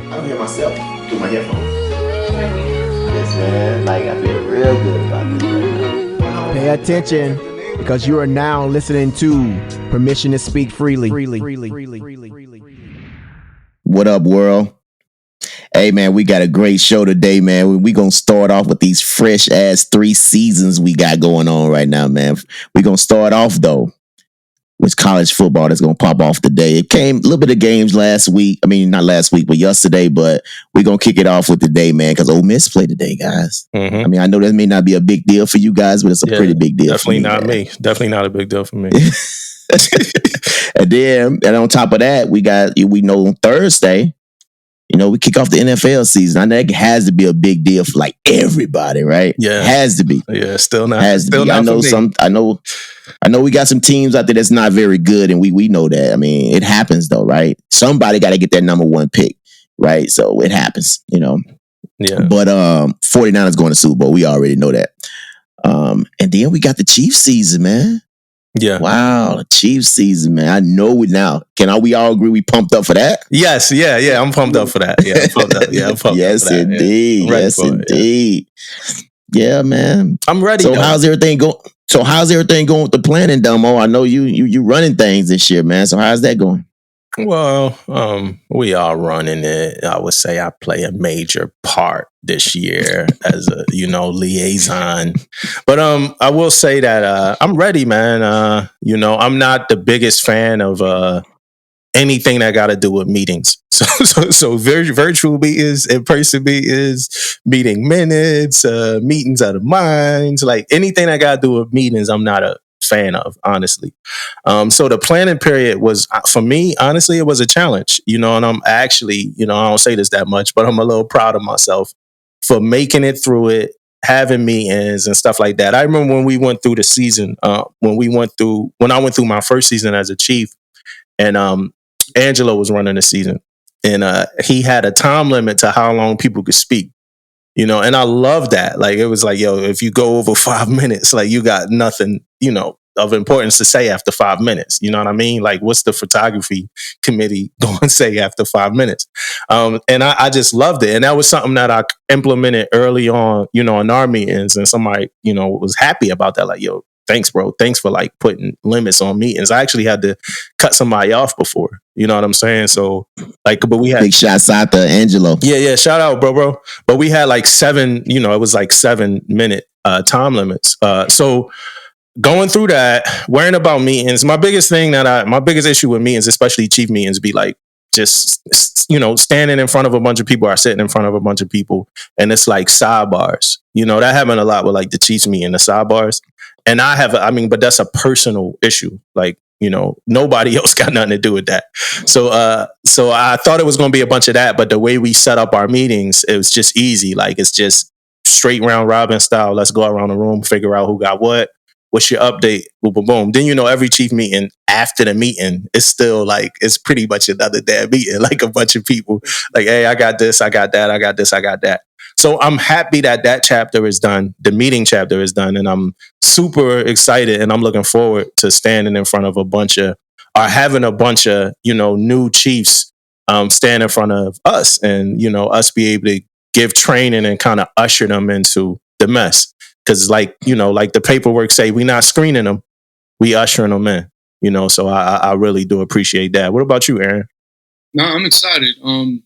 I don't hear myself through my headphones. Yes, man. Like, I feel real good about this right now. Pay attention, because you are now listening to Permission to Speak Freely. What up, world? Hey, man, we got a great show today, man. We going to start off with these fresh-ass 3 seasons we got going on right now, man. We going to start off, though, with college football that's going to pop off today. It came a little bit of games last week. I mean, not last week, but yesterday. But we're going to kick it off with today, man, because Ole Miss played today, guys. Mm-hmm. I mean, I know that may not be a big deal for you guys, but it's a pretty big deal for me. Definitely not me. Definitely not a big deal for me. And on top of that, we know Thursday, we kick off the NFL season. I know that has to be a big deal for like everybody, right? Yeah, it has to be. Yeah, still not. Has to still be. Not I know we got some teams out there that's not very good, and we know that. I mean, it happens though, right? Somebody got to get that number 1 pick, right? So it happens, Yeah. But 49ers going to Super Bowl. We already know that. And then we got the Chiefs season, man. Yeah. Wow, the Chiefs season, man. I know it now. We all agree we pumped up for that? Yes, yeah. I'm pumped up for that. Yeah, I'm pumped up. Yeah, I'm pumped yes, up for that. Indeed. Yeah. Yes, indeed. Yeah, man. I'm ready. So how's everything going? So how's everything going with the planning, Damo? I know you running things this year, man. So how's that going? Well, we are running it. I would say I play a major part this year as a, liaison. But I will say that I'm ready, man. I'm not the biggest fan of anything that got to do with meetings. So virtual meetings, in-person meetings, meeting minutes, meetings of the minds, like anything that got to do with meetings, I'm not a fan of, honestly. So the planning period was, for me, honestly, it was a challenge, and I'm actually, I don't say this that much, but I'm a little proud of myself for making it through it, having meetings and stuff like that. I remember when we went through the season, when I went through my first season as a chief, and Angelo was running the season, and he had a time limit to how long people could speak. And I love that. Like, it was like, yo, if you go over 5 minutes, like, you got nothing, of importance to say after 5 minutes. You know what I mean? Like, what's the photography committee going to say after 5 minutes? And I just loved it. And that was something that I implemented early on, in our meetings. And somebody, was happy about that. Like, yo, thanks, bro. Thanks for like putting limits on meetings. I actually had to cut somebody off before. You know what I'm saying? So like, but we had big shots out to Angelo. Yeah. Shout out, bro. But we had like 7, it was like 7-minute time limits. So going through that, worrying about meetings, my biggest issue with meetings, especially chief meetings, be like just, standing in front of a bunch of people or sitting in front of a bunch of people. And it's like sidebars, that happened a lot with like the chiefs meeting, the sidebars. And but that's a personal issue. Like, nobody else got nothing to do with that. So I thought it was going to be a bunch of that, but the way we set up our meetings, it was just easy. Like, it's just straight round robin style. Let's go around the room, figure out who got what. What's your update? Boom, boom, boom. Then, every chief meeting after the meeting, it's still like, it's pretty much another damn meeting. Like a bunch of people like, hey, I got this, I got that, I got this, I got that. So I'm happy that chapter is done. The meeting chapter is done. And I'm super excited. And I'm looking forward to standing in front of having a bunch of, new chiefs stand in front of us and, us be able to give training and kind of usher them into the mess. Because like the paperwork say, we're not screening them, we ushering them in, so I really do appreciate that. What about you, Aaron? No, I'm excited. I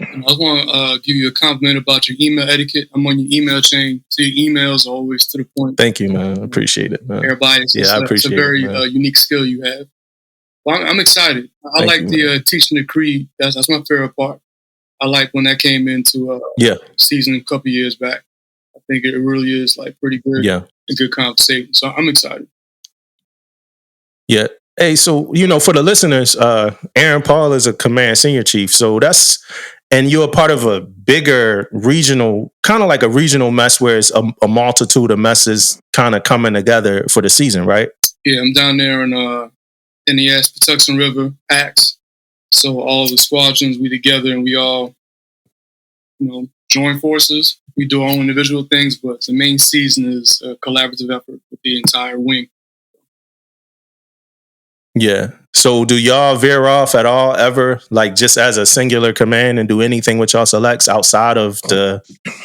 want to give you a compliment about your email etiquette. I'm on your email chain, so your emails are always to the point. Thank you, man. I appreciate it, man. Everybody, I appreciate it. It's a very unique skill you have. Well, I'm excited. I like the teaching the creed. That's my favorite part. I like when that came into season a couple years back. I think it really is like pretty good and good conversation. So I'm excited. Yeah. Hey, so, for the listeners, Aaron Paul is a command senior chief. So and you're a part of a bigger regional, kind of like a regional mess where it's a multitude of messes kind of coming together for the season, right? Yeah, I'm down there in the Patuxent River, PAX. So all the squadrons, we together and we all, join forces. We do our own individual things, but the main season is a collaborative effort with the entire wing. Yeah. So do y'all veer off at all ever, like just as a singular command, and do anything with y'all selects outside of the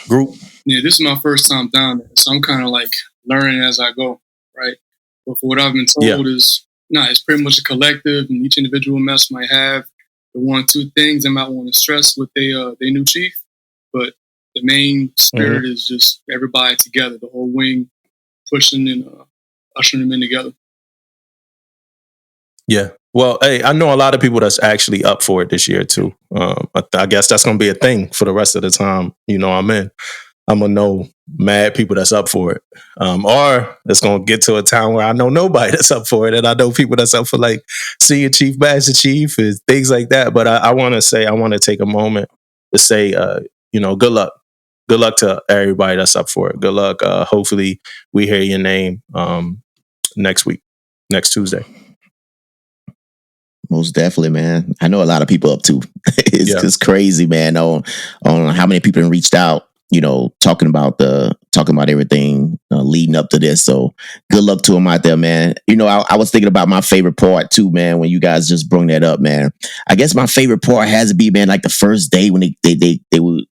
group? Yeah, this is my first time down there, so I'm kind of like learning as I go, right? But for what I've been told is, it's pretty much a collective, and each individual mess might have the 1-2 things they might want to stress with their new chief, but the main spirit is just everybody together, the whole wing pushing and ushering them in together. Yeah. Well, hey, I know a lot of people that's actually up for it this year too. I guess that's going to be a thing for the rest of the time. I'm in. I'm going to know mad people that's up for it. Or it's going to get to a time where I know nobody that's up for it. And I know people that's up for like Senior Chief, Master Chief, and things like that. But I want to take a moment to say, good luck. Good luck to everybody that's up for it. Good luck. Hopefully we hear your name next Tuesday. Most definitely, man. I know a lot of people up too. It's just crazy, man. On how many people have reached out, talking about everything leading up to this. So good luck to them out there, man. I was thinking about my favorite part too, man. When you guys just brought that up, man. I guess my favorite part has to be, man, like the first day when they would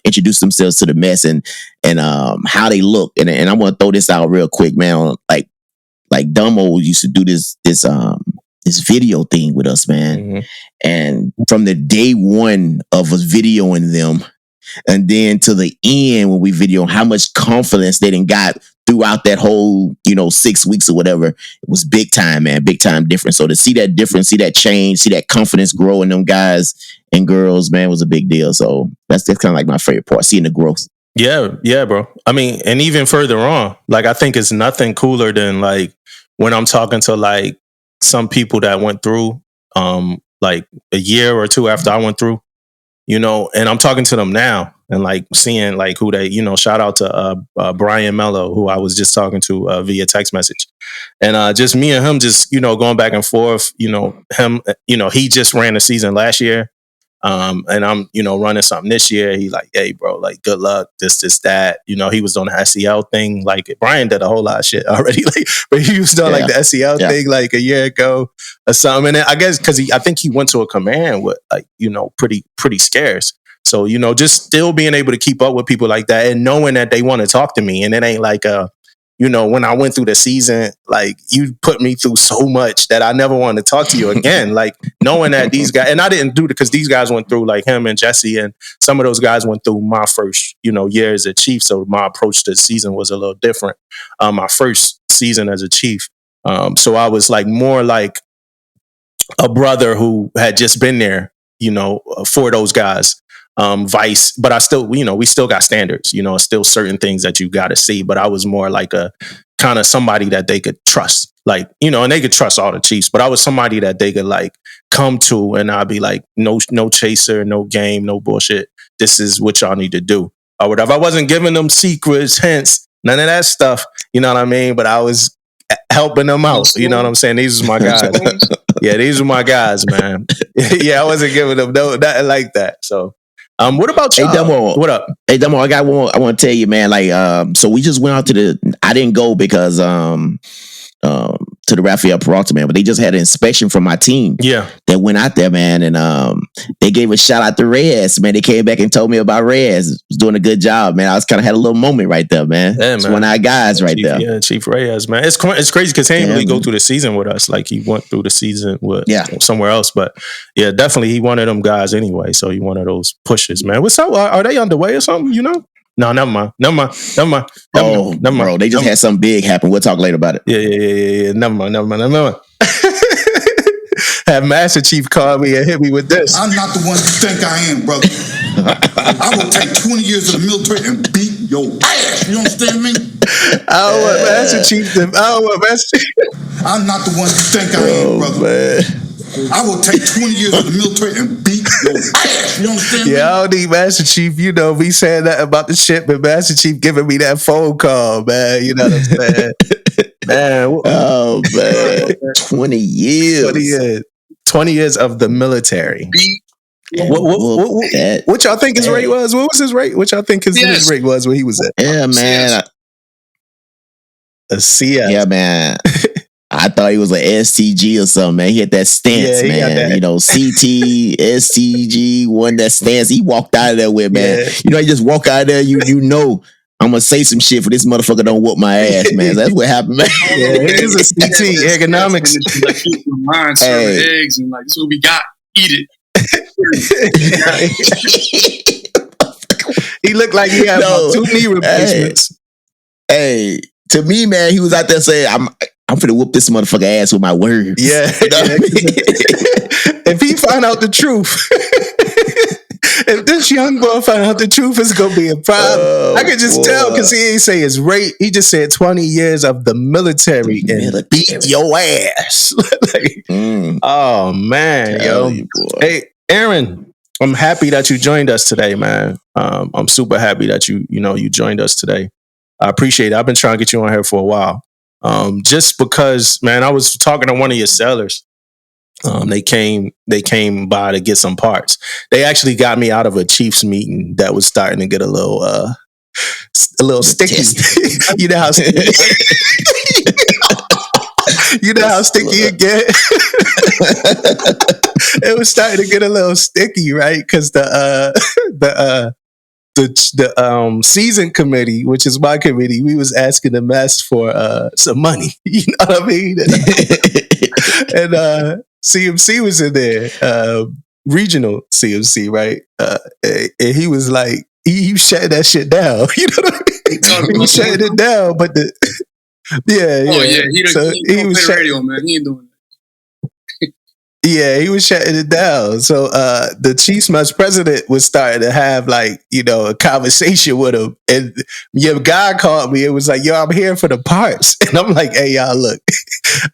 introduce themselves to the mess and how they look. And I want to throw this out real quick, man. Like Damo used to do this video thing with us, man. And from the day one of us videoing them, and then to the end when we video how much confidence they done got throughout that whole, 6 weeks or whatever, it was big time, man. Big time difference. So to see that difference, see that change, see that confidence grow in them guys and girls, man, was a big deal. So that's kind of like my favorite part, seeing the growth. Yeah, bro. I mean, and even further on, like I think it's nothing cooler than like when I'm talking to like some people that went through like a year or two after I went through, and I'm talking to them now and like seeing like who they, shout out to Brian Mello, who I was just talking to via text message, and just me and him just, going back and forth, him, he just ran the season last year. And I'm, running something this year. He like, hey, bro, like, good luck. This, that. He was doing the SEL thing. Like, Brian did a whole lot of shit already. Like, but he was doing like the SEL thing like a year ago or something. And I guess because I think he went to a command with like, pretty scarce. So, just still being able to keep up with people like that and knowing that they want to talk to me, and it ain't like when I went through the season, like you put me through so much that I never wanted to talk to you again. Like knowing that these guys, and I didn't do it because these guys went through, like him and Jesse, and some of those guys went through my first, year as a chief. So my approach to the season was a little different. My first season as a chief. So I was like more like a brother who had just been there, for those guys. Vice, but I still, we still got standards, still certain things that you got to see, but I was more like a kind of somebody that they could trust, like, and they could trust all the chiefs, but I was somebody that they could like come to, and I'd be like, no chaser, no game, no bullshit. This is what y'all need to do or whatever. I wasn't giving them secrets, hints, none of that stuff. You know what I mean? But I was helping them out. You know what I'm saying? These are my guys. Yeah, these are my guys, man. Yeah, I wasn't giving them nothing like that. So. What about y'all? Hey, Damo. What up? Hey, Damo, I want to tell you, man, like, so we just went out I didn't go because, to the Rafael Peralta, man, but they just had an inspection from my team. Yeah. That went out there, man, and they gave a shout out to Reyes, man. They came back and told me about Reyes. Was doing a good job, man. I was kind of had a little moment right there, man. Yeah, it's one of our guys right there. Yeah, Chief Reyes, man. It's crazy because he didn't really go through the season with us. Like he went through the season with somewhere else. But yeah, definitely he one of them guys anyway. So he one of those pushers, man. What's up? Are they underway or something, No, never mind. Bro, they just had something big happen. We'll talk later about it. Yeah. Never mind. Have Master Chief call me and hit me with this. I'm not the one you think I am, brother. I will take 20 years of the military and beat your ass. You understand me? I don't want Master Chief. I'm not the one you think I am, brother. Man. I will take 20 years of the military and beat your ass. You understand me? Yeah, I don't need Master Chief, me saying that about the shit, but Master Chief giving me that phone call, man. You know what I'm saying? Man. Oh, man. 20 years. 20 years of the military. What y'all think his rate was? What was his rate? What y'all think his rate was when he was at? Yeah, man. A CS. Yeah, man. I thought he was an STG or something, man. He had that stance, man. That. You know, CT, STG, one that stance. He walked out of there with, man. Yeah. You know, he just walk out of there, you know, I'm gonna say some shit for this motherfucker don't whoop my ass, man. That's what happened, man. Yeah, it is a CT, economics. Like, mine, serving eggs, and like, this is what we got. Eat it. He looked like he had 2 knee replacements. Hey, to me, man, he was out there saying, I'm finna whoop this motherfucker ass with my words. Yeah. If he find out the truth, if this young boy find out the truth, it's gonna be a problem. I could just tell because he ain't say his rate. He just said 20 years of the military and beat your ass. Oh man, yo. Hey, Aaron, I'm happy that you joined us today, man. I'm super happy that you joined us today. I appreciate it. I've been trying to get you on here for a while. Just because, man, I was talking to one of your sellers. They came by to get some parts. They actually got me out of a Chiefs meeting that was starting to get a little sticky. You know how sticky it get? It was starting to get a little sticky, right? Because the season committee, which is my committee, we was asking the mess for some money. You know what I mean? And CMC was in there, regional CMC, right? And he was like, he shut that shit down. You know what I mean? He was shutting it down, but he was radio, man. He ain't doing that. Yeah, he was shutting it down. So the Chiefs Mess president was starting to have a conversation with him. And your guy called me. It was like, yo, I'm here for the parts. And I'm like, hey, y'all, look,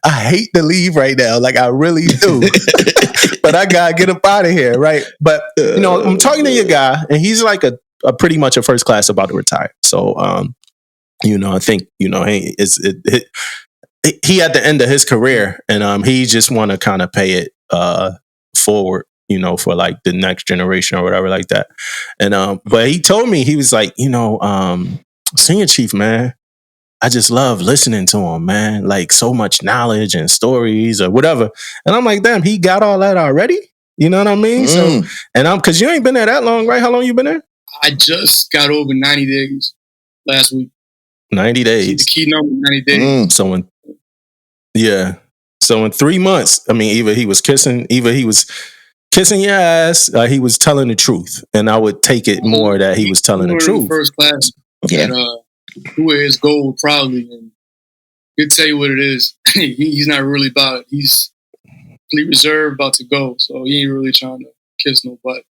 I hate to leave right now. Like, I really do. But I got to get up out of here, right? But, I'm talking to your guy, and he's like a pretty much a first class about to retire. So, I think, he at the end of his career, and he just want to kind of pay it forward, for like the next generation or whatever like that. And but he told me, he was like, Senior Chief, man, I just love listening to him, man. Like, so much knowledge and stories or whatever. And I'm like, damn, he got all that already? You know what I mean? So, and because you ain't been there that long, right? How long you been there? I just got over 90 days last week. 90 days. The key number, 90 days. So in 3 months, I mean, either he was kissing your ass, he was telling the truth. And I would take it more that he was telling the truth. First class. Yeah. Who wears gold proudly, and he'll tell you what it is. He's not really about it. He's completely reserved, about to go. So he ain't really trying to kiss no butt.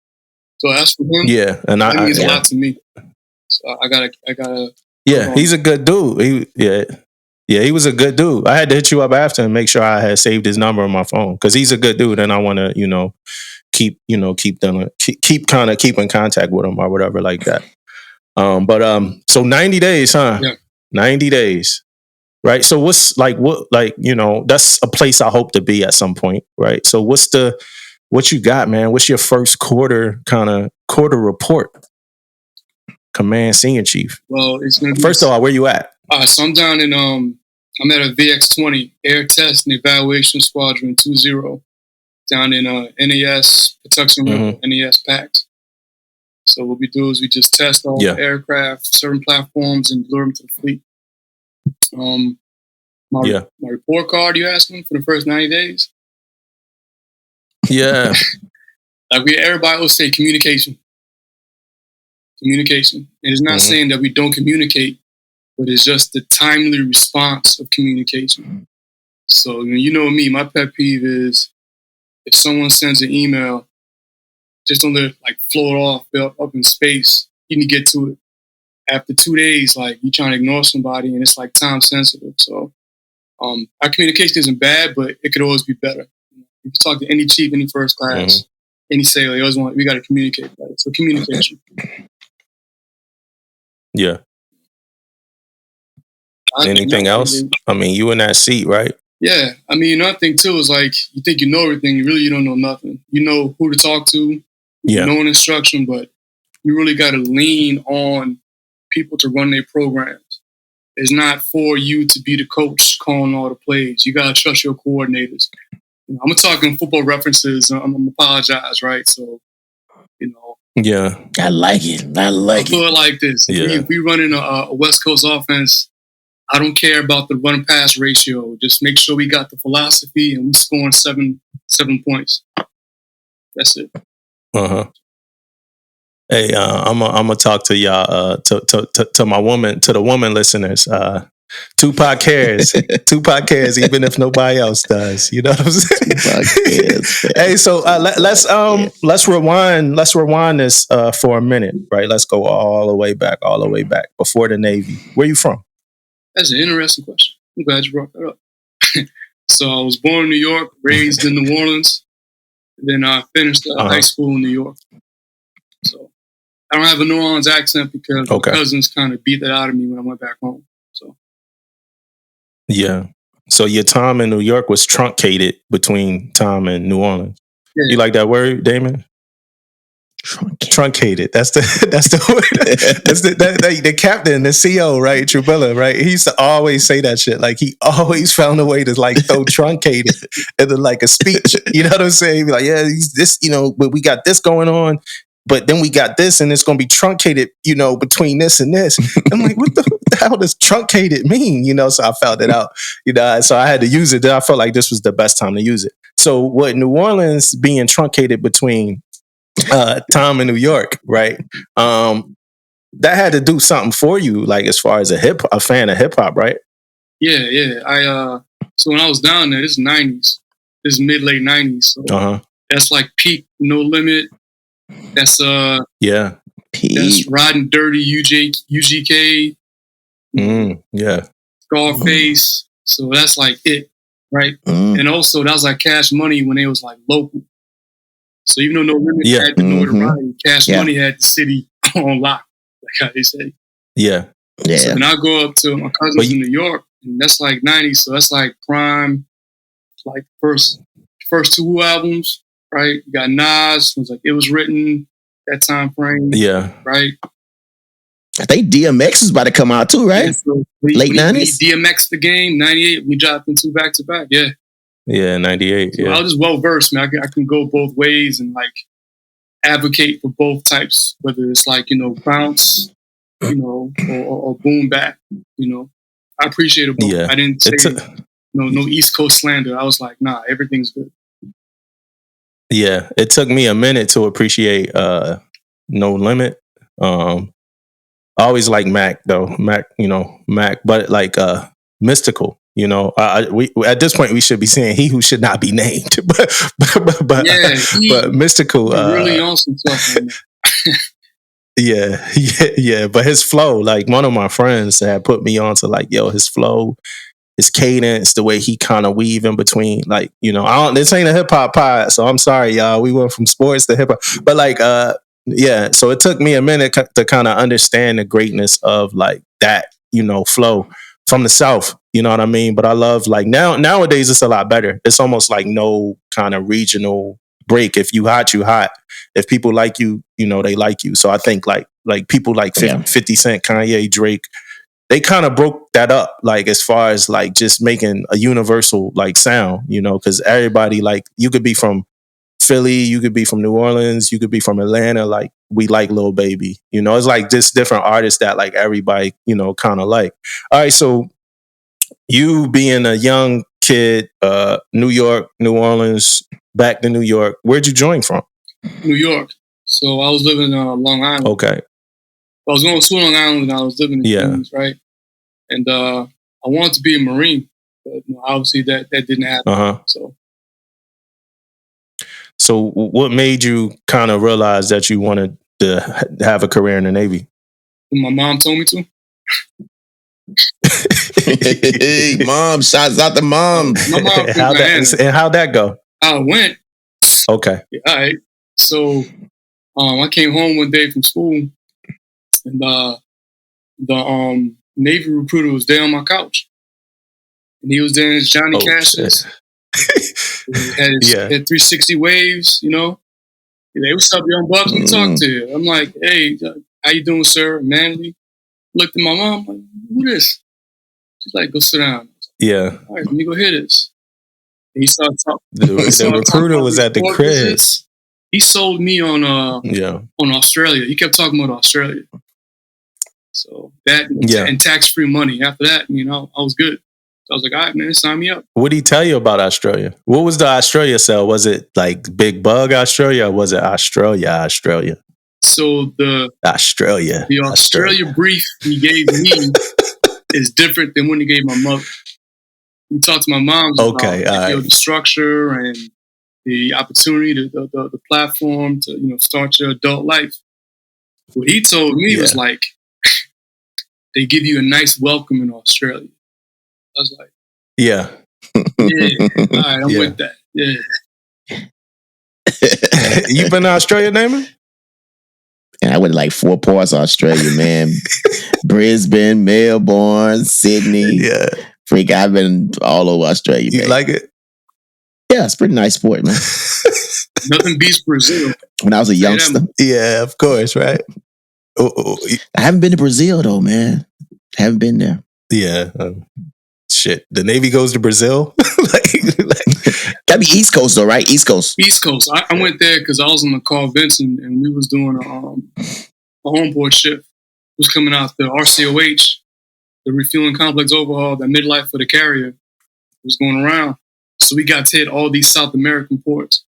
So that's for him. Yeah. And that means a lot to me. So I gotta. Yeah, he's a good dude. He was a good dude. I had to hit you up after and make sure I had saved his number on my phone because he's a good dude, and I want to, keep kind of keep in contact with him or whatever like that. So 90 days, huh? Yeah. 90 days, right? So what's that's a place I hope to be at some point, right? So what you got, man? What's your first quarter report? Command Senior Chief. Well, it's gonna be first of all, where you at? So I'm down in I'm at a VX-20 Air Test and Evaluation Squadron 20 down in NAS Patuxent River, NAS PAX. So what we do is we just test all the aircraft, certain platforms, and lure them to the fleet. My report card, you asking for the first 90 days? Yeah. Everybody will say communication. Communication. And it's not saying that we don't communicate, but it's just the timely response of communication. So, you know me, my pet peeve is if someone sends an email, just don't let it float off up in space. You need to get to it. After 2 days, you're trying to ignore somebody and it's time sensitive. So our communication isn't bad, but it could always be better. If you talk to any chief, any first class, any sailor, we got to communicate better. So communication. Yeah. Anything else? I mean, you in that seat, right? Yeah. I mean, another thing too is you think you know everything, you don't know nothing. You know who to talk to, you know an instruction, but you really got to lean on people to run their programs. is not for you to be the coach calling all the plays. You gotta trust your coordinators. I'm talking football references. I'm apologize, right? So, Yeah, I like it. I feel it like this. Yeah. If we running a West Coast offense, I don't care about the run pass ratio. Just make sure we got the philosophy and we scoring seven points. That's it. Hey, I'm gonna talk to y'all to the woman listeners. Tupac cares. Tupac cares, even if nobody else does. You know what I'm saying? Hey, so let's rewind this for a minute, right? Let's go all the way back before the Navy. Where you from? That's an interesting question. I'm glad you brought that up. So I was born in New York, raised in New Orleans, then I finished high school in New York. So I don't have a New Orleans accent because my cousins kind of beat that out of me when I went back home. So yeah. So your time in New York was truncated between time in New Orleans. Yeah. You like that word, Damon? Truncated. That's the word. That's the captain, the CO, right? Trubilla, right? He used to always say that shit. Like he always found a way to like throw truncated into like a speech. You know what I'm saying? He'd be like, yeah, this, but we got this going on. But then we got this, and it's going to be truncated, between this and this. I'm like, what the hell does truncated mean? So I found it out, so I had to use it. Then I felt like this was the best time to use it. So what New Orleans being truncated between time in New York, right? That had to do something for you, like as far as a fan of hip hop, right? Yeah. So when I was down there, this is 90s, this is mid-late 90s. So that's like peak No Limit. That's that's Riding Dirty, UGK, Scarface. So that's like it, right? And also that was like Cash Money when they was like local. So even though No Limit had the notoriety, Cash Money had the city on lock, like how they say. Yeah. So when I go up to my cousins in New York, and that's like 90s, so that's like prime, like first two albums, right? You got Nas, was like It Was Written, that time frame. Yeah. Right? I think DMX is about to come out too, right? Yeah, so late 90s? We DMX the game, 98, we dropped them 2 back to back, yeah. Yeah, 98, so I was just well-versed, man. I can go both ways and like advocate for both types, whether it's like, bounce, or boom back, I appreciate it both. Yeah. I didn't say no East Coast slander. I was like, nah, everything's good. Yeah, it took me a minute to appreciate No Limit. I always like Mac though, Mac, but like Mystical. We at this point we should be saying he who should not be named, but Mystical. Really awesome stuff. Yeah. But his flow, like one of my friends had put me on to like, his flow, his cadence, the way he kind of weave in between, like, this ain't a hip hop pod, so I'm sorry, y'all. We went from sports to hip hop, but like, so it took me a minute to kind of understand the greatness of like that, flow from the South. You know what I mean? But I love like nowadays it's a lot better. It's almost like no kind of regional break. If you hot, you hot. If people like you, they like you. So I think like people like 50 Cent, Kanye, Drake, they kind of broke that up, like as far as like just making a universal like sound, because everybody, like, you could be from Philly, you could be from New Orleans, you could be from Atlanta, like we like Lil Baby, it's like just different artists that like everybody, kind of like. All right, so you being a young kid, New York, New Orleans, back to New York, where'd you join from? New York. So I was living in Long Island. Okay. I was going to Long Island and I was living in Queens, right? And I wanted to be a Marine, but obviously that didn't happen. So what made you kind of realize that you wanted to have a career in the Navy? My mom told me to. Hey, mom, shouts out to mom. My mom how'd that go? How it went. Okay. Yeah, all right. So I came home one day from school and the Navy recruiter was there on my couch. And he was there in his Johnny Cash's. He had 360 waves, Hey, what's up, young buck? Let me talk to you. I'm like, hey, how you doing, sir? Manly. Looked at my mom, like, who this? She's like, go sit down. Yeah. All right, let me go hear this. And he started talking. The recruiter was at the crib. He sold me on Australia. He kept talking about Australia. So that and tax-free money. After that, I was good. So I was like, all right, man, sign me up. What did he tell you about Australia? What was the Australia sell? Was it like Big Bug Australia, or was it Australia? So the Australia brief he gave me is different than when he gave my mother. He talked to my mom about the structure and the opportunity, the platform to start your adult life. What he told me was like, they give you a nice welcome in Australia. I was like, yeah, all right, I'm with that. Yeah. You been to Australia, Damon? And I went to like 4 parts of Australia, man. Brisbane, Melbourne, Sydney. Yeah. Freak, I've been all over Australia. You like it? Yeah, it's a pretty nice sport, man. Nothing beats Brazil. When I was a youngster. Yeah, of course, right? I haven't been to Brazil, though, man. I haven't been there. Yeah. Shit. The Navy goes to Brazil? Gotta be East Coast, though, right? East Coast. East Coast. I went there because I was on the call Vincent, and we was doing a homeboard shift. It was coming out the RCOH, the refueling complex overhaul, that midlife for the carrier was going around. So we got to hit all these South American ports.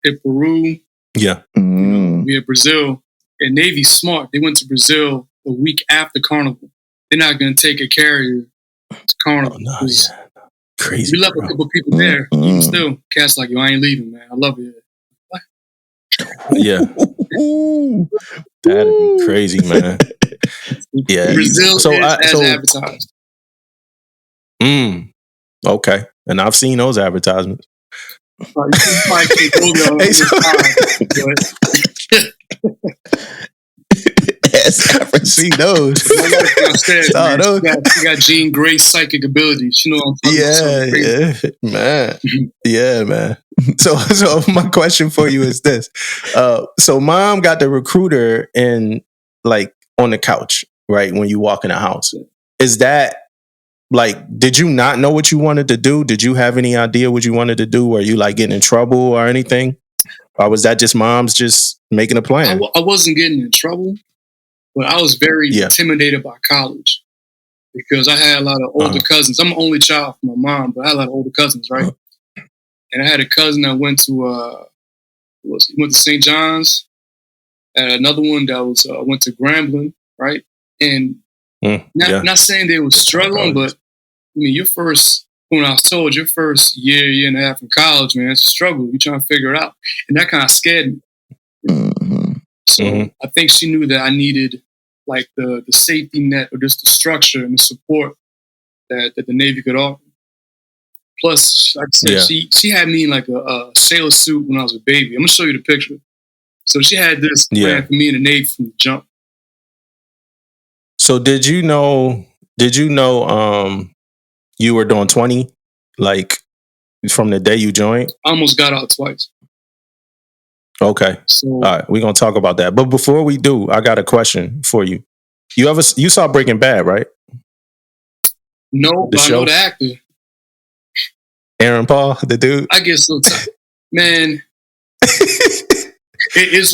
Hit Peru. Yeah. We hit Brazil. And Navy's smart. They went to Brazil a week after Carnival. They're not going to take a carrier to Carnival. Oh, no, crazy. We left a couple people there. Even still, Cat's like, yo, I ain't leaving, man. I love you. What? Yeah. That'd be crazy, man. Yeah. Brazil is as advertised. Okay. And I've seen those advertisements. See those. She got Jean Grey's psychic abilities. You know what I'm talking about? Yeah, man. So my question for you is this. So mom got the recruiter on the couch, right? When you walk in the house. Is that did you not know what you wanted to do? Did you have any idea what you wanted to do? Were you getting in trouble or anything? Or was that just mom's just making a plan? I wasn't getting in trouble, but I was very intimidated by college because I had a lot of older cousins. I'm an only child from my mom, but I had a lot of older cousins, right? And I had a cousin that went to St. John's. I had another one that went to Grambling, right? And not saying they were struggling, but I mean, when I was told your first year and a half in college, man, it's a struggle. You're trying to figure it out. And that kind of scared me. Mm-hmm. So I think she knew that I needed the safety net or just the structure and the support that the Navy could offer. Plus, like I said, she had me in a sailor suit when I was a baby. I'm going to show you the picture. So she had this plan for me in the Navy from the jump. So did you know you were doing 20 from the day you joined? I almost got out twice. Okay. So, all right, we're going to talk about that. But before we do, I got a question for you. You saw Breaking Bad, right? No, but I know the actor. Aaron Paul, the dude? I guess so. Man, it's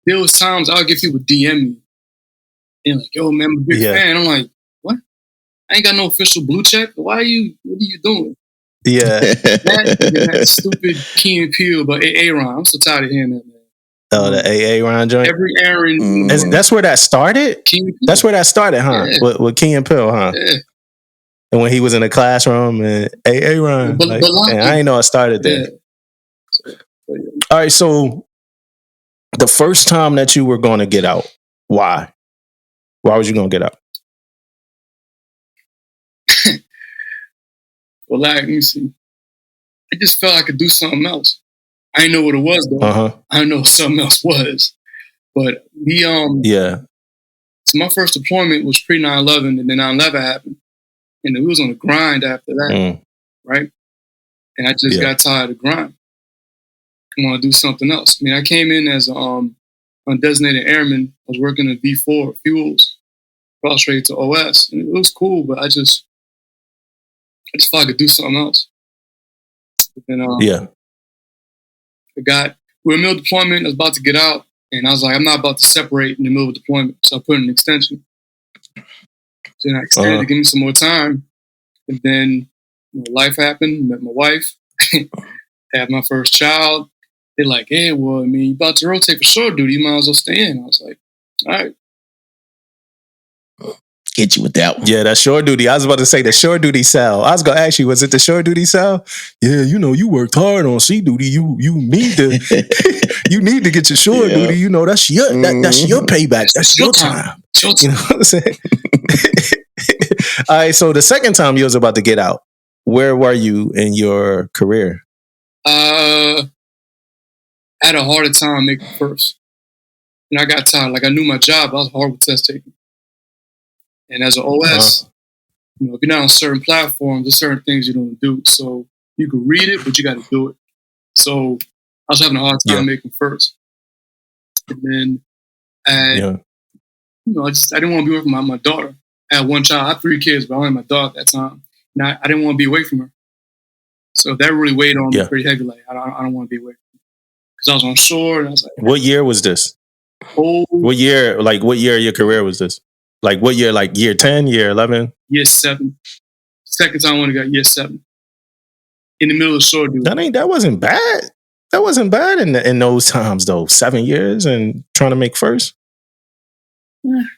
there was times I'll get people DM me. And yo, man, I'm a big fan. I'm like, what? I ain't got no official blue check. What are you doing? Yeah. that stupid Key and Peele about Aaron. I'm so tired of hearing that, man. Oh, the Aaron joint? Every Aaron. That's where that started? That's where that started, huh? Yeah. With Key and Peele, huh? Yeah. And when he was in the classroom and Aaron. And I ain't know I started there. Yeah. All right, so the first time that you were going to get out, why? Why was you going to get out? Well, let me see. I just felt I could do something else. I didn't know what it was, though. I didn't know what something else was. But so my first deployment was pre 9/11, and then 9/11 happened. And we was on a grind after that, right? And I just got tired of the grind. I want to do something else. I mean, I came in as undesignated airman. I was working at V4 fuels, cross trade to OS, and it was cool. But I just I just thought I could do something else. But then, we were in middle deployment. I was about to get out, and I was like, I'm not about to separate in the middle of deployment, so I put in an extension. So then I extended to give me some more time, and then life happened. Met my wife, had my first child. They're like, hey, well, I mean, you about to rotate for shore duty, you might as well stay in. I was like, all right. Get you with that one. Yeah, that shore duty. I was about to say the shore duty cell. I was going to ask you, was it the shore duty cell? Yeah, you worked hard on sea duty. You need to you need to get your shore duty. That's your that's your payback. That's your time. You know what I'm saying? All right, so the second time you was about to get out, where were you in your career? I had a harder time making first. And I got tired. Like, I knew my job. I was horrible test taking. And as an OS, if you're not on certain platforms, there's certain things you don't do. So you can read it, but you got to do it. So I was having a hard time making first. And then I didn't want to be away from my daughter. I had one child. I had 3 kids, but I only had my daughter at that time. And I didn't want to be away from her. So that really weighed on me pretty heavy. Like, I don't want to be away from her. Because I was on shore, and I was like... What year was this? What year of your career was this? Like, what year? Like, year 10, year 11? Year 7. Second time I went, I got year 7. In the middle of shore duty. That wasn't bad. That wasn't bad in those times, though. 7 years and trying to make first. When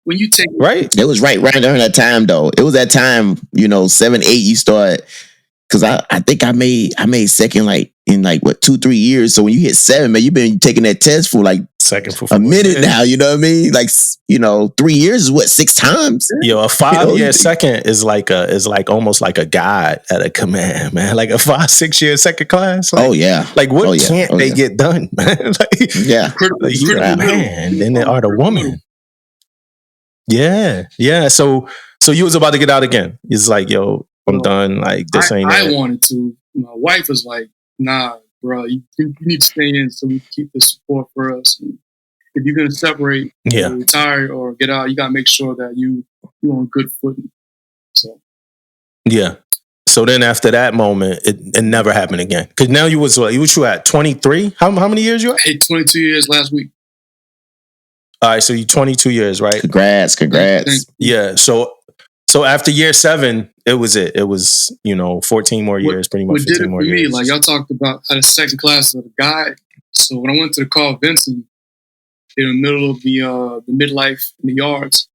you take... Right. It was right during that time, though. It was that time, 7, 8, you start... Because I think I made second in 2-3 years. So when you hit 7, man, you've been taking that test for second for a minute now. You know what I mean? 3 years is what, 6 times? Yo, a 5-year second is almost like a guide at a command, man. Like a 5-6 year second class. Oh yeah. Like what can't they get done, man? You're a man, then they are the woman. Yeah. So you was about to get out again. It's like, yo, I'm done. Like, this ain't it. I wanted to. My wife was like, nah, bro, you need to stay in so we can keep the support for us. And if you're going to separate, retire or get out, you got to make sure that you're on good footing. So. Yeah. So then after that moment, it never happened again. Because now you was at 23? How many years you at? I hit 22 years last week. All right, so you 22 years, right? Congrats. Yeah, so after year 7, it was 14 more years, pretty much. What did it for me, like y'all talked about how the second class was a guide. So when I went to the Carl Vinson, in the middle of the midlife in the yards,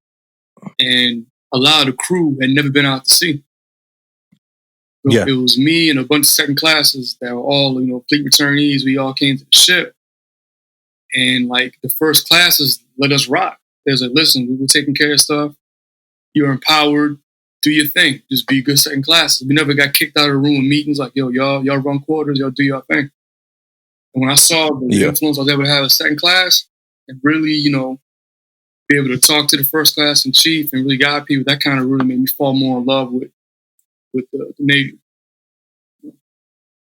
and a lot of the crew had never been out to sea. So it was me and a bunch of second classes that were all, fleet returnees. We all came to the ship. And the first classes let us rock. They was like, listen, we were taking care of stuff. You're empowered. Do your thing. Just be good second classes. We never got kicked out of the room in meetings like, yo, y'all run quarters, y'all do your thing. And when I saw the influence I was able to have a second class and really, be able to talk to the first class and chief and really guide people, that kind of really made me fall more in love with the Navy.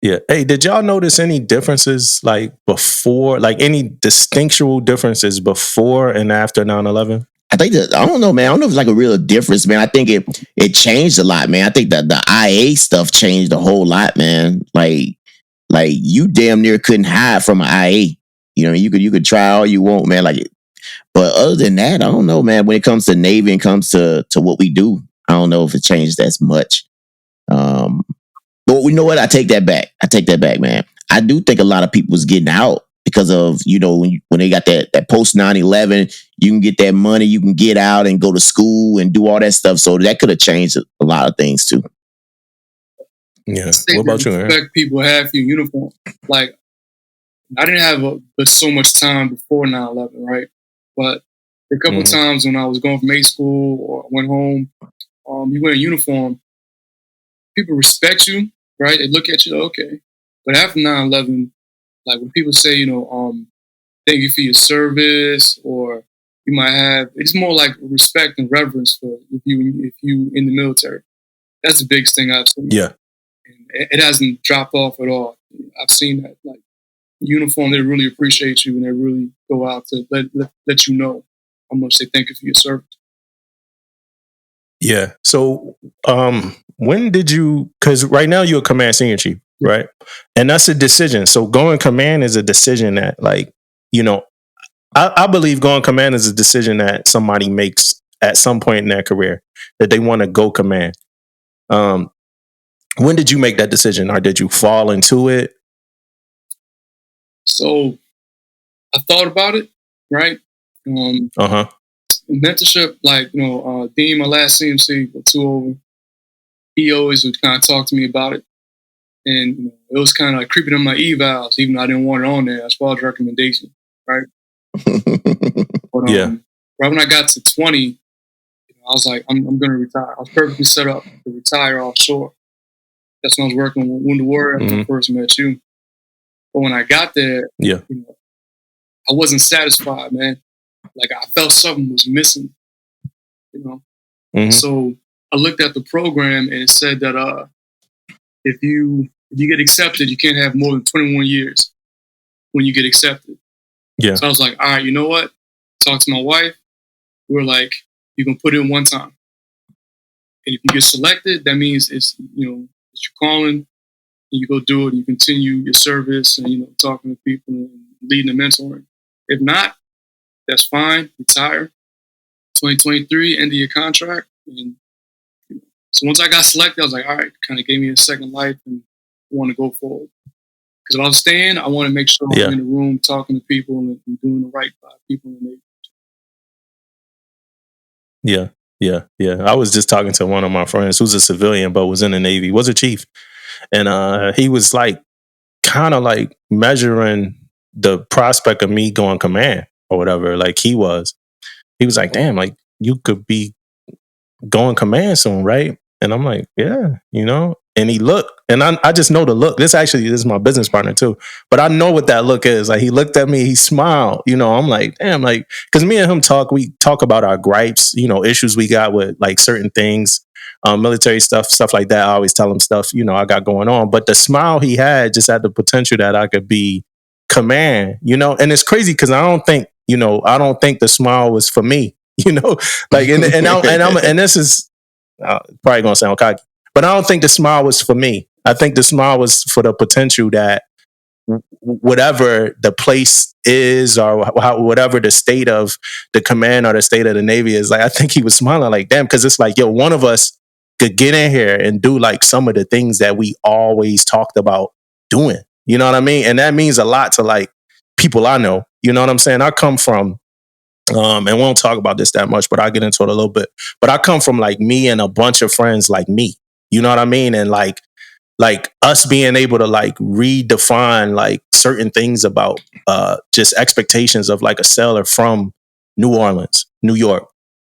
Yeah. Hey, did y'all notice any differences before, any distinctual differences before and after 9/11? I think I don't know, man. I don't know if it's a real difference, man. I think it changed a lot, man. I think that the IA stuff changed a whole lot, man. Like you damn near couldn't hide from an IA. You could try all you want, man. But other than that, I don't know, man. When it comes to Navy and comes to what we do, I don't know if it changed as much. But you know what? I take that back, man. I do think a lot of people was getting out because of, when they got that post 9/11, you can get that money, you can get out and go to school and do all that stuff. So that could have changed a lot of things too. Yeah. What about you, man? Respect people have for your uniform. I didn't have so much time before 9/11, right? But a couple of times when I was going from A school or went home, you wear a uniform, people respect you, right? They look at you, okay. But after 9/11, when people say, thank you for your service, or you might have, it's more like respect and reverence for if you in the military. That's the biggest thing I've seen. Yeah. And it hasn't dropped off at all. I've seen that. Uniform, they really appreciate you and they really go out to let you know how much they thank you for your service. Yeah. So, when did you? Because right now you're a command senior chief, right? And that's a decision. So going command is a decision that, like, I believe going command is a decision that somebody makes at some point in their career that they want to go command. When did you make that decision, or did you fall into it? So I thought about it, right? Mentorship, like, Dean, my last CMC, 2 over, he always would kind of talk to me about it. And it was kind of like creeping in my evals, even though I didn't want it on there as far as recommendation, right? But, right when I got to 20, I was like, I'm going to retire. I was perfectly set up to retire offshore. That's when I was working with Wounded Warrior after I first met you. But when I got there, I wasn't satisfied, man. Like, I felt something was missing, So I looked at the program and it said that if you get accepted, you can't have more than 21 years when you get accepted. Yeah. So I was like, all right, you know what? Talk to my wife. We're like, you can put in one time. And if you get selected, that means it's your calling, and you go do it, and you continue your service and, talking to people and leading and mentoring. If not, that's fine. Retire. 2023, end of your contract. And so once I got selected, I was like, all right, kind of gave me a second life and want to go forward. Because if I was staying, I want to make sure I'm in the room talking to people and doing the right by people in the Navy. Yeah. I was just talking to one of my friends who's a civilian but was in the Navy, was a chief. And he was like kind of like measuring the prospect of me going command or whatever, like he was. He was like, damn, like you could be going command soon, right? And I'm like, yeah, And he looked, and I just know the look. This is my business partner too, but I know what that look is. Like he looked at me, he smiled. I'm like, damn, like because me and him we talk about our gripes, issues we got with like certain things, military stuff like that. I always tell him stuff, I got going on. But the smile he had just had the potential that I could be command, And it's crazy because I don't think the smile was for me, like and this is probably gonna sound cocky. But I don't think the smile was for me. I think the smile was for the potential that whatever the place is or whatever the state of the command or the state of the Navy is, like, I think he was smiling like, damn, because it's like, yo, one of us could get in here and do like some of the things that we always talked about doing. You know what I mean? And that means a lot to like people I know. You know what I'm saying? I come from and we won't talk about this that much, but I'll get into it a little bit. But I come from like me and a bunch of friends like me. You know what I mean? And like us being able to like redefine like certain things about just expectations of like a sailor from New Orleans, New York,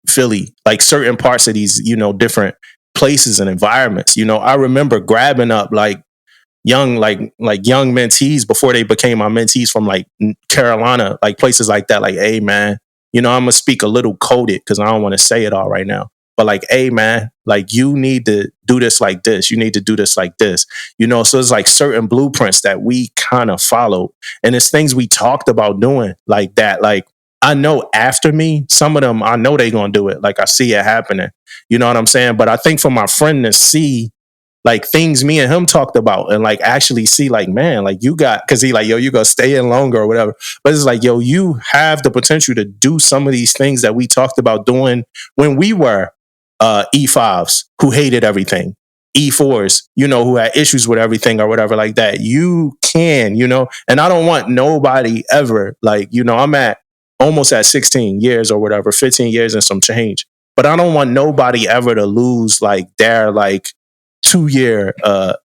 Philly, like certain parts of these, different places and environments. I remember grabbing up like young mentees before they became my mentees from like Carolina, like places like that. Like, hey man, I'm gonna speak a little coded because I don't want to say it all right now. But like, hey man, like you need to do this like this. You need to do this like this. So it's like certain blueprints that we kind of followed. And it's things we talked about doing like that. Like I know after me, some of them, I know they gonna do it. Like I see it happening. You know what I'm saying? But I think for my friend to see like things me and him talked about and like actually see like, man, like you got, cause he like, yo, you gonna stay in longer or whatever. But it's like, yo, you have the potential to do some of these things that we talked about doing when we were E5s who hated everything, E4s, who had issues with everything or whatever like that. You can, and I don't want nobody ever like, I'm almost at 16 years or whatever, 15 years and some change. But I don't want nobody ever to lose like their like 2-year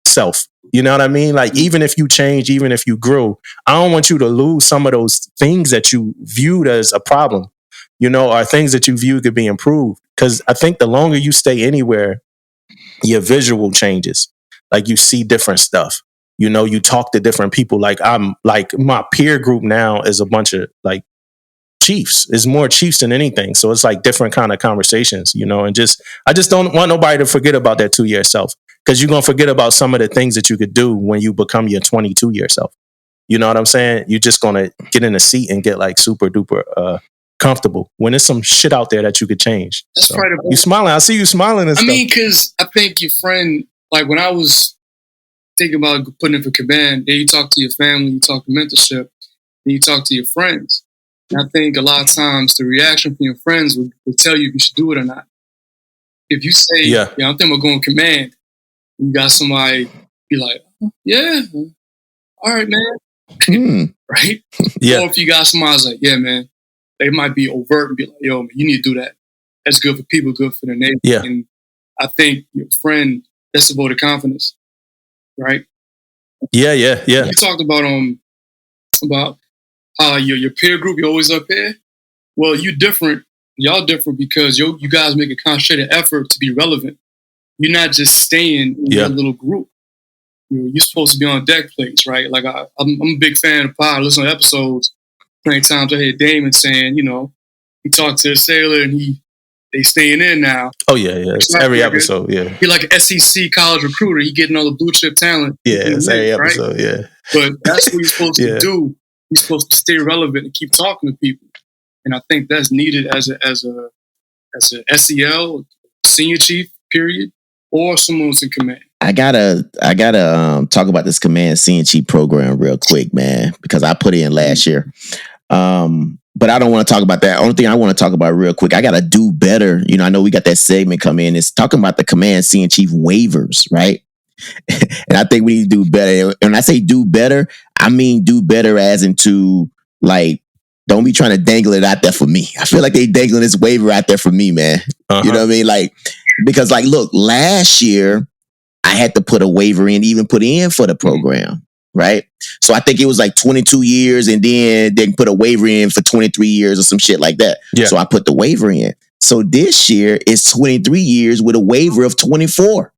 self. You know what I mean? Like even if you change, even if you grew, I don't want you to lose some of those things that you viewed as a problem, or things that you view could be improved. Because I think the longer you stay anywhere, your visual changes. Like you see different stuff. You talk to different people. Like I'm like my peer group now is a bunch of like chiefs. It's more chiefs than anything. So it's like different kind of conversations, and I just don't want nobody to forget about that 2-year self. Because you're going to forget about some of the things that you could do when you become your 22-year self. You know what I'm saying? You're just going to get in a seat and get like super duper comfortable when there's some shit out there that you could change. That's so, right. You smiling. I see you smiling and stuff. I mean, because I think your friend, like when I was thinking about putting in for command, you talk to your family, you talk to mentorship, and you talk to your friends. And I think a lot of times the reaction from your friends will tell you if you should do it or not. If you say, yeah, I'm thinking about going command, you got somebody be like, yeah, all right, man. Right? Yeah. Or if you got somebody who's like, yeah, man, they might be overt and be like, yo, man, you need to do that. That's good for people, good for the nation. Yeah. And I think your friend, that's a vote of confidence, right? Yeah. You talked about your peer group, you're always up here. Well, you different. Y'all different because you guys make a concentrated effort to be relevant. You're not just staying in your little group. You're supposed to be on deck plates, right? Like I'm a big fan of pod. I listen to episodes. Plenty of times I hear Damon saying, he talked to a sailor and they staying in now. Oh yeah. It's every episode, yeah. He like an SEC college recruiter. He getting all the blue chip talent. Yeah, it's every episode, right? Yeah. But that's what he's supposed to do. He's supposed to stay relevant and keep talking to people. And I think that's needed as a SEL, senior chief, period, or someone who's in command. I gotta talk about this command senior chief program real quick, man, because I put it in last year. But I don't want to talk about that. Only thing I want to talk about real quick, I gotta do better. I know we got that segment come in. It's talking about the command senior chief waivers, right? And I think we need to do better. And when I say do better, I mean do better as into like, don't be trying to dangle it out there for me. I feel like they dangling this waiver out there for me, man. You know what I mean? Like, because like, look, last year I had to put a waiver in, even put in for the program, right? So I think it was like 22 years and then they put a waiver in for 23 years or some shit like that. Yeah. So I put the waiver in. So this year it's 23 years with a waiver of 24.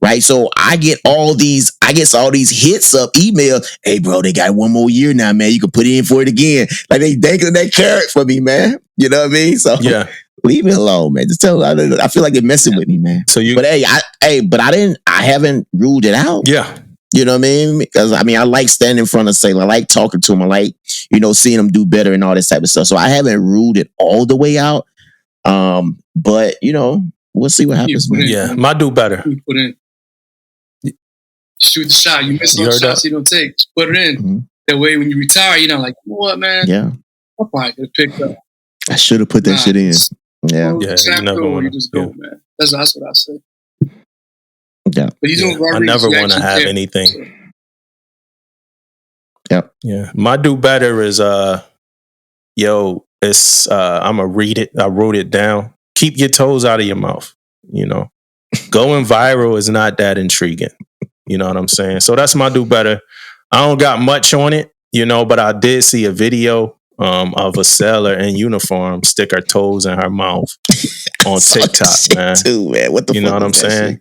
Right. So I get all these hits up email. Hey, bro, they got one more year now, man. You can put in for it again. Like they dangling that carrot for me, man. You know what I mean? So leave me alone, man. Just tell them. I feel like they're messing with me, man. So I haven't ruled it out. Yeah. You know what I mean? Because I like standing in front of Sailor. I like talking to him. I like, seeing him do better and all this type of stuff. So I haven't ruled it all the way out. But we'll see what happens. Yeah, my do better. You put in. Shoot the shot. You miss those shots you don't take. Just put it in. Mm-hmm. That way, when you retire, you're not like, you know what, man? Yeah. I probably could have picked up. I should have put that shit in. Yeah. You just go, man. That's what I say. Yeah. But I never want to have anything. So. Yep. Yeah. My do better is it's I'm gonna read it. I wrote it down. Keep your toes out of your mouth. Going viral is not that intriguing. You know what I'm saying? So that's my do better. I don't got much on it, but I did see a video of a sailor in uniform stick her toes in her mouth on TikTok, man. Too, man. What the fuck? You know what I'm saying?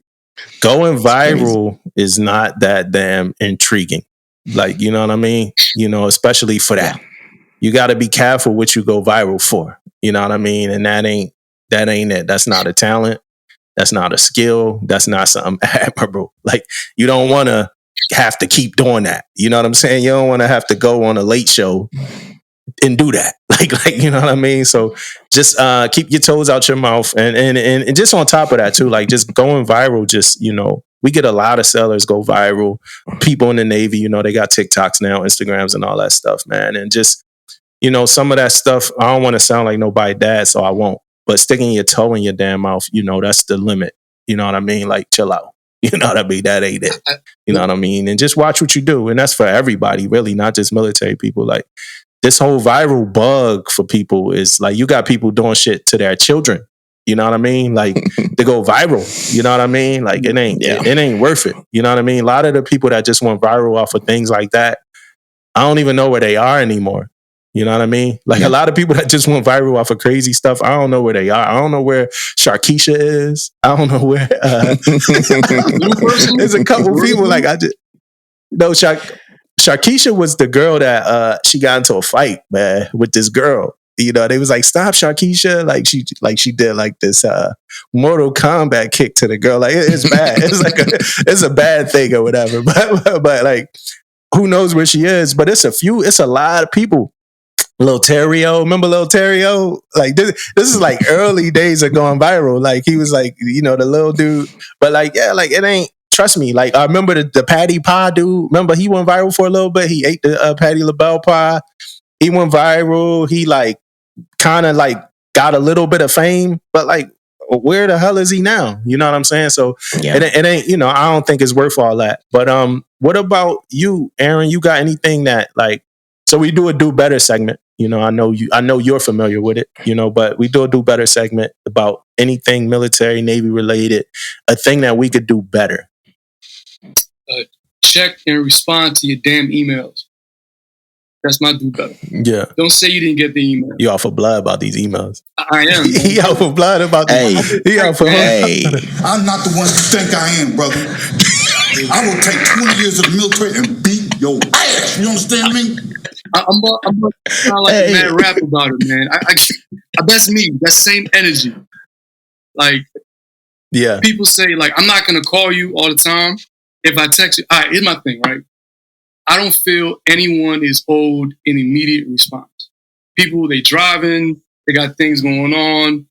Going viral is not that damn intriguing. Like, you know what I mean? Especially for that. You got to be careful what you go viral for. You know what I mean? And that ain't it. That's not a talent. That's not a skill. That's not something admirable. Like, you don't want to have to keep doing that. You know what I'm saying? You don't want to have to go on a late show and do that. Like, you know what I mean? So just keep your toes out your mouth. And just on top of that too, like just going viral, just, we get a lot of sellers go viral. People in the Navy, they got TikToks now, Instagrams and all that stuff, man. And just, some of that stuff, I don't want to sound like nobody dad, so I won't. But sticking your toe in your damn mouth, that's the limit. You know what I mean? Like, chill out. You know what I mean? That ain't it. You know what I mean? And just watch what you do. And that's for everybody, really, not just military people. Like, this whole viral bug for people is like, you got people doing shit to their children. You know what I mean? Like, to go viral. You know what I mean? Like, it ain't worth it. You know what I mean? A lot of the people that just went viral off of things like that, I don't even know where they are anymore. You know what I mean? Like a lot of people that just went viral off of crazy stuff, I don't know where they are. I don't know where Sharkeisha is. I don't know where. There's a couple people like Sharkeisha was the girl that she got into a fight, man, with this girl. They was like, stop Sharkeisha. Like she did like this Mortal Kombat kick to the girl. Like it's bad. It's like it's a bad thing or whatever. But like, who knows where she is? But it's a lot of people Lil Terrio, remember Lil Terrio? Like this is like early days of going viral. Like he was like, you know, the little dude. But like, yeah, like it ain't, trust me. Like I remember the Patty Pie dude. Remember he went viral for a little bit. He ate the Patty LaBelle pie. He went viral. He like kind of like got a little bit of fame, but like where the hell is he now? You know what I'm saying? So it ain't, you know, I don't think it's worth all that. But what about you, Aaron? You got anything that like, so we do a do better segment. You know, I know you're familiar with it, you know, but we do a do better segment about anything military, Navy related, a thing that we could do better. Check and respond to your damn emails. That's my do better. Yeah. Don't say you didn't get the email. You off for blood about these emails. I am. He out for blood about these. He out for I'm not the one you think I am, brother. I will take 20 years of the military and beat your ass. You understand me? I'm about to sound like a mad rap about it, man. That's me. That same energy. Like, yeah. People say, like, I'm not going to call you all the time. If I text you, all right, here's my thing, right? I don't feel anyone is owed an immediate response. People, they driving, they got things going on,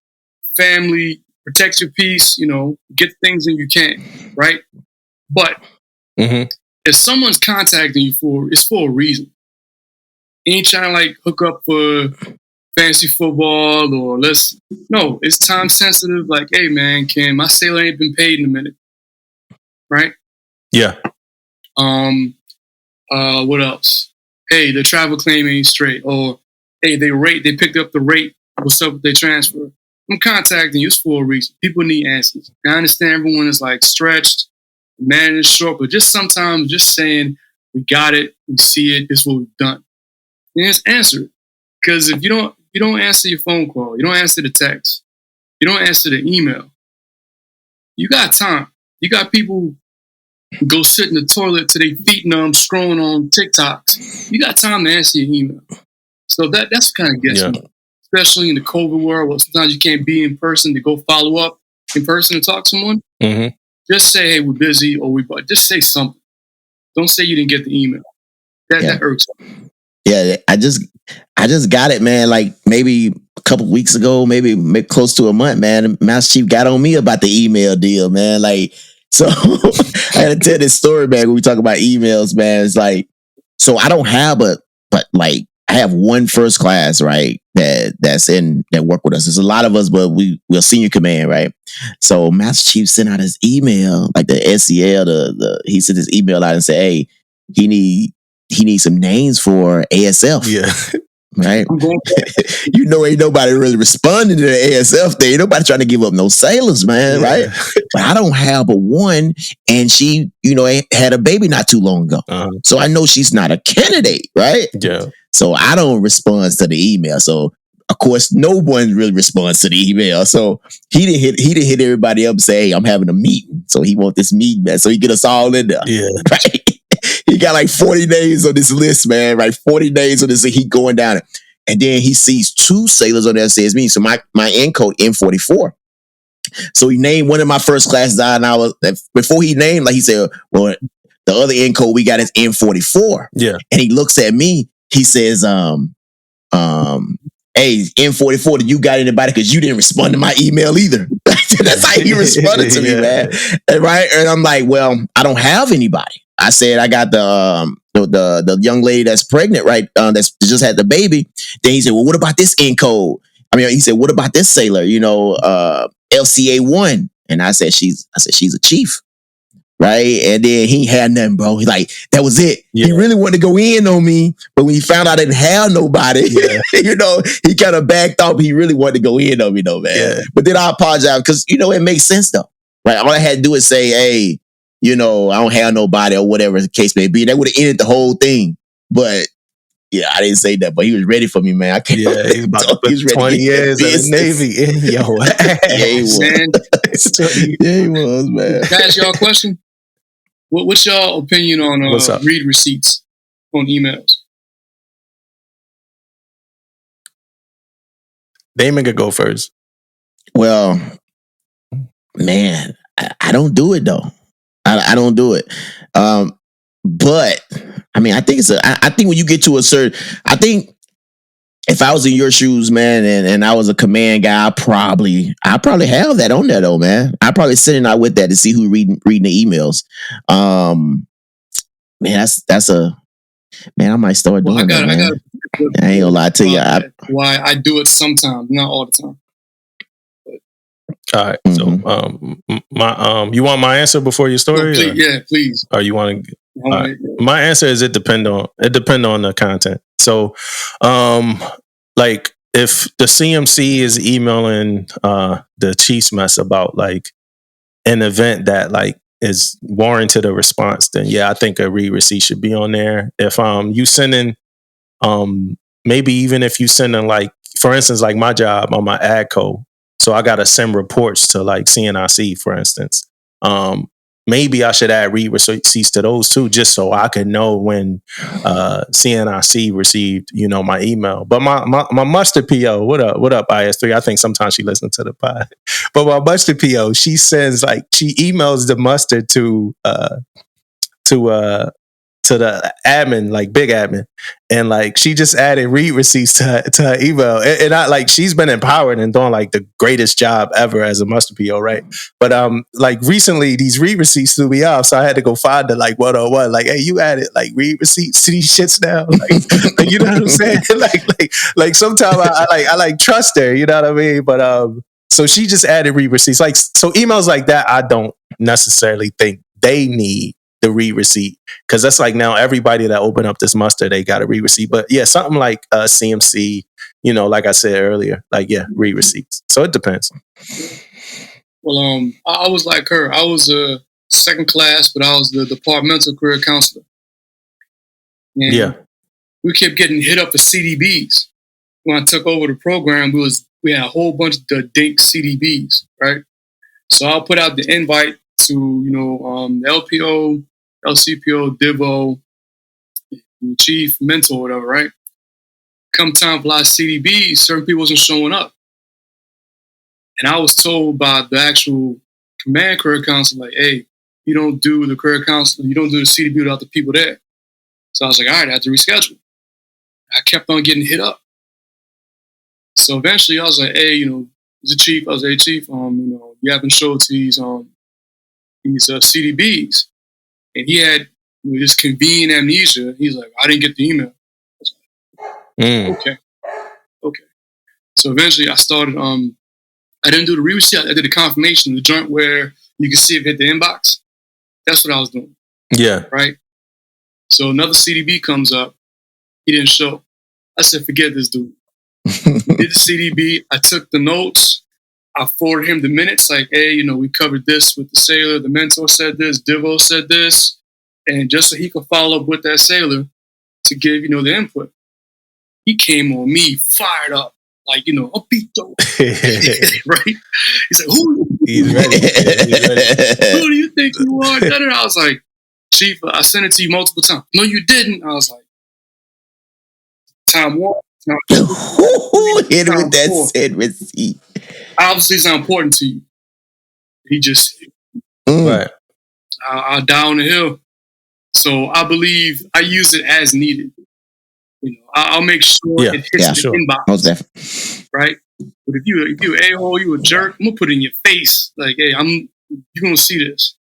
family, protect your peace, you know, get things when you can, right? But if someone's contacting you it's for a reason. Ain't trying to like hook up for fantasy football or no, it's time sensitive. Like, hey man, Kim, my sailor ain't been paid in a minute. Right? Yeah. What else? Hey, the travel claim ain't straight. Or hey, they picked up the rate. What's up with their transfer? I'm contacting you. It's for a reason. People need answers. I understand everyone is like stretched, man is short, but just sometimes just saying, we got it, we see it, this is what we've done. And just answer it. Because if you don't answer your phone call, you don't answer the text, you don't answer the email, you got time. You got people who go sit in the toilet till they feet numb, scrolling on TikToks. You got time to answer your email. So that's kind of gets me. Especially in the COVID world where sometimes you can't be in person to go follow up in person and talk to someone. Just say, hey, we're busy, or just say something. Don't say you didn't get the email. That hurts. Yeah, I just got it, man. Like maybe a couple weeks ago, maybe close to a month, man. Master Chief got on me about the email deal, man. Like, so I had to tell this story, man. When we talk about emails, man, it's like, so I don't have but like I have one first class, right? That work with us. There's a lot of us, but we're senior command, right? So Master Chief sent out his email, like the SCL, he sent his email out and said, hey, he needs some names for ASF. Yeah. Right? You know, ain't nobody really responding to the ASF thing. Ain't nobody trying to give up no sailors, man, right? But I don't have but one, and she, you know, had a baby not too long ago. So I know she's not a candidate, right? Yeah. So I don't respond to the email. So of course, no one really responds to the email. So he didn't hit everybody up and say, hey, I'm having a meeting. So he want this meeting, man. So he get us all in there. Yeah. Right? He got like 40 days on this list, man. Right? 40 days on this. He going down it. And then he sees two sailors on there that says me. So my end code N44. So he named one of my first classes out, and before he named, like he said, well, the other end code we got is N44. Yeah. And he looks at me. He says, hey, N44, do you got anybody? Because you didn't respond to my email either. That's how he responded to me, man. And, right? And I'm like, well, I don't have anybody. I said I got the young lady that's pregnant, right? That's just had the baby. Then he said, well, what about this end code? I mean, he said, what about this sailor? You know, LCA1. And I said she's a chief. Right. And then he had nothing, bro. He like, that was it. Yeah. He really wanted to go in on me. But when he found out I didn't have nobody, you know, he kind of backed off. He really wanted to go in on me, though, man. Yeah. But then I apologize because, you know, it makes sense, though. Right. All I had to do is say, hey, you know, I don't have nobody or whatever the case may be. That would have ended the whole thing. But yeah, I didn't say that, but he was ready for me, man. I can't. Yeah, he's about to put 20 years in the Navy in your ass. Yeah, he was. Yeah, he was, man. Can I ask y'all a question? What's your opinion on read receipts on emails? Damon could go first. Well, man, I don't do it, though. I don't do it. But I mean, I think I think when you get to a certain, I think if I was in your shoes, man, and I was a command guy, I probably have that on there though, man. I probably sitting out with that to see who reading the emails. Man, that's a man. I might start doing that, man. I ain't gonna lie to you. Why I do it sometimes, not all the time. All right. So, my you want my answer before your story? No, please, yeah, please. Or you want to? Right. My answer is it depend on the content. So, like if the CMC is emailing the Chiefs mess about like an event that like is warranted a response, then yeah, I think a read receipt should be on there. If you sending maybe even if you sending like, for instance, like my job on my ADCO, so I got to send reports to like CNIC, for instance. Maybe I should add read receipts to those too, just so I could know when CNIC received, my email. But my mustard PO, what up, IS3? I think sometimes she listens to the pod. But my mustard PO, she emails the mustard to the admin, like big admin, and like she just added read receipts to her email, and I like she's been empowered and doing like the greatest job ever as a mustard PO, right? But like recently these read receipts threw me off, so I had to go find the like 101, like, hey, you added like read receipts to these shits now, like you know what I'm saying? like sometimes I like trust her, you know what I mean? But so she just added read receipts, like so emails like that. I don't necessarily think they need the read receipt, because that's like now everybody that open up this muster, they got a read receipt. But yeah, something like CMC, like I said earlier, like yeah, read receipts. So it depends. Well, I was like her. I was a second class, but I was the departmental career counselor. And yeah, we kept getting hit up for CDBs. When I took over the program, we had a whole bunch of the dink CDBs, right? So I'll put out the invite to the LPO, LCPO, Divo, chief, mentor, whatever, right? Come time for a lot of CDBs, certain people wasn't showing up. And I was told by the actual command career council, like, hey, you don't do the career council, you don't do the CDB without the people there. So I was like, all right, I have to reschedule. I kept on getting hit up. So eventually I was like, hey, the chief, I was like, hey, chief, you haven't showed to these CDBs. And he had this convenient amnesia. He's like, I didn't get the email. I was like, okay. So eventually I started, I didn't do the read receipt. I did the confirmation, the joint where you can see it hit the inbox. That's what I was doing. Yeah. Right? So another CDB comes up. He didn't show. I said, forget this dude. He did the CDB. I took the notes. I forwarded him the minutes, like, hey, we covered this with the sailor. The mentor said this. Divo said this. And just so he could follow up with that sailor to give, the input. He came on me fired up, like, a beat though. Right? He's like, He's ready. Who do you think you are? I was like, Chief, I sent it to you multiple times. No, you didn't. I was like, time one. Hit with that said receipt. Obviously, it's not important to you. He just, right. I'll down the hill. So I believe I use it as needed. I'll make sure it hits the inbox. Most definitely. Right? But if you a-hole, you a jerk, I'm gonna put it in your face. Like, hey, you're gonna see this.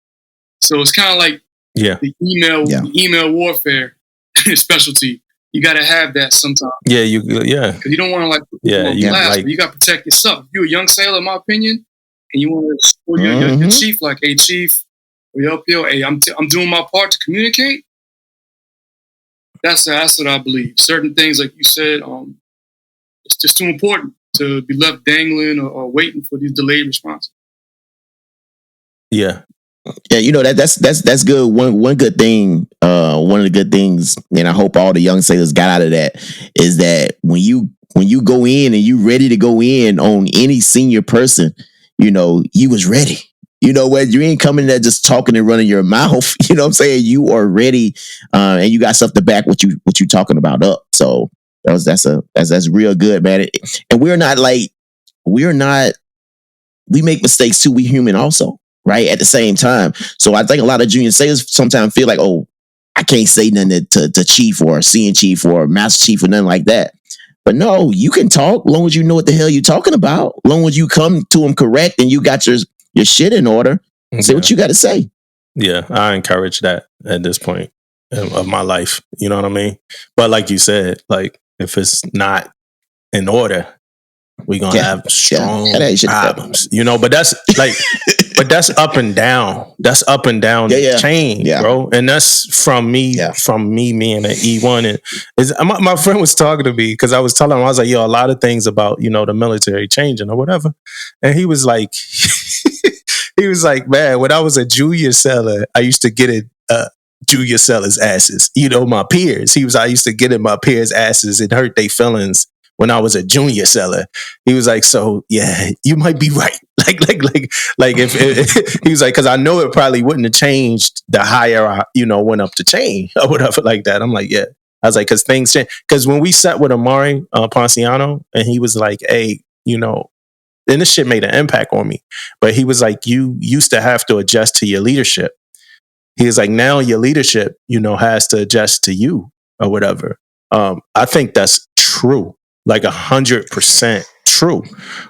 So it's kind of like the email warfare specialty. You got to have that sometimes. Yeah, because you don't want to like but you got to protect yourself. If you're a young sailor, in my opinion, and you want to show your chief, like, hey, chief, or your LPO, hey, I'm doing my part to communicate. That's what I believe. Certain things, like you said, it's just too important to be left dangling or waiting for these delayed responses. Yeah, that's good. One good thing, one of the good things, and I hope all the young sailors got out of that, is that when you go in and you ready to go in on any senior person, you was ready. What, you ain't coming there just talking and running your mouth. You know what I'm saying? You are ready, and you got stuff to back what you talking about up. So that's real good, man. And we make mistakes too. We human also, right? At the same time. So I think a lot of junior sailors sometimes feel like, oh, I can't say nothing to chief or senior chief or master chief or nothing like that. But no, you can talk long as you know what the hell you're talking about. Long as you come to them correct and you got your shit in order. Say what you got to say. Yeah, I encourage that at this point of my life. You know what I mean? But like you said, like if it's not in order, we're gonna have strong problems. You know, but that's like but that's up and down. That's up and down the chain, bro. And that's from me being an E1. And my friend was talking to me because I was telling him, I was like, yo, a lot of things about, the military changing or whatever. And he was like, man, when I was a junior seller, I used to get it junior sellers' asses. My peers. I used to get in my peers' asses and hurt their feelings when I was a junior seller. He was like, so yeah, you might be right. Like if he was like, because I know it probably wouldn't have changed the higher I, went up the chain or whatever like that. I'm like, yeah. I was like, because things change. Because when we sat with Amari Ponciano, and he was like, hey, and this shit made an impact on me. But he was like, you used to have to adjust to your leadership. He was like, now your leadership, has to adjust to you or whatever. I think that's true. Like 100% true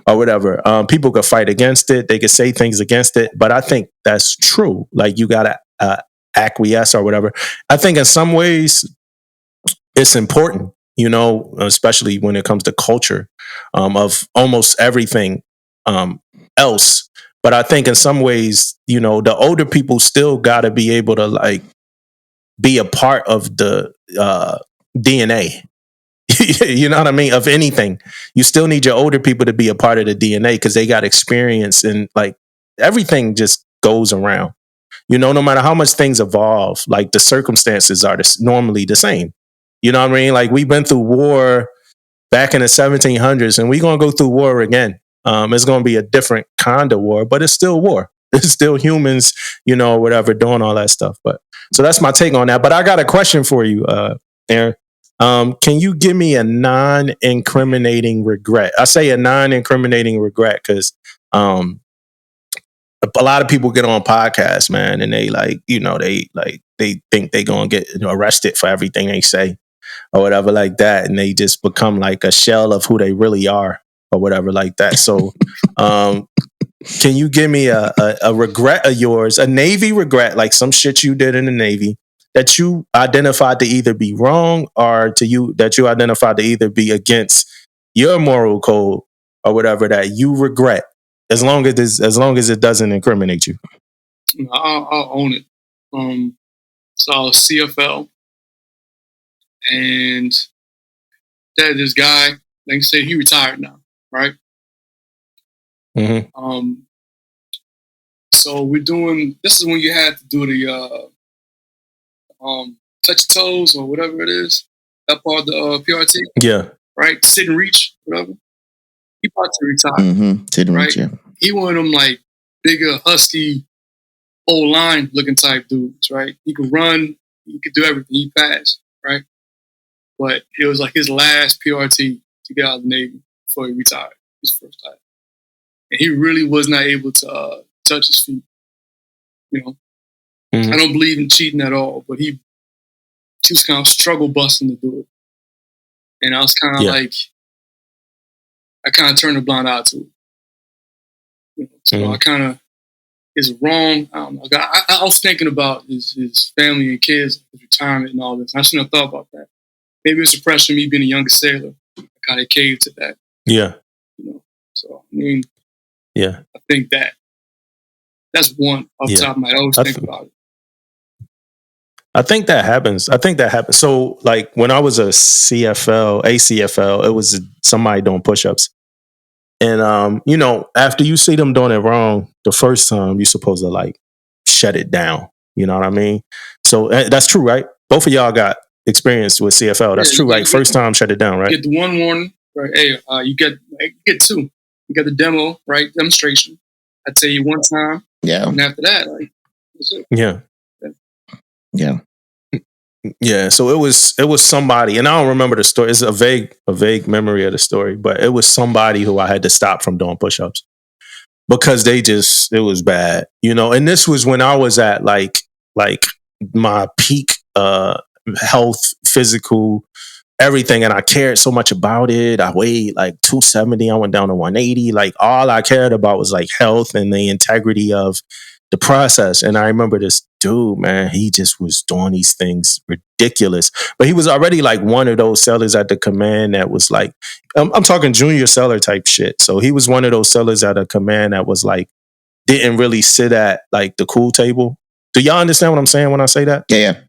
or whatever. People could fight against it. They could say things against it, but I think that's true. Like you got to acquiesce or whatever. I think in some ways it's important, especially when it comes to culture of almost everything else. But I think in some ways, the older people still got to be able to like be a part of the DNA. You know what I mean? Of anything, you still need your older people to be a part of the DNA because they got experience and like everything just goes around. No matter how much things evolve, like the circumstances are normally the same. You know what I mean? Like we've been through war back in the 1700s and we're going to go through war again. It's going to be a different kind of war, but it's still war. It's still humans, whatever, doing all that stuff. But so that's my take on that. But I got a question for you, Aaron. Can you give me a non-incriminating regret? I say a non-incriminating regret because a lot of people get on podcasts, man, and they they think they're gonna get arrested for everything they say or whatever like that, and they just become like a shell of who they really are or whatever like that. So can you give me a regret of yours, a Navy regret, like some shit you did in the Navy that you identified to either be wrong or that you identified to either be against your moral code or whatever that you regret, as long as it doesn't incriminate you? I'll own it. So I was CFL, and this guy, like I said, he retired now, right? Mm-hmm. So we're doing. This is when you had to do the touch your toes or whatever it is. That part of the PRT. Yeah. Right? Sit and reach, whatever. He about to retire. Mm-hmm. Sit and reach, yeah. He one of them like bigger, husky, old line looking type dudes, right? He could run, he could do everything. He passed, right? But it was like his last PRT to get out of the Navy before he retired. His first time. And he really was not able to touch his feet. Mm-hmm. I don't believe in cheating at all, but he was kind of struggle busting to do it. And I was kind of like, I kind of turned a blind eye to it. So I kind of, it's wrong. I don't know. I was thinking about his family and kids, his retirement and all this. I shouldn't have thought about that. Maybe it's a pressure of me being a younger sailor. I kind of caved to that. Yeah. So, I mean, yeah. I think that's one off the top of my head. I always think about it. I think that happens. So, like, when I was a ACFL, it was somebody doing push-ups. And, after you see them doing it wrong the first time, you're supposed to, like, shut it down. You know what I mean? So, that's true, right? Both of y'all got experience with CFL. That's true, right? First time, shut it down, right? You get the one warning, right? Hey, you get two. You get the demo, right? Demonstration. I tell you one time. Yeah. And after that, like, that's it. Yeah. Yeah. Yeah. So it was somebody, and I don't remember the story. It's a vague memory of the story, but it was somebody who I had to stop from doing push-ups because it was bad, and this was when I was at like my peak health, physical everything, and I cared so much about it. I weighed like 270. I went down to 180. Like all I cared about was like health and the integrity of the process. And I remember this dude, man, he just was doing these things ridiculous. But he was already like one of those sellers at the command that was like, I'm talking junior seller type shit. So he was one of those sellers at a command that was like, didn't really sit at like the cool table. Do y'all understand what I'm saying when I say that? Yeah.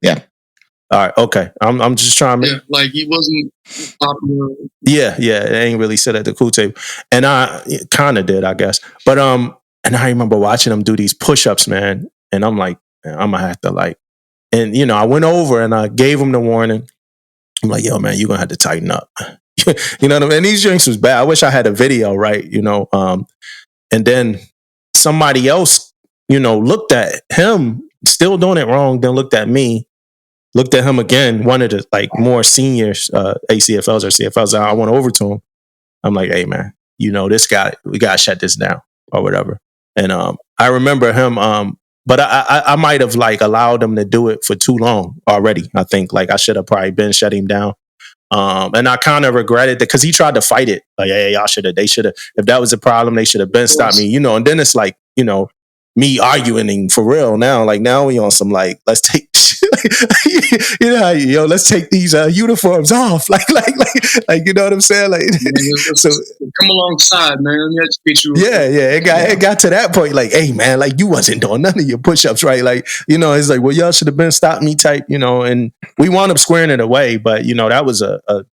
All right, okay. I'm just trying to... Yeah, like he wasn't popular. Yeah, they ain't really sit at the cool table. And I kind of did, I guess. But and I remember watching him do these push-ups, man. And I'm like, man, I'm gonna have to like... And, you know, I went over and I gave him the warning. I'm like, yo, man, you're gonna have to tighten up. You know what I mean? And these drinks was bad. I wish I had a video, right? You know, and then somebody else, you know, looked at him, still doing it wrong, then looked at me. Looked at him again, one of the like more senior ACFLs or CFLs. I went over to him. I'm like, hey man, you know, this guy, we gotta shut this down or whatever. And I remember him, but I might have like allowed him to do it for too long already. I think like I should have probably been shut him down. And I kind of regretted that because he tried to fight it. Like, hey, they should have, if that was a problem, they should have been stopped me, you know. And then it's like, you know, me arguing for real now. Like now we on some like, let's take, you know, yo, let's take these uniforms off. Like, you know what I'm saying? Like, so come alongside, man. Let me educate you. Yeah. It got to that point. Like, hey, man, like you wasn't doing none of your push-ups, right? Like, you know, it's like, well, y'all should have been stopping me type, you know. And we wound up squaring it away, but you know, that was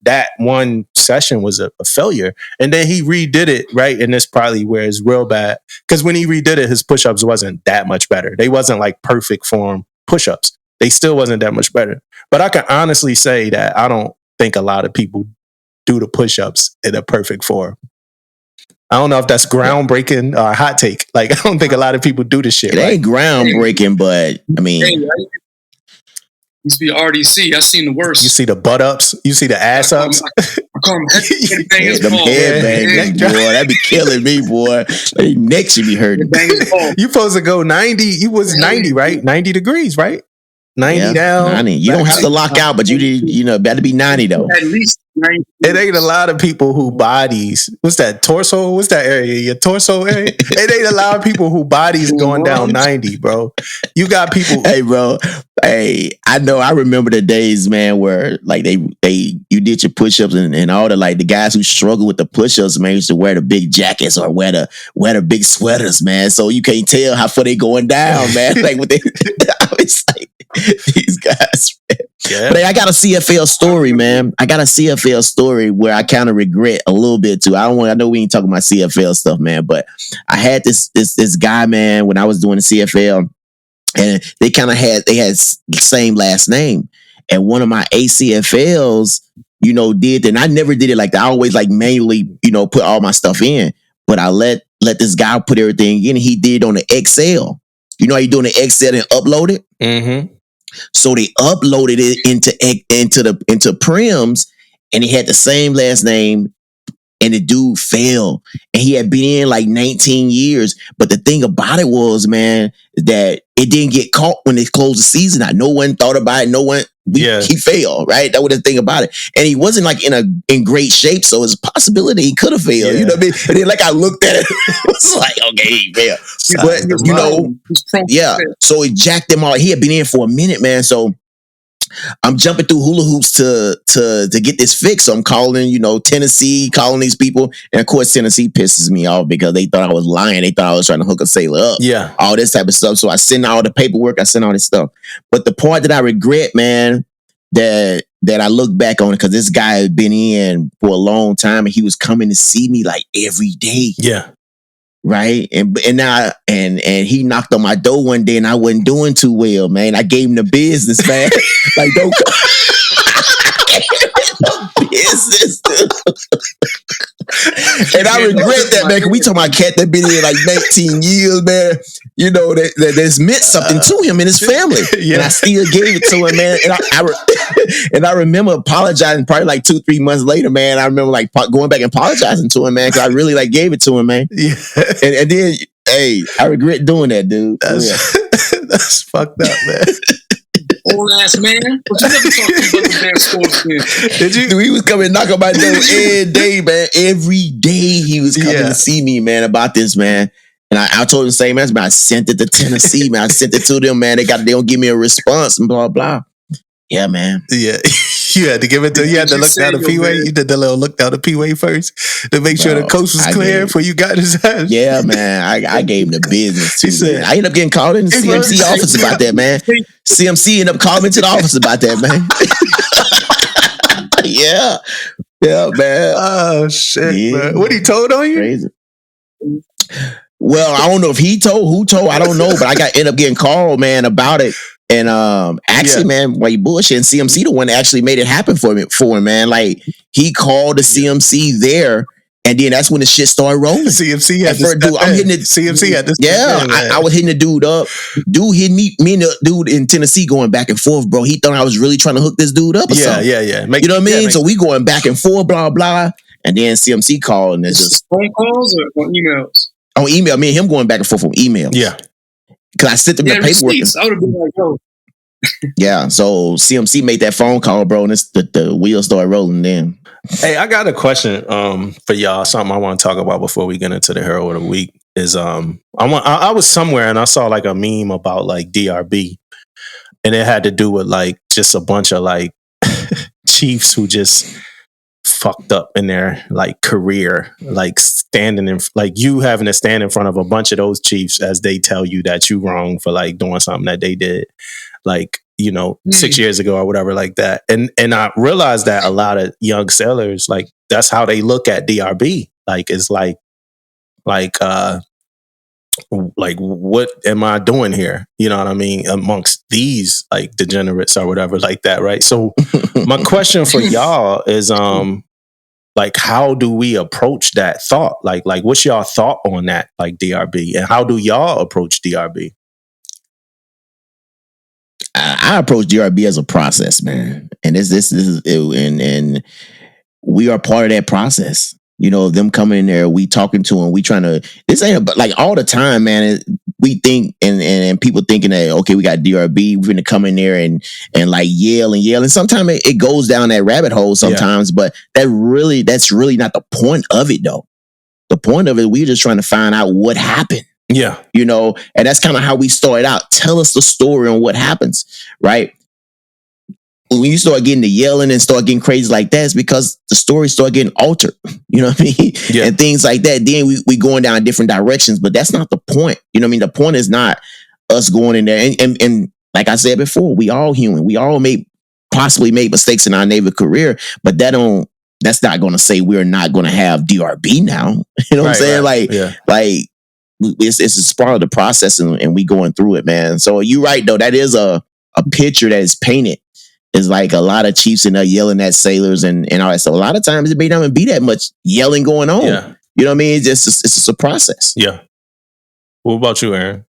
that one session was a failure. And then he redid it, right? And this probably where it's real bad because when he redid it, his push-ups wasn't that much better. They wasn't like perfect form push-ups. They still wasn't that much better. But I can honestly say that I don't think a lot of people do the push-ups in a perfect form. I don't know if that's groundbreaking or a hot take. Like, I don't think a lot of people do this shit. It ain't groundbreaking, but I mean... Used to be RDC. I seen the worst. You see the butt ups. You see the ass ups. I call them headbangers, boy. That be killing me, boy. Neck should be hurting. You supposed to go 90. You was 90, right? 90 degrees, right? 90 down. 90. You don't have to lock out, but you know, better be 90 though. At least 90. It ain't a lot of people who bodies. What's that torso? What's that area? Your torso area? It ain't a lot of people who bodies going down 90, bro. You got people. Hey, bro. Hey, I know. I remember the days, man, where like you did your push-ups and all the guys who struggle with the push-ups, man, used to wear the big jackets or wear the big sweaters, man. So you can't tell how far they going down, man. Like what they, I was like, these guys. Man. Yeah. But I got a CFL story, man. I got a CFL story where I kind of regret a little bit too. I know we ain't talking about CFL stuff, man, but I had this guy, man, when I was doing the CFL. And they had the same last name. And one of my ACFLs, you know, did, and I never did it like that. I always like manually, you know, put all my stuff in. But I let this guy put everything in. And he did on the Excel. You know how you do on the Excel and upload it? Mm-hmm. So they uploaded it into Prims, and he had the same last name. And the dude fell. And he had been in like 19 years. But the thing about it was, man, that it didn't get caught when they closed the season out. No one thought about it. He failed, right? That was the thing about it. And he wasn't like in great shape. So it's a possibility he could have failed. Yeah. You know what I mean? And then like I looked at it, it was like, okay, he failed. But you know, yeah. So it jacked him out. He had been in for a minute, man. So I'm jumping through hula hoops to get this fixed. So I'm calling, you know, Tennessee, calling these people. And of course, Tennessee pisses me off because they thought I was lying. They thought I was trying to hook a sailor up. Yeah. All this type of stuff. So I send all the paperwork. I send all this stuff. But the part that I regret, man, that I look back on it, because this guy had been in for a long time and he was coming to see me like every day. Yeah. Right. And now he knocked on my door one day and I wasn't doing too well, man. I gave him the business, man. Like, don't business, dude. And I regret that, man, because we talking about a cat that been here like 19 years, man. You know, that's meant something to him and his family. Yeah. And I still gave it to him, man. And I remember apologizing probably like 2-3 months later, man. I remember like going back and apologizing to him, man, because I really like gave it to him, man. Yeah. And then, hey, I regret doing that, dude. That's fucked up, man. Old ass man. But you never talk to me about the damn sports man. Did you? Dude, he was coming knock on my door every day, man. Every day he was coming to see me, man, about this, man. And I told him the same answer, man. I sent it to Tennessee, man. I sent it to them, man. They don't give me a response and blah, blah. Yeah, man. Yeah. You had to give it to, you had to look down the P-way. You did the little look down the P-way first to make sure the coast was clear before you got his ass. Yeah, man. I gave him the business too. Said, I ended up getting called in the CMC office about that, man. CMC ended up calling me to the office about that, man. Yeah, man. Oh shit, man. What he told on you? Crazy. Well, I don't know if he told, who told, I don't know, but I ended up getting called, man, about it. And actually, man, while you bullshit, CMC the one that actually made it happen for him, man. Like he called the CMC there, and then that's when the shit started rolling. CMC had to dude, I'm hitting it. CMC had to I was hitting the dude up. Dude hit me and the dude in Tennessee going back and forth, bro. He thought I was really trying to hook this dude up or something. Yeah. You know what I mean? So we going back and forth, blah, blah. And then CMC called and it's just phone calls or on emails? On email. Me and him going back and forth on emails. Yeah. Because I sent them the paperwork. I would have been like, yo. Yeah, so CMC made that phone call, bro, and the wheels started rolling then. Hey, I got a question for y'all. Something I want to talk about before we get into the hero of the week is I was somewhere and I saw like a meme about like DRB, and it had to do with like just a bunch of like chiefs who just fucked up in their like career, like standing in like you having to stand in front of a bunch of those chiefs as they tell you that you wrong for like doing something that they did. Like, 6 years ago or whatever like that. And I realized that a lot of young sailors, like, that's how they look at DRB. Like, it's like, what am I doing here? You know what I mean? Amongst these, like, degenerates or whatever like that, right? So my question for y'all is, like, how do we approach that thought? Like, what's y'all thought on that, like, DRB? And how do y'all approach DRB? I approach DRB as a process, man, and this is and we are part of that process. Them coming in there, we talking to them, we trying to. This ain't about like all the time, man. We think and people thinking that okay, we got DRB, we're gonna come in there and like yell, and sometimes it goes down that rabbit hole sometimes, but that's really not the point of it though. The point of it, we're just trying to find out what happened. Yeah. And that's kind of how we started out. Tell us the story on what happens, right? When you start getting the yelling and start getting crazy like that, it's because the story start getting altered. You know what I mean? Yeah. And things like that. Then we going down different directions, but that's not the point. You know what I mean? The point is not us going in there. And like I said before, we all human. We all possibly made mistakes in our naval career, but that's not going to say we're not going to have DRB now. You know what I'm saying? Like, it's part of the process and we going through it, man. So you're right though. That is a picture that is painted. It's like a lot of chiefs in there yelling at sailors and all that stuff. A lot of times it may not even be that much yelling going on. Yeah. You know what I mean? It's just a process. Yeah. What about you, Aaron?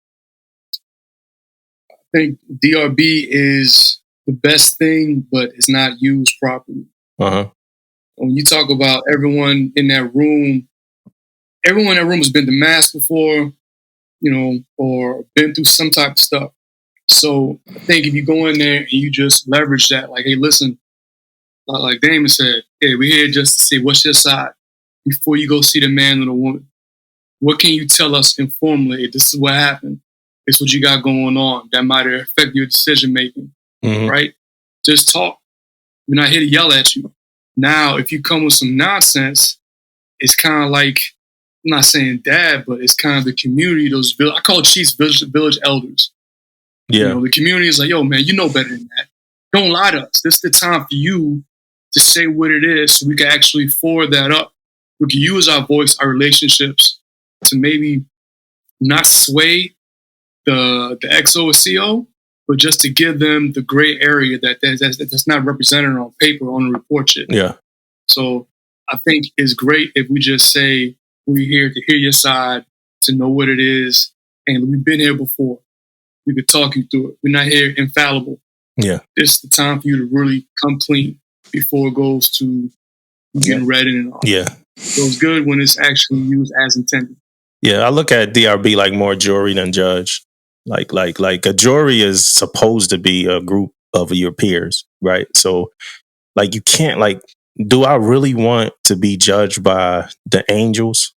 I think DRB is the best thing, but it's not used properly. Uh-huh. When you talk about everyone in that room has been to mass before, or been through some type of stuff. So I think if you go in there and you just leverage that, like, hey, listen, like Damon said, hey, we're here just to say, what's your side? Before you go see the man or the woman, what can you tell us informally? This is what happened. This is what you got going on. That might affect your decision making, right? Just talk. We're not here to yell at you. Now, if you come with some nonsense, it's kind of like, I'm not saying dad, but it's kind of the community, I call chiefs village elders. Yeah. The community is like, yo, man, you know better than that. Don't lie to us. This is the time for you to say what it is so we can actually forward that up. We can use our voice, our relationships to maybe not sway the XO or CO, but just to give them the gray area that's not represented on paper on the report sheet. Yeah. So I think it's great if we just say, we're here to hear your side, to know what it is, and we've been here before. We could talk you through it. We're not here infallible. Yeah. This is the time for you to really come clean before it goes to getting ready and all. Yeah. So it's good when it's actually used as intended. Yeah, I look at DRB like more jury than judge. Like a jury is supposed to be a group of your peers, right? So like you can't like, do I really want to be judged by the angels?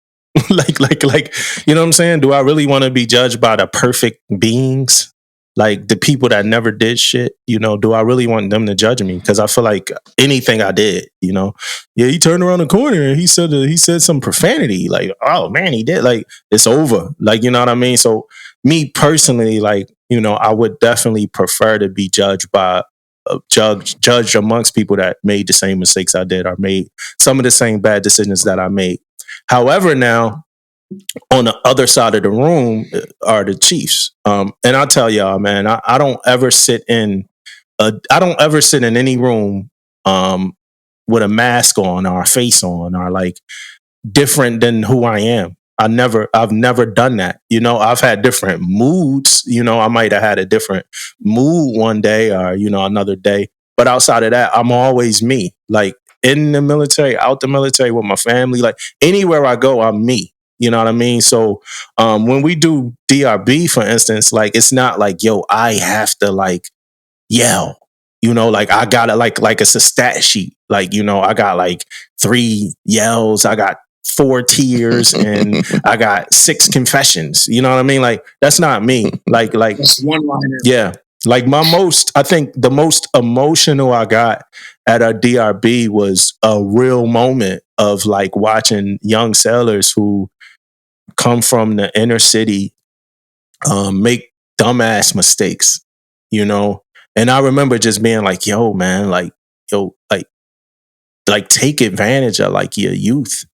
like, you know what I'm saying? Do I really want to be judged by the perfect beings? Like the people that never did shit, you know, do I really want them to judge me? Because I feel like anything I did, you know, yeah, he turned around the corner and he said some profanity. Like, oh man, he did. Like, it's over. Like, you know what I mean? So me personally, like, you know, I would definitely prefer to be judged by judged amongst people that made the same mistakes I did or made some of the same bad decisions that I made. However, now on the other side of the room are the Chiefs. And I'll tell y'all, man, I don't ever sit in any room with a mask on or a face on or like different than who I am. I've never done that. You know, I've had different moods. You know, I might have had a different mood one day or, you know, another day. But outside of that, I'm always me. Like in the military, out the military with my family, like anywhere I go, I'm me. You know what I mean? So when we do DRB, for instance, like it's not like, yo, I have to like yell. You know, like I got it like it's a stat sheet. Like, you know, I got like 3 yells, I got 4 tears, and I got 6 confessions. You know what I mean? Like that's not me. Like that's one liner. Yeah. Like I think the most emotional I got at a DRB was a real moment of like watching young sailors who come from the inner city make dumbass mistakes, you know? And I remember just being like, yo, man, like take advantage of like your youth,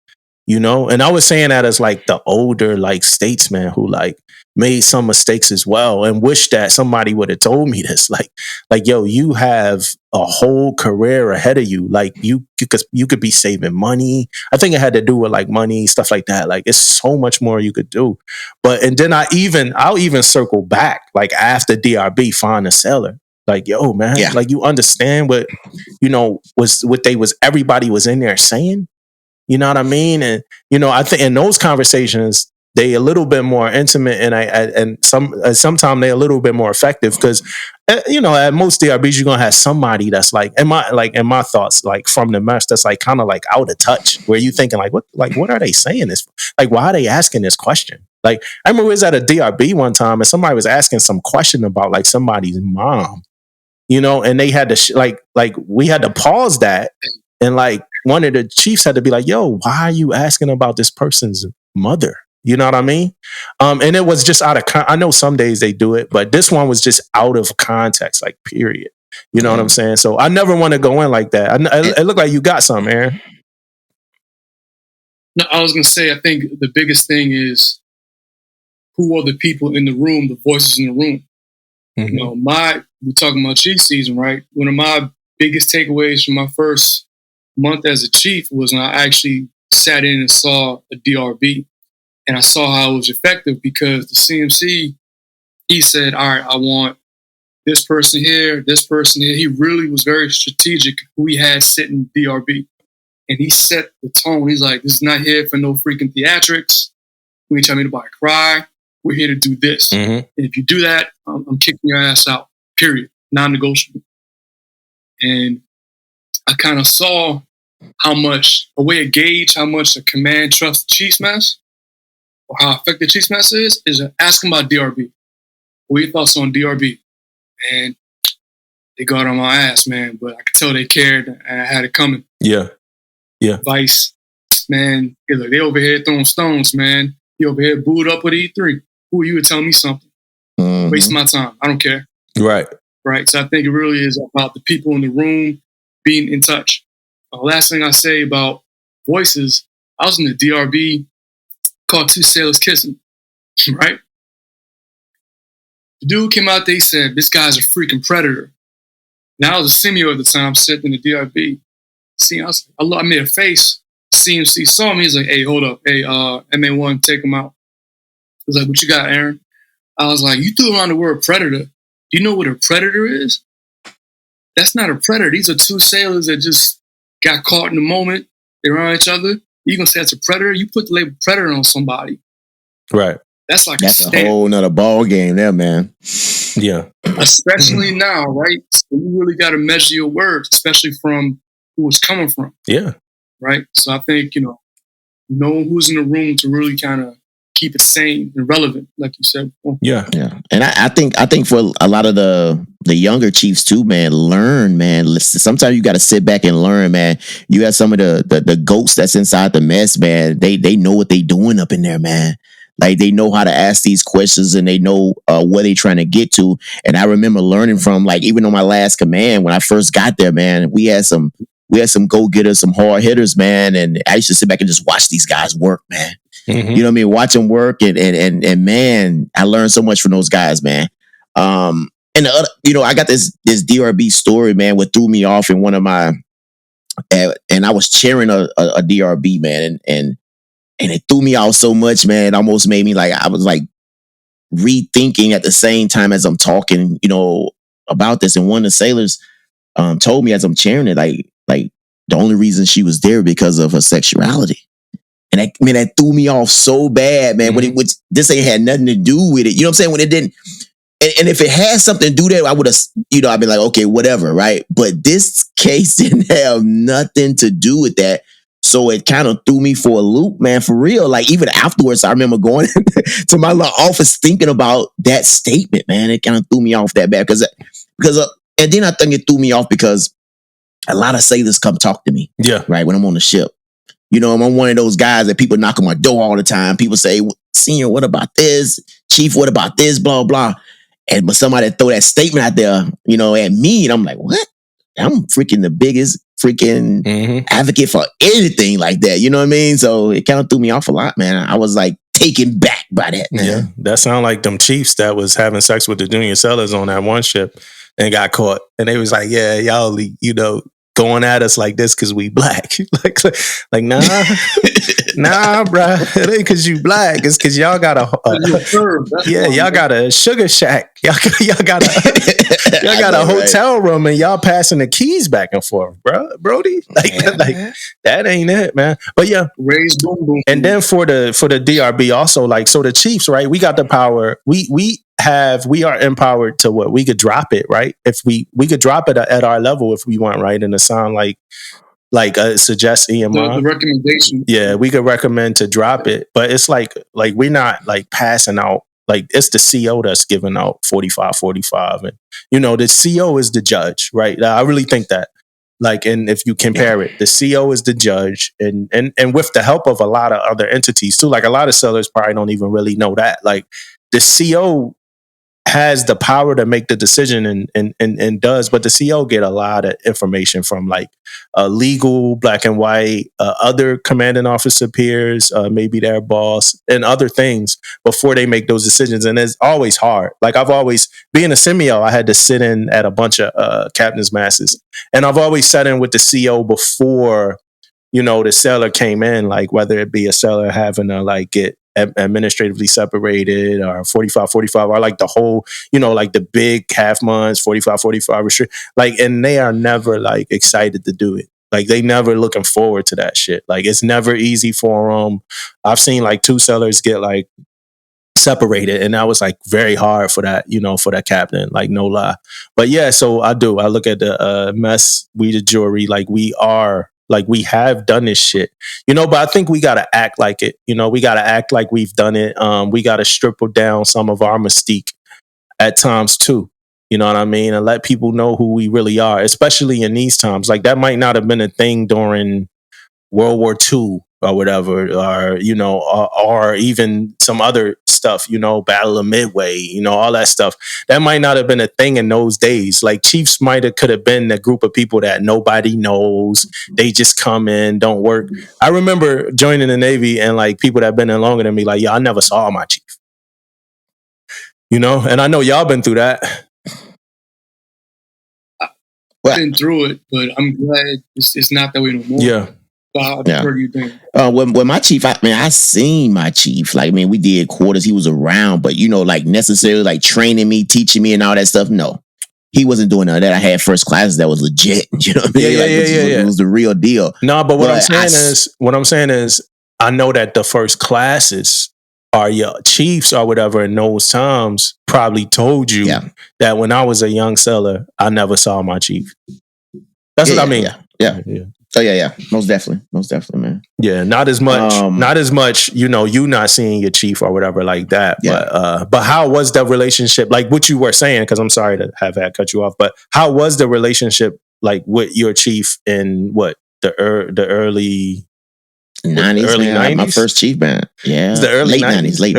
you know? And I was saying that as like the older like statesman who like made some mistakes as well and wish that somebody would have told me this. Like, yo, you have a whole career ahead of you. Like you could be saving money. I think it had to do with like money, stuff like that. Like it's so much more you could do. But, and then I'll even circle back like after DRB, find a seller. Like, yo, man, like you understand what, you know, everybody was in there saying, you know what I mean? And, you know, I think in those conversations, they a little bit more intimate and sometimes they're a little bit more effective because, you know, at most DRBs, you're going to have somebody that's like, in my thoughts, like from the mess, that's like kind of like out of touch where you thinking like, what are they saying this? Like, why are they asking this question? Like, I remember I was at a DRB one time and somebody was asking some question about like somebody's mom, you know, and they had to like we had to pause that. And like one of the chiefs had to be like, yo, why are you asking about this person's mother? You know what I mean? And it was just out of I know some days they do it, but this one was just out of context, like period. You know what I'm saying? So I never want to go in like that. It looked like you got something, Aaron. No, I was going to say, I think the biggest thing is who are the people in the room, the voices in the room. Mm-hmm. You know, we're talking about chief season, right? One of my biggest takeaways from my first month as a chief was when I actually sat in and saw a DRB. And I saw how it was effective because the CMC, he said, all right, I want this person here, this person here. He really was very strategic who he had sitting DRB. And he set the tone. He's like, this is not here for no freaking theatrics. We ain't telling anybody to cry. We're here to do this. Mm-hmm. And if you do that, I'm kicking your ass out, period. Non-negotiable. And I kind of saw a way to gauge how much a command trusts the Chiefs mess or how effective Chiefs mess is ask them about DRB. What are your thoughts on DRB? And they got on my ass, man, but I could tell they cared and I had it coming. Yeah. Yeah. Vice, man, they over here throwing stones, man. You over here booed up with E3. Who are you to tell me something? Mm-hmm. Waste my time. I don't care. Right. Right. So I think it really is about the people in the room being in touch. Last thing I say about voices, I was in the DRB called Two Sailors Kissing, right? The dude came out there, he said, this guy's a freaking predator. Now I was a senior at the time, sitting in the DRB. See, I made a face. CMC saw me. He's like, hey, hold up. Hey, MA1, take him out. I was like, what you got, Aaron? I was like, you threw around the word predator. Do you know what a predator is? That's not a predator. These are two sailors that just got caught in the moment. They're around each other. You gonna say that's a predator? You put the label predator on somebody. Right. that's like that's a whole nother ball game there, man. Yeah. Especially now, right? So you really got to measure your words, especially from who it's coming from. Yeah. Right. So I think, knowing who's in the room to really kind of keep it sane and relevant, like you said before. Yeah. Yeah. And I think for a lot of the younger chiefs too, man, learn, man. Listen, sometimes you got to sit back and learn, man. You got some of the ghosts that's inside the mess, man. They know what they doing up in there, man. Like they know how to ask these questions and they know what they trying to get to. And I remember learning from, like, even on my last command when I first got there, man, we had some go-getters, some hard hitters, man. And I used to sit back and just watch these guys work, man. Mm-hmm. You know what I mean? Watch them work and man, I learned so much from those guys, man. And the other, I got this DRB story, man, what threw me off in one of my, and I was cheering a DRB, man, and it threw me off so much, man. It almost made me I was rethinking at the same time as I'm talking, about this. And one of the sailors told me as I'm cheering it, like the only reason she was there because of her sexuality. And that threw me off so bad, man. Mm-hmm. When this ain't had nothing to do with it. You know what I'm saying? When it didn't, and if it had something to do with that, I would have, I'd be like, okay, whatever, right? But this case didn't have nothing to do with that. So it kind of threw me for a loop, man, for real. Like even afterwards, I remember going to my little office thinking about that statement, man. It kind of threw me off that bad because, and then I think it threw me off because a lot of sailors come talk to me, yeah, right, when I'm on the ship. I'm one of those guys that people knock on my door all the time. People say, "Senior, what about this? Chief, what about this? Blah blah." But somebody throw that statement out there, at me, and I'm like, "What? I'm freaking the biggest freaking advocate for anything like that." You know what I mean? So it kind of threw me off a lot, man. I was taken back by that, man. Yeah, that sound like them chiefs that was having sex with the junior sailors on that one ship and got caught, and they was like, "Yeah, y'all, going at us like this because we black." like nah, nah, bro. It ain't because you black. It's because y'all got y'all got a sugar shack. Y'all got a hotel room and y'all passing the keys back and forth, bro, Brody. That ain't it, man. But yeah, raise boom boom. And then for the DRB also, so the Chiefs, right? We got the power. We are empowered to what we could drop it, right? If we could drop it at our level if we want, right? And it sound like suggest EMR. The recommendation. Yeah, we could recommend to drop it, but it's like we're not passing out. It's the CO that's giving out 45, and the CO is the judge, right? I really think that. And if you compare it, the CO is the judge, and with the help of a lot of other entities too. A lot of sellers probably don't even really know that. The CO has the power to make the decision and does, but the CO get a lot of information from legal, black and white, other commanding officer peers, maybe their boss, and other things before they make those decisions. And it's always hard. I've always, being a semio, I had to sit in at a bunch of captain's masses, and I've always sat in with the CO before, the seller came in, whether it be a seller having to get administratively separated or 45 or the whole, the big half months, 45 restrict, and they are never excited to do it. They never looking forward to that shit. It's never easy for them. I've seen 2 sellers get separated, and that was very hard for that, for that captain, no lie. But yeah, so I look at the mess, we the jury, we have done this shit, but I think we got to act like it. We got to act like we've done it. We got to strip down some of our mystique at times too. You know what I mean? And let people know who we really are, especially in these times. That might not have been a thing during World War II or whatever, or even some other stuff, Battle of Midway, all that stuff. That might not have been a thing in those days. Chiefs could have been a group of people that nobody knows. They just come in, don't work. I remember joining the Navy and people that have been in longer than me, yeah, I never saw my chief. And I know y'all been through that. I've been through it, but I'm glad it's not that way no more. Yeah. Yeah. When my chief, I seen my chief. We did quarters. He was around, but necessarily training me, teaching me, and all that stuff. No, he wasn't doing none of that. I had first classes that was legit. You know what I mean? Yeah. It was the real deal. No, but what I'm saying is, I know that the first classes or your chiefs or whatever in those times probably told you that when I was a young seller, I never saw my chief. That's what I mean. Yeah. Oh yeah. Most definitely, man. Yeah, not as much, you not seeing your chief or whatever like that. Yeah. But how was the relationship? Like what you were saying, because I'm sorry to have had cut you off, but how was the relationship like with your chief in what the early 90s, early man. 90s? My first chief band. Yeah. The early late 90s. Late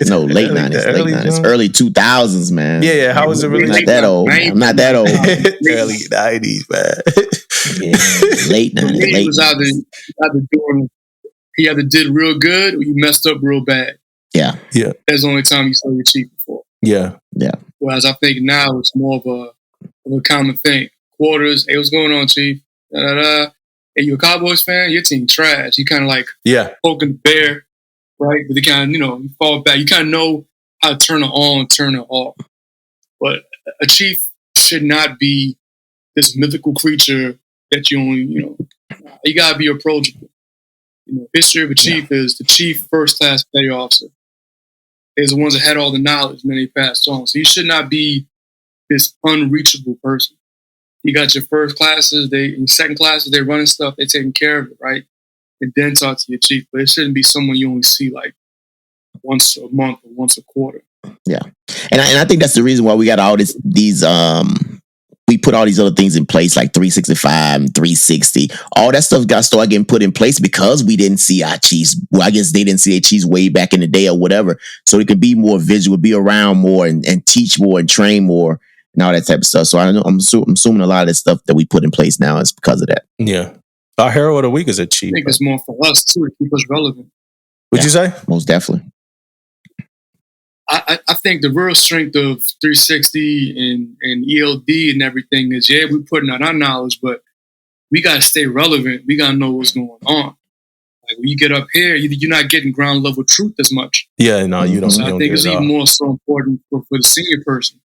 90s. Early 2000s, man. Yeah, how was the relationship? Not that old. I'm not that old. Early 90s, man. Late 90s. He was he either did real good or you messed up real bad. Yeah. That's the only time you saw your chief before. Yeah. Whereas I think now it's more of a common thing. Quarters, hey, what's going on, chief? Hey, you a Cowboys fan? Your team trash. You kind of like poking the bear, right? But you kind of, you fall back. You kind of know how to turn it on, turn it off. But a chief should not be this mythical creature that you only, you got to be approachable. History of a chief is the chief first-class petty officer. They're the ones that had all the knowledge and then they passed on. So you should not be this unreachable person. You got your first classes, your second classes, they're running stuff, they're taking care of it, right? And then talk to your chief. But it shouldn't be someone you only see like once a month or once a quarter. Yeah. And I think that's the reason why we got all these we put all these other things in place like 365 and 360. All that stuff got started getting put in place because we didn't see our chiefs. Well, I guess they didn't see their chiefs way back in the day or whatever. So it could be more visual, be around more and teach more and train more and all that type of stuff. So I'm assuming a lot of the stuff that we put in place now is because of that. Yeah. Our hero of the week is a chief. I think it's more for us too to keep us relevant. What'd you say? Most definitely. I think the real strength of 360 and ELD and everything is, we're putting out our knowledge, but we got to stay relevant. We got to know what's going on. Like when you get up here, you're not getting ground level truth as much. Yeah, no, you don't. So I think it's even more so important for the senior person to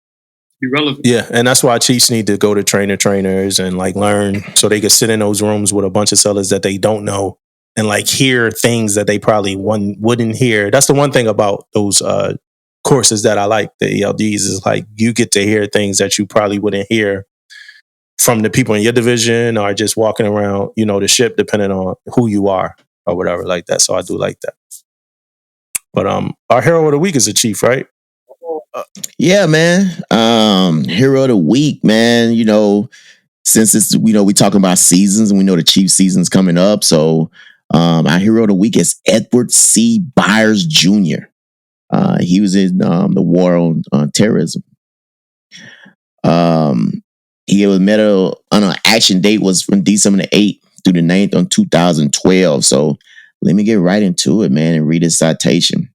be relevant. Yeah, and that's why chiefs need to go to trainers and like learn so they can sit in those rooms with a bunch of sellers that they don't know and like hear things that they probably wouldn't hear. That's the one thing about those courses that I like, the ELDs, is like you get to hear things that you probably wouldn't hear from the people in your division or just walking around, the ship, depending on who you are or whatever like that. So I do like that. But our hero of the week is a chief, right? Yeah, man. Hero of the week, man. Since it's we talking about seasons and we know the chief season's coming up, so our hero of the week is Edward C. Byers Jr. He was in the war on terrorism. He was medal on an action date was from December 8th through the 9th on 2012. So let me get right into it, man, and read his citation.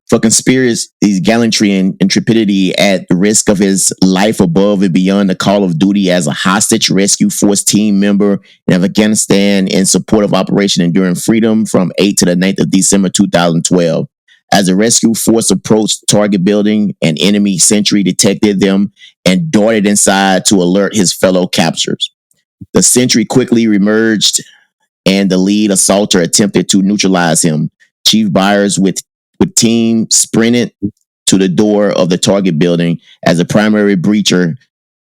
For conspiracy, his gallantry and intrepidity at the risk of his life above and beyond the call of duty as a hostage rescue force team member in Afghanistan in support of Operation Enduring Freedom from 8th to the 9th of December 2012. As the rescue force approached the target building, an enemy sentry detected them and darted inside to alert his fellow captors. The sentry quickly emerged and the lead assaulter attempted to neutralize him. Chief Byers with team sprinted to the door of the target building. As a primary breacher,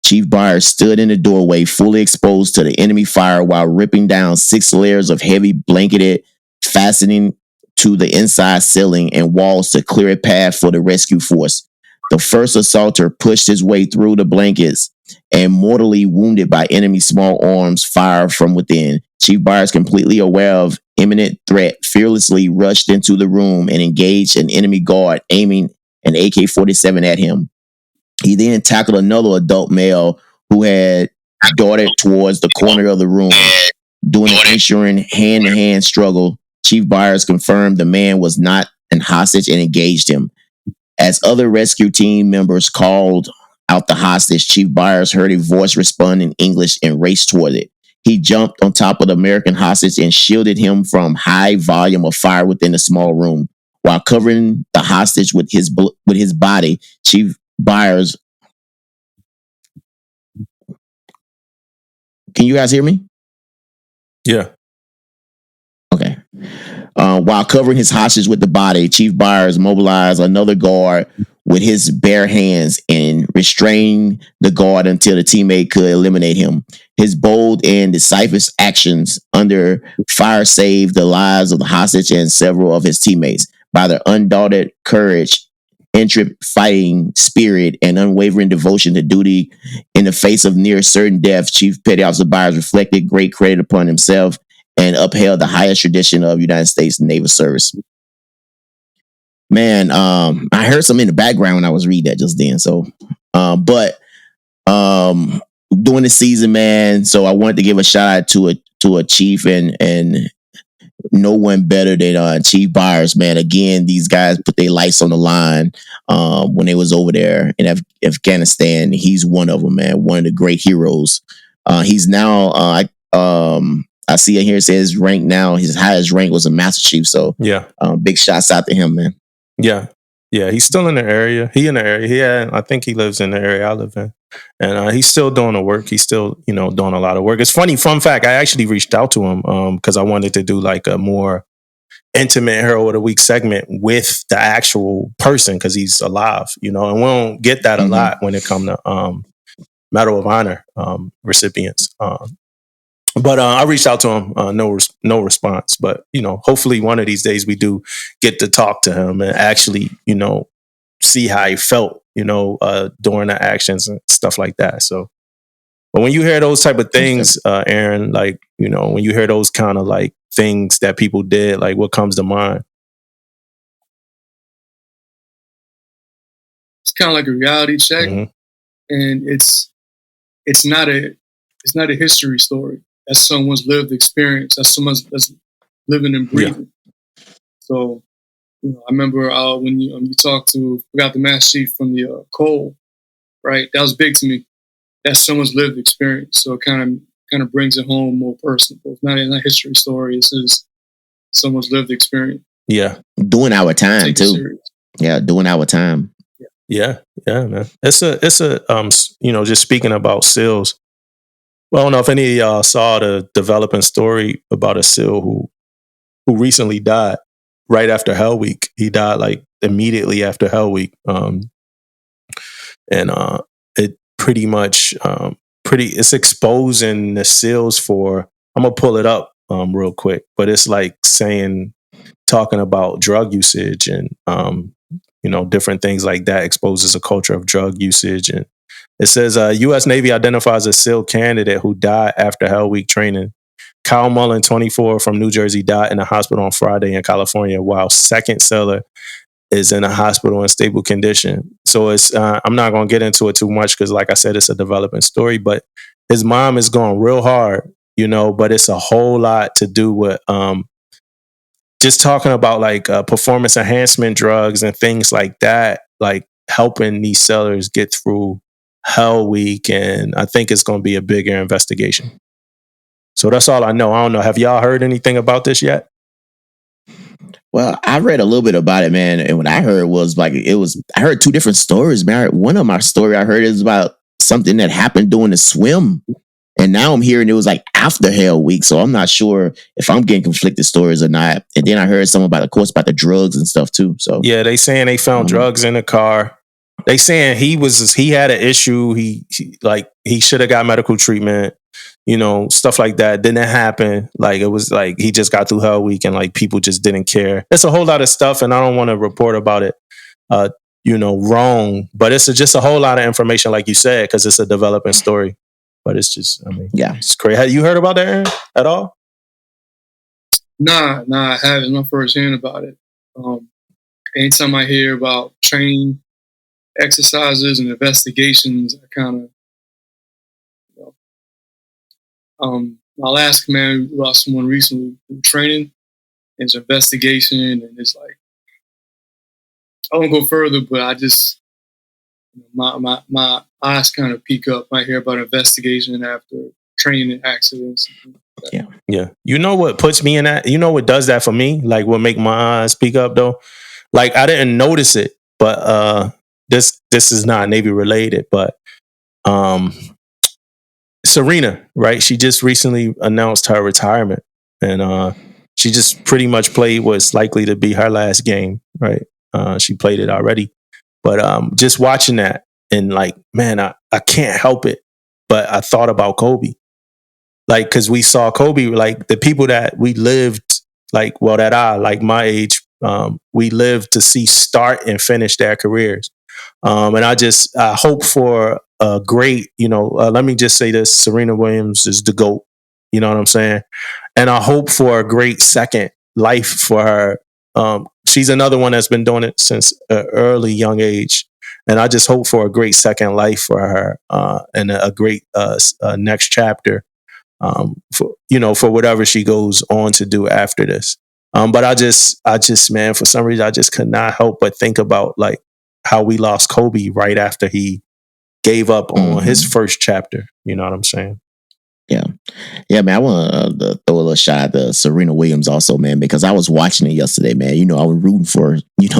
Chief Byers stood in the doorway, fully exposed to the enemy fire while ripping down 6 layers of heavy blanketed fastening to the inside ceiling and walls to clear a path for the rescue force. The first assaulter pushed his way through the blankets and mortally wounded by enemy small arms fire from within. Chief Byers, completely aware of imminent threat, fearlessly rushed into the room and engaged an enemy guard aiming an AK-47 at him. He then tackled another adult male who had darted towards the corner of the room. During an ensuing hand-to-hand struggle, Chief Byers confirmed the man was not an hostage and engaged him. As other rescue team members called out the hostage, Chief Byers heard a voice respond in English and raced toward it. He jumped on top of the American hostage and shielded him from high volume of fire within the small room. While covering the hostage with his body, Chief Byers... Can you guys hear me? Yeah. Okay. While covering his hostage with the body, Chief Byers mobilized another guard with his bare hands and restrained the guard until the teammate could eliminate him. His bold and decisive actions under fire saved the lives of the hostage and several of his teammates. By their undaunted courage, intrepid fighting spirit, and unwavering devotion to duty in the face of near certain death, Chief Petty Officer Byers reflected great credit upon himself and upheld the highest tradition of United States Naval Service. Man, I heard some in the background when I was reading that just then. So, during the season, man, so I wanted to give a shout out to a chief and no one better than Chief Byers, man. Again, these guys put their lives on the line when they was over there in Afghanistan. He's one of them, man. One of the great heroes. He's now, I see it here. It says rank now. His highest rank was a Master Chief. So yeah, big shots out to him, man. Yeah. He's still in the area. I think he lives in the area I live in, and he's still doing the work. He's still, doing a lot of work. It's funny. Fun fact: I actually reached out to him because I wanted to do like a more intimate Hero of the Week segment with the actual person because he's alive, and we don't get that a lot when it comes to Medal of Honor recipients. But I reached out to him, no response. But hopefully one of these days we do get to talk to him and actually, see how he felt, during the actions and stuff like that. So, but when you hear those type of things, Aaron, like when you hear those kind of like things that people did, like what comes to mind? It's kind of like a reality check, and it's not a history story. That's someone's lived experience. That's someone's that's living and breathing. Yeah. So, I remember when you talked to, forgot the Master Chief from the Cole, right? That was big to me. That's someone's lived experience. So it kind of brings it home more personal. It's not a history story. It's just someone's lived experience. Yeah, doing our time too. Yeah, doing our time. Yeah, man. It's a just speaking about SEALs. Well, I don't know if any of y'all saw the developing story about a SEAL who recently died right after Hell Week. He died like immediately after Hell Week. It pretty much it's exposing the SEALs for, I'm gonna pull it up real quick, but it's like talking about drug usage and different things like that, exposes a culture of drug usage. And it says U.S. Navy identifies a SEAL candidate who died after Hell Week training. Kyle Mullen, 24, from New Jersey, died in a hospital on Friday in California, while second sailor is in a hospital in stable condition. So it's I'm not going to get into it too much because, like I said, it's a developing story. But his mom is going real hard, but it's a whole lot to do with just talking about like performance enhancement drugs and things like that, like helping these sailors get through Hell Week. And I think it's going to be a bigger investigation. So that's all I know. I don't know. Have y'all heard anything about this yet? Well, I read a little bit about it, man. And what I heard was I heard two different stories, man. One of my story I heard is about something that happened during the swim. And now I'm hearing it was like after Hell Week. So I'm not sure if I'm getting conflicted stories or not. And then I heard something about, of course, about the drugs and stuff too. So yeah, they saying they found drugs in the car. They saying he had an issue. He should have got medical treatment, stuff like that. Didn't happen. Like it was like he just got through Hell Week and like people just didn't care. It's a whole lot of stuff, and I don't want to report about it wrong. But it's just a whole lot of information, like you said, because it's a developing story. But it's just, it's crazy. Have you heard about that, Aaron, at all? Nah, I haven't. I'm first hearing about it. Anytime I hear about training exercises and investigations, I kind of, my last command, we lost someone recently through training. It's investigation, and it's like, I won't go further, but I just, my eyes kind of peak up. I hear about investigation after training accidents. Yeah. You know what puts me in that? You know what does that for me? Like what make my eyes peak up though? Like I didn't notice it, but this is not Navy related, but Serena, right? She just recently announced her retirement, and she just pretty much played what's likely to be her last game, right? She played it already. But just watching that and like, man, I can't help it. But I thought about Kobe. Like, because we saw Kobe, like the people that we lived, like, well, that I, like my age, we lived to see start and finish their careers. And I hope for a great, let me just say this, Serena Williams is the GOAT. You know what I'm saying? And I hope for a great second life for her. She's another one that's been doing it since an early young age. And I just hope for a great second life for her and a great next chapter for whatever she goes on to do after this. But I just, man, for some reason, I just could not help but think about like how we lost Kobe right after he gave up on his first chapter. You know what I'm saying? Yeah, man. I want to throw a little shot at the Serena Williams also, man, because I was watching it yesterday, man. I was rooting for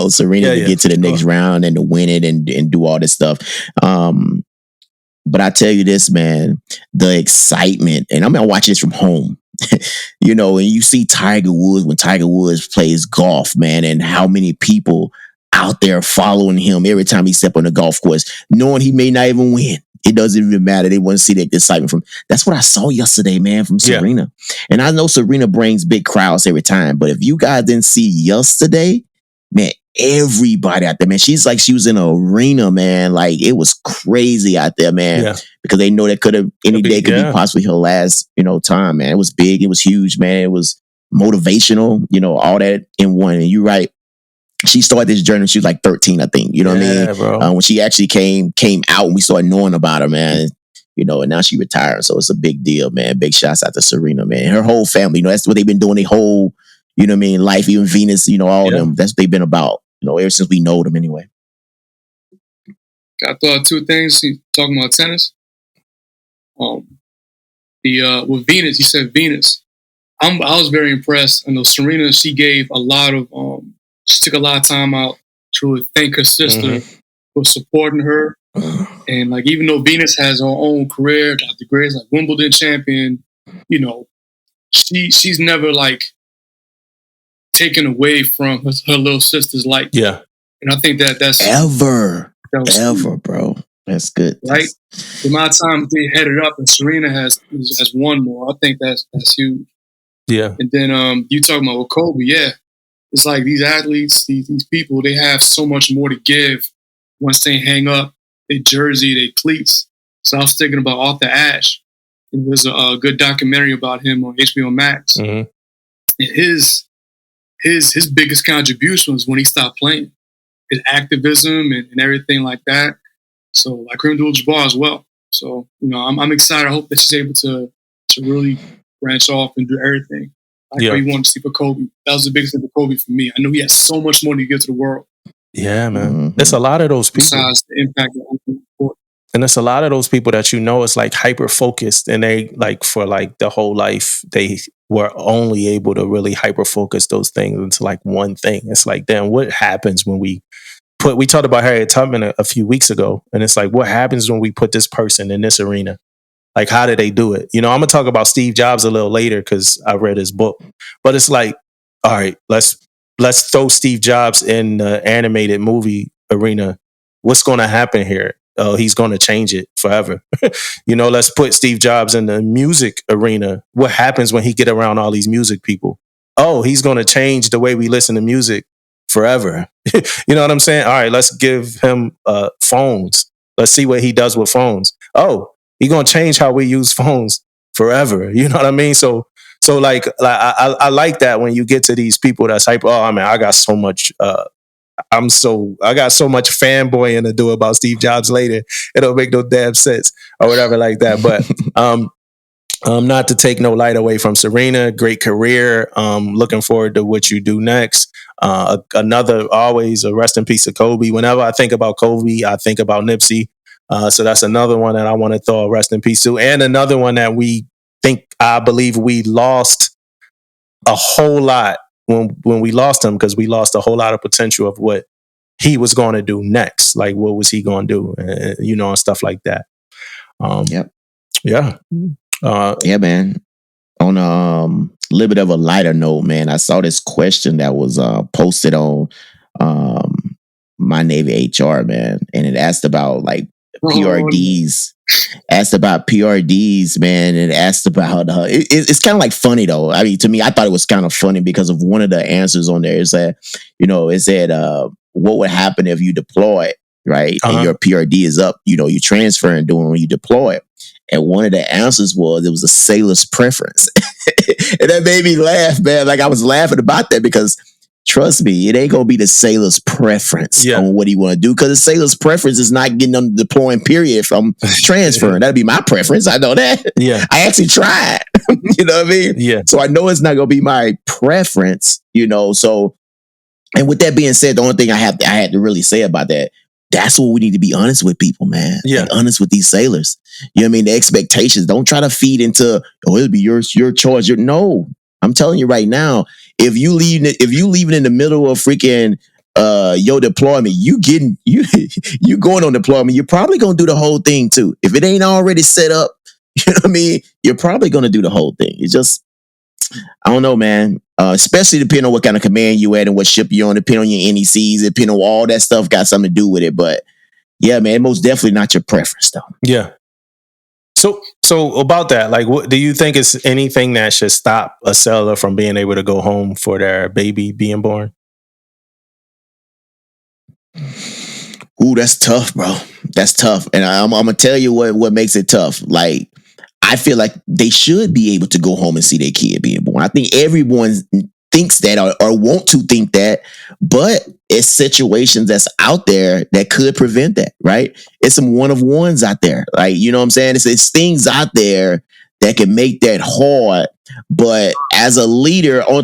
Serena to get to the next round and to win it and do all this stuff. But I tell you this, man, the excitement, and I'm gonna watch this from home. And you see Tiger Woods when Tiger Woods plays golf, man, and how many people out there following him every time he step on the golf course, knowing he may not even win. It doesn't even matter. They want to see that excitement from. That's what I saw yesterday, man, from Serena. And I know Serena brings big crowds every time, but if you guys didn't see yesterday, man, everybody out there, man, she's like she was in an arena, man. Like it was crazy out there, man, because they know that any day could be possibly her last, time, man. It was big, it was huge, man. It was motivational, all that in one. And you're right. She started this journey when she was like 13, I think. You know what I mean? Bro. When she actually came out and we started knowing about her, man. And now she retired. So it's a big deal, man. Big shouts out to Serena, man. Her whole family, that's what they've been doing. Their whole, life, even Venus, all of them. That's what they've been about, ever since we know them anyway. I thought two things. Talking about tennis. With Venus, you said Venus. I was very impressed. I know Serena, she gave a lot of, she took a lot of time out to thank her sister for supporting her. And like, even though Venus has her own career, got the grades like Wimbledon champion, she's never like taken away from her little sister's life. Yeah. And I think that's ever, bro. That's good. Right? The amount of time they headed up and Serena has won more. I think that's huge. Yeah. And then you talking about with Kobe, it's like these athletes, these people, they have so much more to give once they hang up their jersey, their cleats. So I was thinking about Arthur Ashe. And there's a good documentary about him on HBO Max. And his biggest contribution was when he stopped playing. His activism and everything like that. So like Kareem Abdul-Jabbar as well. So, I'm excited. I hope that she's able to really branch off and do everything. Like what you want to see for Kobe. That was the biggest thing for Kobe for me. I know he has so much more to give to the world. Yeah, man. There's a lot of those people. Besides the impact of the sport. And it's a lot of those people that it's like hyper focused, and they like for like the whole life they were only able to really hyper focus those things into like one thing. It's like, then what happens when we talked about Harriet Tubman a few weeks ago, and it's like, what happens when we put this person in this arena? Like, how did they do it? I'm gonna talk about Steve Jobs a little later because I read his book, but it's like, all right, let's throw Steve Jobs in the animated movie arena. What's going to happen here? Oh, he's going to change it forever. Let's put Steve Jobs in the music arena. What happens when he get around all these music people? Oh, he's going to change the way we listen to music forever. You know what I'm saying? All right, let's give him phones. Let's see what he does with phones. Oh, he's going to change how we use phones forever. You know what I mean? So like I like that when you get to these people that's hype. Oh, I got so much. I got so much fanboying to do about Steve Jobs later. It don't make no damn sense or whatever like that. But not to take no light away from Serena. Great career. Looking forward to what you do next. Another always a rest in peace to Kobe. Whenever I think about Kobe, I think about Nipsey. So that's another one that I want to throw a rest in peace to, and another one that I believe we lost a whole lot when we lost him, because we lost a whole lot of potential of what he was going to do next. Like, what was he going to do? And stuff like that. Yep. Yeah. Yeah, man. On little bit of a lighter note, man. I saw this question that was posted on My Navy HR, man, and it asked about like PRDs. Asked about PRDs, man, and asked about it's kind of like funny though. I mean, to me, I thought it was kind of funny because of one of the answers on there. Is that it said what would happen if you deploy, right, and your PRD is up, you transferring doing when you deploy. And one of the answers was it was a sailor's preference. And that made me laugh, man. Like I was laughing about that because trust me, it ain't gonna be the sailor's preference on what he want to do, because the sailor's preference is not getting on the deploying period from transferring. That'd be my preference. I know that. Yeah, I actually tried. You know what I mean? Yeah. So I know it's not gonna be my preference. So, and with that being said, the only thing I had to really say about that. That's what we need to be honest with people, man. Yeah, like honest with these sailors. You know what I mean? The expectations. Don't try to feed into, it'll be your choice. No, I'm telling you right now. If you leaving in the middle of freaking your deployment, you going on deployment, you're probably gonna do the whole thing too. If it ain't already set up, you know what I mean? You're probably gonna do the whole thing. It's just, I don't know, man. Especially depending on what kind of command you at and what ship you're on, depending on your NECs, depending on all that stuff got something to do with it. But yeah, man, most definitely not your preference though. Yeah. So about that, like, what do you think is anything that should stop a sailor from being able to go home for their baby being born? Ooh, that's tough, bro. That's tough. And I'm gonna tell you what makes it tough. Like, I feel like they should be able to go home and see their kid being born. I think everyone thinks that or want to think that, but it's situations that's out there that could prevent that, right? It's some one of ones out there. Like, you know what I'm saying? It's things out there that can make that hard. But as a leader, I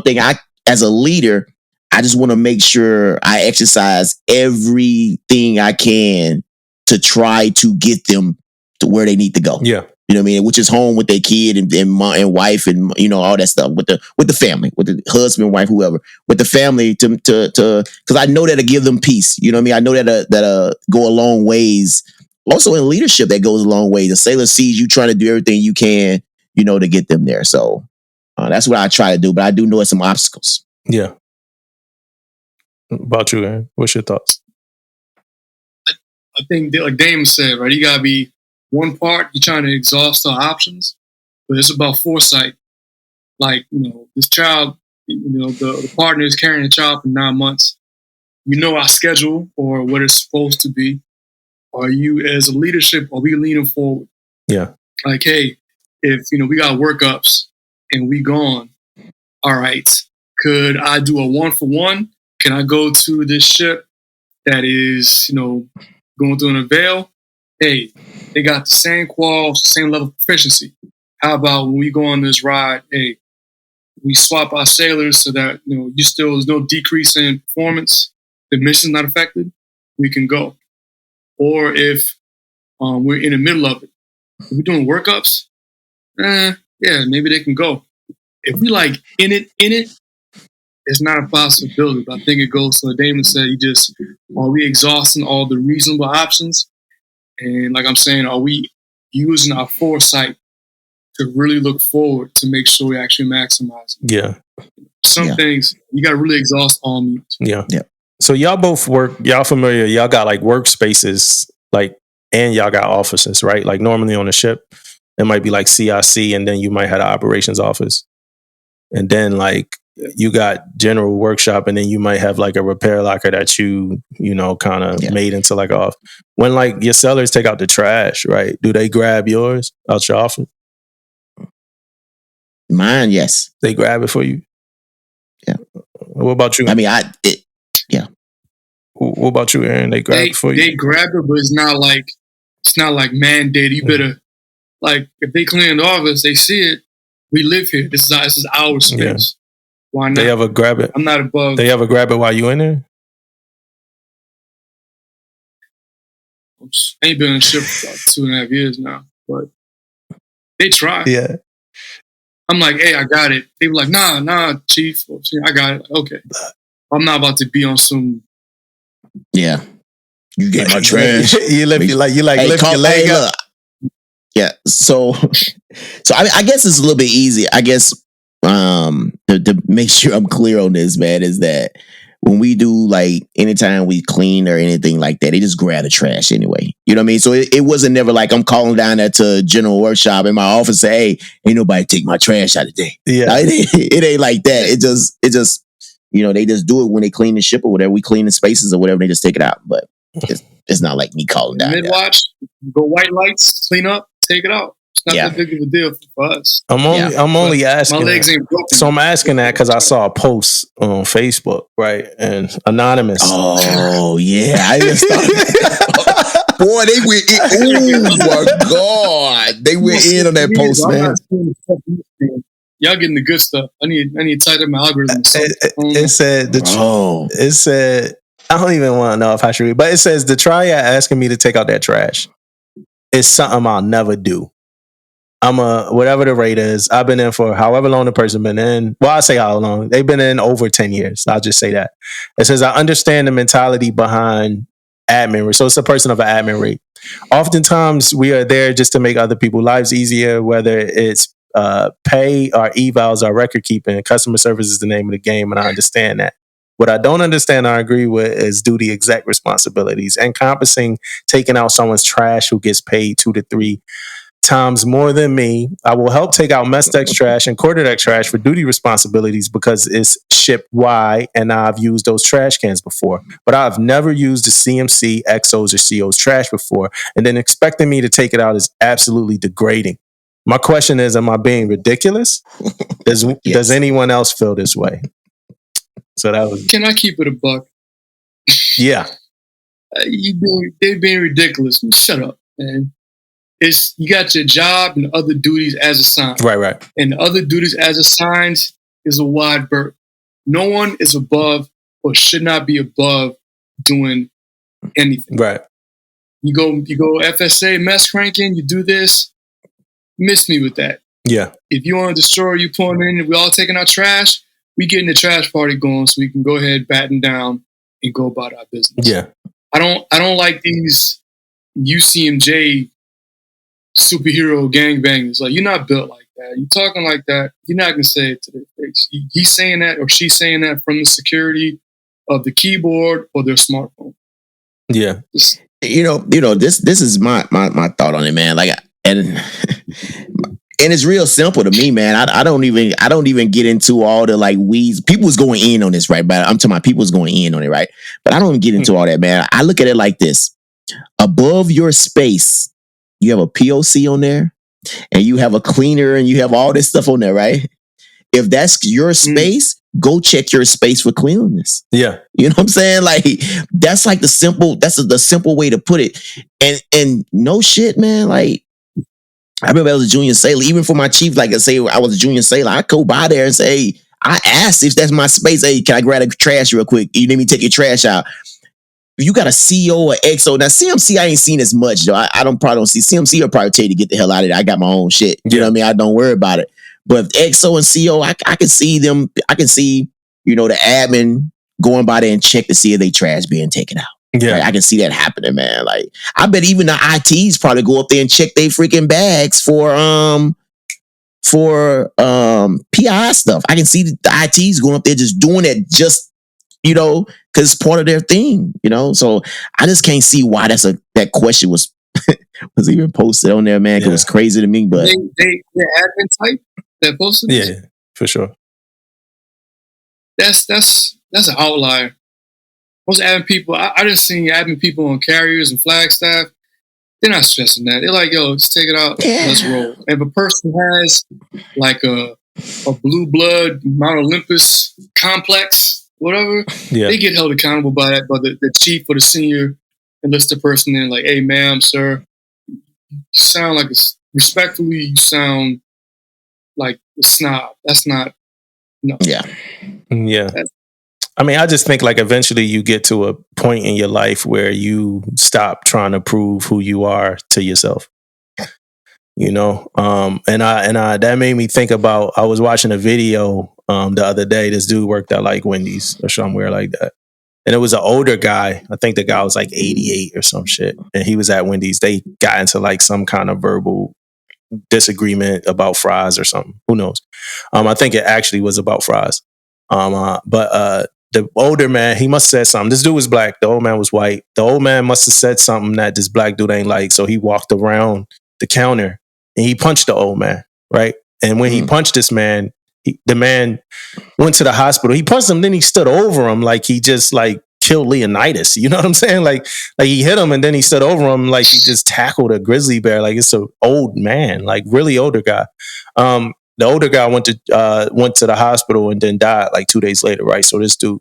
just want to make sure I exercise everything I can to try to get them to where they need to go. Yeah. You know what I mean? Which is home with their kid and wife and all that stuff with the family, with the husband, wife, whoever, with the family to because I know that'll give them peace. You know what I mean? I know that'll go a long ways. Also in leadership, that goes a long way. The sailor sees you trying to do everything you can, to get them there. So that's what I try to do. But I do know it's some obstacles. Yeah. About you, Aaron? What's your thoughts? I think, like Damo said, right, you gotta be. One part, you're trying to exhaust our options, but it's about foresight. Like, this child, the partner is carrying a child for 9 months. Our schedule or what it's supposed to be. Are you, as a leadership, are we leaning forward? Yeah. Like, hey, if, we got workups and we gone, all right, could I do a 1-for-1? Can I go to this ship that is, going through an avail? Hey, they got the same quals, same level of proficiency. How about when we go on this ride, hey, we swap our sailors so that, there's no decrease in performance, the mission's not affected, we can go. Or if we're in the middle of it, if we're doing workups, yeah, maybe they can go. If we like in it, it's not a possibility. But I think it goes to what Damon said, are we exhausting all the reasonable options? And like I'm saying, are we using our foresight to really look forward to make sure we actually maximize it? Yeah. Some things, you got to really exhaust all means. Yeah. Yeah. So y'all both y'all familiar, y'all got like workspaces, like, and y'all got offices, right? Like normally on a ship, it might be like CIC and then you might have an operations office. And then like, you got general workshop and then you might have like a repair locker that you kind of made into like off. When like your sellers take out the trash, right? Do they grab yours out your office? Mine, yes. They grab it for you? Yeah. What about you? I mean, yeah. What about you, Aaron? They grab it for you? They grab it, but it's not like mandated. You better, like, if they clean the office, they see it. We live here. This is our space. Yeah. Why not? They ever grab it? I'm not above. They ever grab it while you in there? I ain't been on a ship for about 2.5 years now, but they try. Yeah. I'm like, hey, I got it. They were like, nah, chief. I got it. Okay. I'm not about to be on some. Yeah. You get my trash. you lift your leg up. Yeah. So I guess it's a little bit easy. I guess to make sure I'm clear on this, man, is that when we do like anytime we clean or anything like that, they just grab the trash anyway. You know what I mean? So it wasn't never like I'm calling down there to General Workshop in my office and say, hey, ain't nobody take my trash out today. Yeah. Like, it ain't like that. It just they just do it when they clean the ship or whatever. We clean the spaces or whatever, they just take it out. But it's not like me calling down. Mid-watch, go white lights, clean up, take it out. It's not that big of a deal for us. I'm only asking. My legs ain't broken. So I'm asking that because I saw a post on Facebook, right? And anonymous. Oh yeah, I just thought. Boy, they went in. Oh my God, they went in on that post, man. Y'all getting the good stuff. I need to tighten my algorithm. It said it said I don't even want to know if I should read, but it says the triad asking me to take out that trash is something I'll never do. I'm whatever the rate is. I've been in for however long the person been in. Well, I say how long. They've been in over 10 years. I'll just say that. It says, I understand the mentality behind admin rate. So it's a person of an admin rate. Oftentimes we are there just to make other people's lives easier, whether it's pay or evals or record keeping. Customer service is the name of the game, and I understand that. What I don't understand, I agree with, is duty exec responsibilities. Encompassing taking out someone's trash who gets paid 2 to 3 times more than me. I will help take out Mestex trash and quarterdeck trash for duty responsibilities because it's shipped wide and I've used those trash cans before. But I've never used the CMC, XOs, or COs trash before. And then expecting me to take it out is absolutely degrading. My question is, am I being ridiculous? Does anyone else feel this way? So that was. Can I keep it a buck? Yeah. They're being ridiculous. Shut up, man. You got your job and other duties as assigned. Right. And the other duties as assigned is a wide berth. No one is above or should not be above doing anything. Right. You go FSA, mess cranking, you do this, miss me with that. Yeah. If you want to destroy, you pulling in, we all taking our trash, we getting the trash party going so we can go ahead, batten down, and go about our business. Yeah. I don't like these UCMJ superhero gangbangers. Like, you're not built like that. You talking like that, you're not gonna say it to their face. He's saying that or she's saying that from the security of the keyboard or their smartphone. Yeah. This is my thought on it, man. Like, and it's real simple to me, man. I don't even get into all the like weeds. People's going in on this, right? But I'm talking about people's going in on it, right? But I don't even get into all that, man. I look at it like this: above your space, you have a POC on there, and you have a cleaner, and you have all this stuff on there, right? If that's your space, go check your space for cleanliness. Yeah. You know what I'm saying? Like, that's like the simple way to put it. And no shit, man. Like, I remember I was a junior sailor, even for my chief, like I say, I was a junior sailor. I go by there and say, hey, I asked if that's my space. Hey, can I grab the trash real quick? You need me to take your trash out. If you got a CO or XO, now CMC I ain't seen as much though. I probably don't see CMC. Will probably tell you to get the hell out of there. I got my own shit. You know what I mean? I don't worry about it. But XO and CO, I can see them. I can see, the admin going by there and check to see if they trash being taken out. Yeah, right? I can see that happening, man. Like, I bet even the ITs probably go up there and check their freaking bags for PI stuff. I can see the ITs going up there just doing it, just because it's part of their thing. So I just can't see why that question was even posted on there, man. It was crazy to me, but they admin type that posted. Yeah, for sure. That's an outlier. Most admin people, I didn't see admin people on carriers and Flagstaff. They're not stressing that. They're like, yo, let's take it out. Yeah. Let's roll. If a person has like a blue blood Mount Olympus complex, whatever, they get held accountable by that, by the chief or the senior enlisted person in, like, hey, ma'am, sir, you sound like respectfully, you sound like a snob. That's not, no. Yeah. I mean, I just think like eventually you get to a point in your life where you stop trying to prove who you are to yourself. And I that made me think about, I was watching a video the other day. This dude worked at like Wendy's or somewhere like that. And it was an older guy. I think the guy was like 88 or some shit. And he was at Wendy's. They got into like some kind of verbal disagreement about fries or something. Who knows? I think it actually was about fries. But the older man, he must have said something. This dude was black. The old man was white. The old man must have said something that this black dude ain't like. So he walked around the counter and he punched the old man, right? And when he punched this man, the man went to the hospital. He punched him, then he stood over him like he just like killed Leonidas. You know what I'm saying? Like he hit him and then he stood over him like he just tackled a grizzly bear. Like it's an old man, like really older guy. The older guy went to the hospital and then died like 2 days later, right? So this dude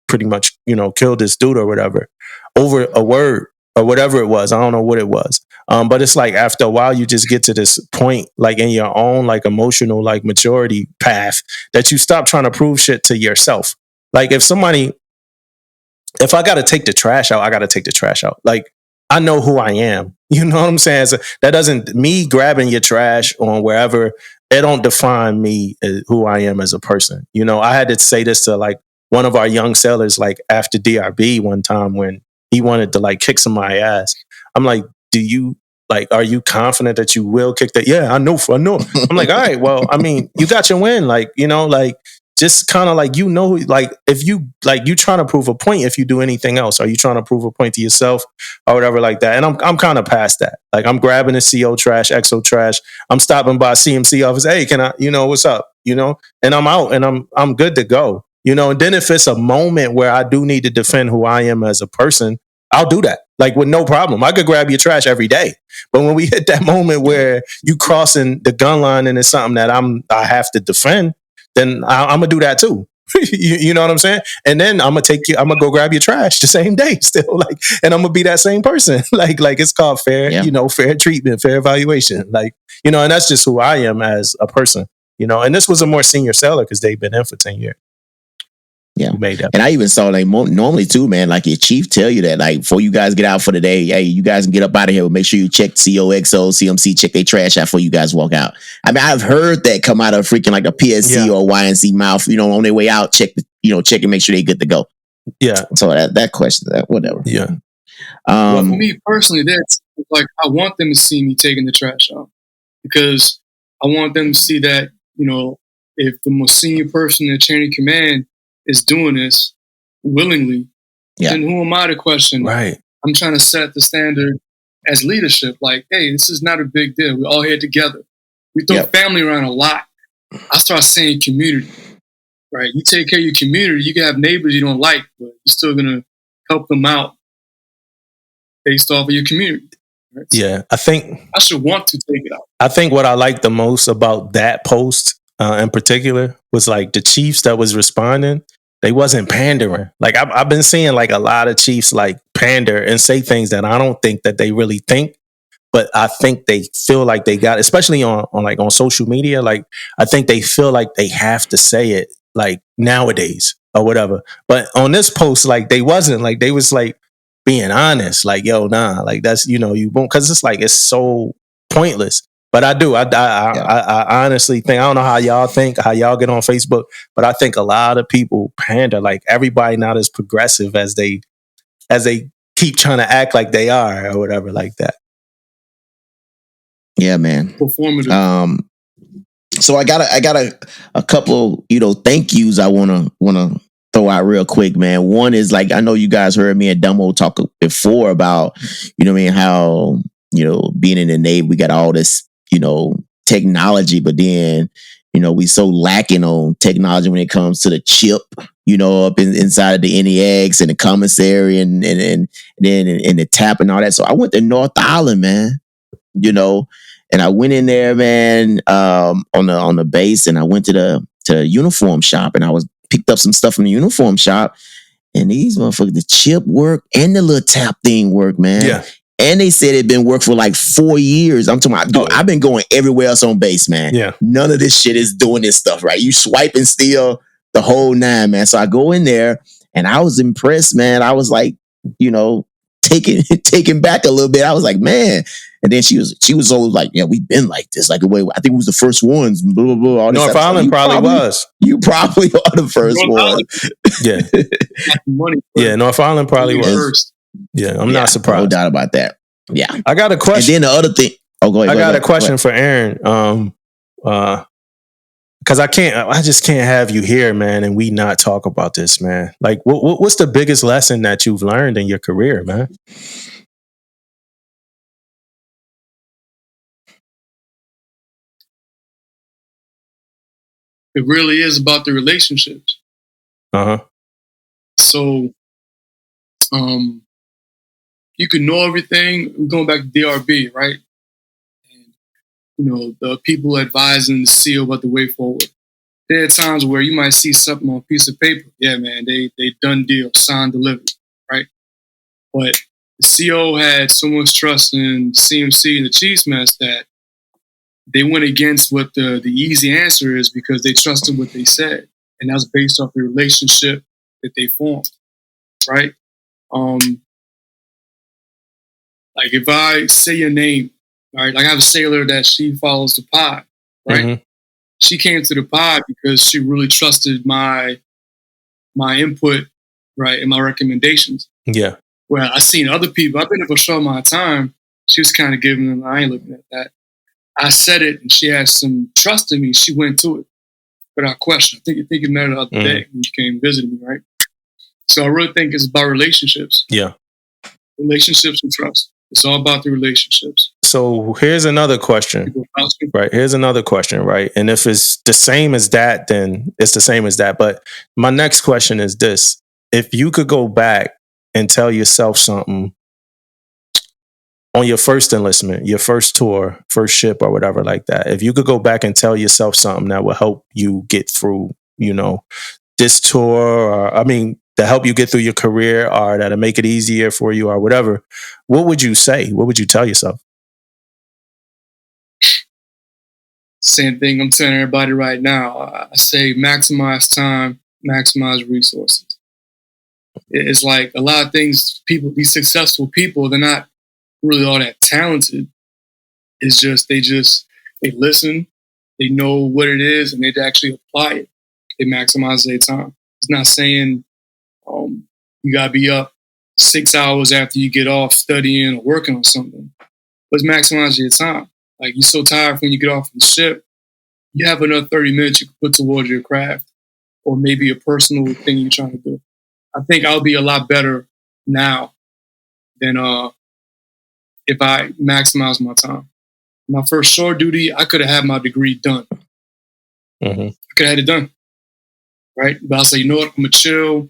pretty much, killed this dude or whatever over a word or whatever it was. I don't know what it was. But it's like after a while, you just get to this point, like in your own like emotional like maturity path that you stop trying to prove shit to yourself. Like if I got to take the trash out, I got to take the trash out. Like I know who I am. You know what I'm saying? So that doesn't, me grabbing your trash on wherever, it don't define me as who I am as a person. I had to say this to like one of our young sellers, like after DRB one time when he wanted to like kick somebody's ass. I'm like, are you confident that you will kick that? Yeah, I know. I'm like, all right, well, I mean, you got your win. Like, just kind of like, like if you trying to prove a point, if you do anything else, are you trying to prove a point to yourself or whatever like that? And I'm kind of past that. Like I'm grabbing the CO trash, XO trash. I'm stopping by CMC office. Hey, can I, what's up? And I'm out and I'm good to go. And then if it's a moment where I do need to defend who I am as a person, I'll do that. Like with no problem. I could grab your trash every day. But when we hit that moment where you crossing the gun line and it's something that I have to defend, then I'm gonna do that too. you know what I'm saying? And then I'm gonna go grab your trash the same day still. Like, and I'm gonna be that same person. like it's called fair, fair treatment, fair evaluation. Like, and that's just who I am as a person. And this was a more senior seller because they've been in for 10 years. Yeah. Made that. And I even saw like normally too, man, like your chief tell you that like before you guys get out for the day, hey, you guys can get up out of here. Make sure you check COXO, CMC, check their trash out before you guys walk out. I mean, I've heard that come out of freaking like a PSC or YNC mouth, on their way out, check and make sure they're good to go. Yeah. So that question, that whatever. Yeah. Well, for me personally, that's like I want them to see me taking the trash out because I want them to see that, if the most senior person in the chain of command is doing this willingly, then who am I to question? Right. I'm trying to set the standard as leadership. Like, hey, this is not a big deal. We're all here together. We throw family around a lot. I start saying community, right? You take care of your community. You can have neighbors you don't like, but you're still going to help them out based off of your community. Right? Yeah, I think I should want to take it out. I think what I like the most about that post in particular was like the chiefs that was responding. They wasn't pandering. Like I've been seeing like a lot of chiefs like pander and say things that I don't think that they really think, but I think they feel like they got, especially on social media. Like I think they feel like they have to say it like nowadays or whatever. But on this post, like they wasn't. Like they was like being honest. Like yo, nah. Like that's you won't, because it's like it's so pointless. But I do. I honestly think, I don't know how y'all think, how y'all get on Facebook, but I think a lot of people pander. Like everybody not as progressive as they keep trying to act like they are or whatever like that. Yeah, man. Performative. So I got a couple, thank yous I wanna throw out real quick, man. One is like, I know you guys heard me and Damo talk before about, how, being in the Navy, we got all this, technology, but then, we so lacking on technology when it comes to the chip, up inside of the NEX and the commissary and then in the tap and all that. So I went to North Island, man, and I went in there, man, on the base, and I went to the uniform shop, and I picked up some stuff from the uniform shop, and these motherfuckers, the chip work and the little tap thing work, man. Yeah. And they said it'd been worked for like 4 years. I'm talking about, dude, I've been going everywhere else on base, man. Yeah. None of this shit is doing this stuff, right? You swiping still the whole nine, man. So I go in there and I was impressed, man. I was like, taken back a little bit. I was like, man. And then she was always like, yeah, we've been like this. Like, wait, I think we was the first ones. Blah, blah, blah. All this North Island probably was. You probably are the first one. Yeah. Yeah, North Island probably was. Yeah, I'm not surprised. No doubt about that. Yeah. I got a question. And then the other thing. go ahead. I got a question for Aaron. Because I just can't have you here, man, and we not talk about this, man. Like, what's the biggest lesson that you've learned in your career, man? It really is about the relationships. So, you can know everything. We're going back to DRB, right? And, the people advising the CEO about the way forward. There are times where you might see something on a piece of paper. Yeah, man, they done deal, signed, delivered, right? But the CEO had so much trust in the CMC and the Chiefs mess that they went against what the easy answer is because they trusted what they said. And that's based off the relationship that they formed, right? Like if I say your name, right? Like I have a sailor that she follows the pod, right? Mm-hmm. She came to the pod because she really trusted my input, right, and my recommendations. Yeah. Well, I've seen other people. I've been there for a short amount of time. She was kind of giving them, I ain't looking at that. I said it, and she had some trust in me. She went to it without question. I think you met her the other day when you came visit me, right? So I really think it's about relationships. Yeah. Relationships and trust. It's all about the relationships. So here's another question. Right. Here's another question, right? And if it's the same as that, then it's the same as that. But my next question is this. If you could go back and tell yourself something on your first enlistment, your first tour, first ship or whatever like that, if you could go back and tell yourself something that will help you get through, this tour, or to help you get through your career or that'll make it easier for you or whatever, what would you say? What would you tell yourself? Same thing I'm telling everybody right now. I say maximize time, maximize resources. It's like a lot of things, these successful people, they're not really all that talented. It's just, they listen, they know what it is, and they actually apply it. They maximize their time. It's not saying you got to be up 6 hours after you get off studying or working on something. But maximize your time. Like, you're so tired when you get off the ship, you have another 30 minutes you can put towards your craft or maybe a personal thing you're trying to do. I think I'll be a lot better now than if I maximize my time. My first shore duty, I could have had my degree done. Mm-hmm. I could have had it done, right? But I was like, you know what? I'm going to chill,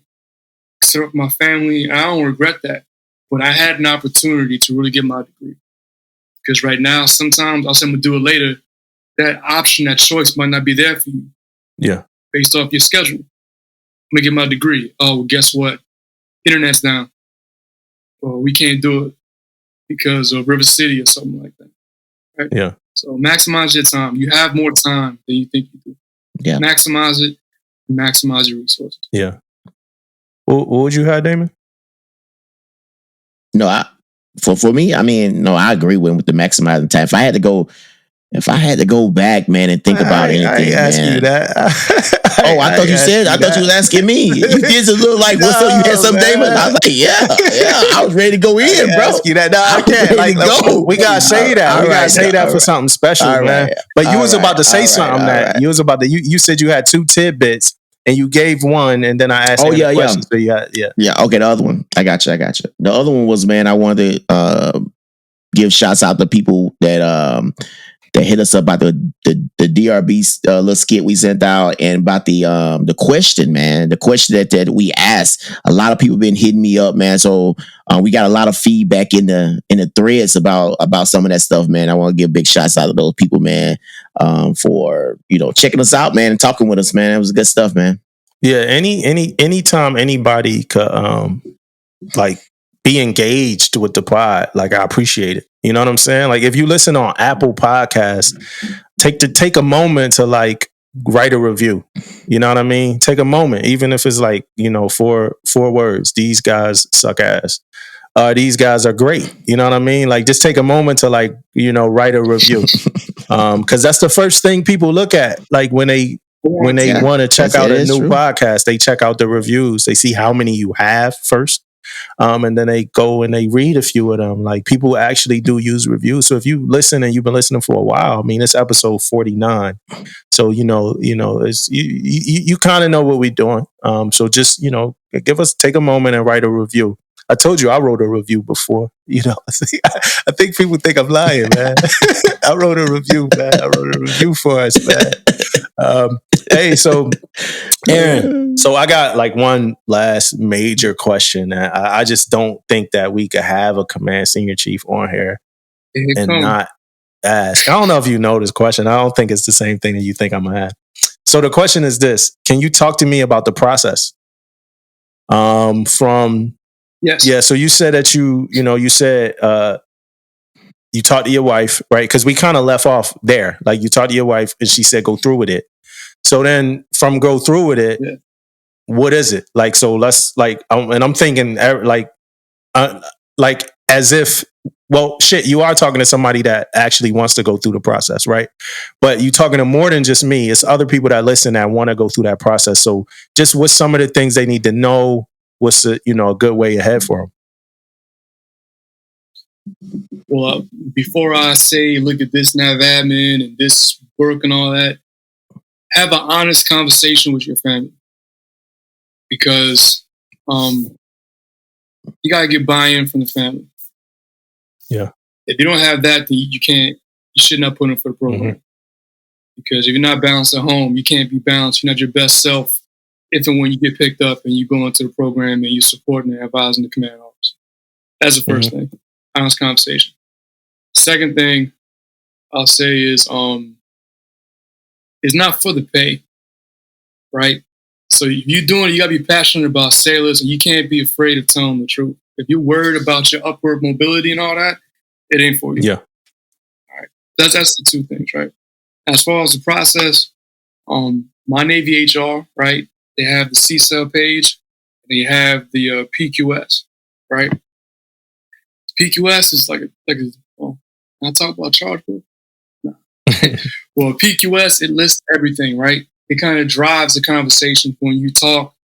set up my family. I don't regret that. But I had an opportunity to really get my degree. Because right now, sometimes I'll say I'm going to do it later. That option, that choice might not be there for you. Yeah. Based off your schedule. I'm going to get my degree. Oh, well, guess what? Internet's down. Well, we can't do it because of River City or something like that. Right? Yeah. So maximize your time. You have more time than you think you do. Yeah. Maximize it. Maximize your resources. Yeah. What would you have, Damon? No, for me, I agree with the maximizing time. If I had to go back, man, and think about anything, I ask you that. I thought you said. I thought you was asking me. You did just look like, what's up? You had some Damon? I was like, yeah. I was ready to go in, bro. Ask you that. No, I can't. Go. We gotta say that. We gotta say that for something special, man. But you was about to say something that you was about to. You said you had 2 tidbits. And you gave one, and then I asked you a question. So yeah. Okay, the other one. I got you. The other one was, man, I wanted to give shouts out to people that hit us up about the DRB little skit we sent out, and about the question, man. The question that we asked. A lot of people been hitting me up, man. So we got a lot of feedback in the threads about some of that stuff, man. I want to give big shouts out to those people, man, for checking us out, man, and talking with us, man. It was good stuff, man. Yeah, anytime anybody could be engaged with the pod, like, I appreciate it. You know what I'm saying? Like, if you listen on Apple Podcasts, take a moment to write a review. You know what I mean? Take a moment, even if it's 4 words. These guys suck ass. These guys are great. You know what I mean? Like, just take a moment to write a review. Because that's the first thing people look at. Like, when they want to check out a new podcast, they check out the reviews. They see how many you have first. And then they go and they read a few of them. Like, people actually do use reviews. So if you listen and you've been listening for a while, I mean, it's episode 49. So, it's, you kind of know what we're doing. So just, take a moment and write a review. I told you I wrote a review before. I think people think I'm lying, man. I wrote a review, man. I wrote a review for us, man. Hey, so Aaron, so I got like one last major question. I just don't think that we could have a command senior chief on here and not ask. I don't know if you know this question. I don't think it's the same thing that you think I'm gonna have. So the question is this: can you talk to me about the process? Yes. Yeah. So you said that you talked to your wife, right? Because we kind of left off there. Like, you talked to your wife and she said, go through with it. So then from go through with it, what is it? Like, so let's and I'm thinking as if, well, shit, you are talking to somebody that actually wants to go through the process, right? But you're talking to more than just me. It's other people that listen that want to go through that process. So just what's some of the things they need to know? What's a good way ahead for them? Well, before I say, look at this nav admin and this work and all that, have an honest conversation with your family. Because you got to get buy-in from the family. Yeah. If you don't have that, then you should not put in for the program. Mm-hmm. Because if you're not balanced at home, you can't be balanced. You're not your best self if and when you get picked up and you go into the program and you're supporting and advising the command officer. That's the first thing. Honest conversation. Second thing I'll say is it's not for the pay, right? So if you're doing it, you got to be passionate about sailors, and you can't be afraid of telling the truth. If you're worried about your upward mobility and all that, it ain't for you. Yeah. All right. That's the two things, right? As far as the process, my Navy HR, right? They have the CCEL page, and they have the PQS, right? PQS is can I talk about charge book? No. Well, PQS, it lists everything, right? It kind of drives the conversation when you talk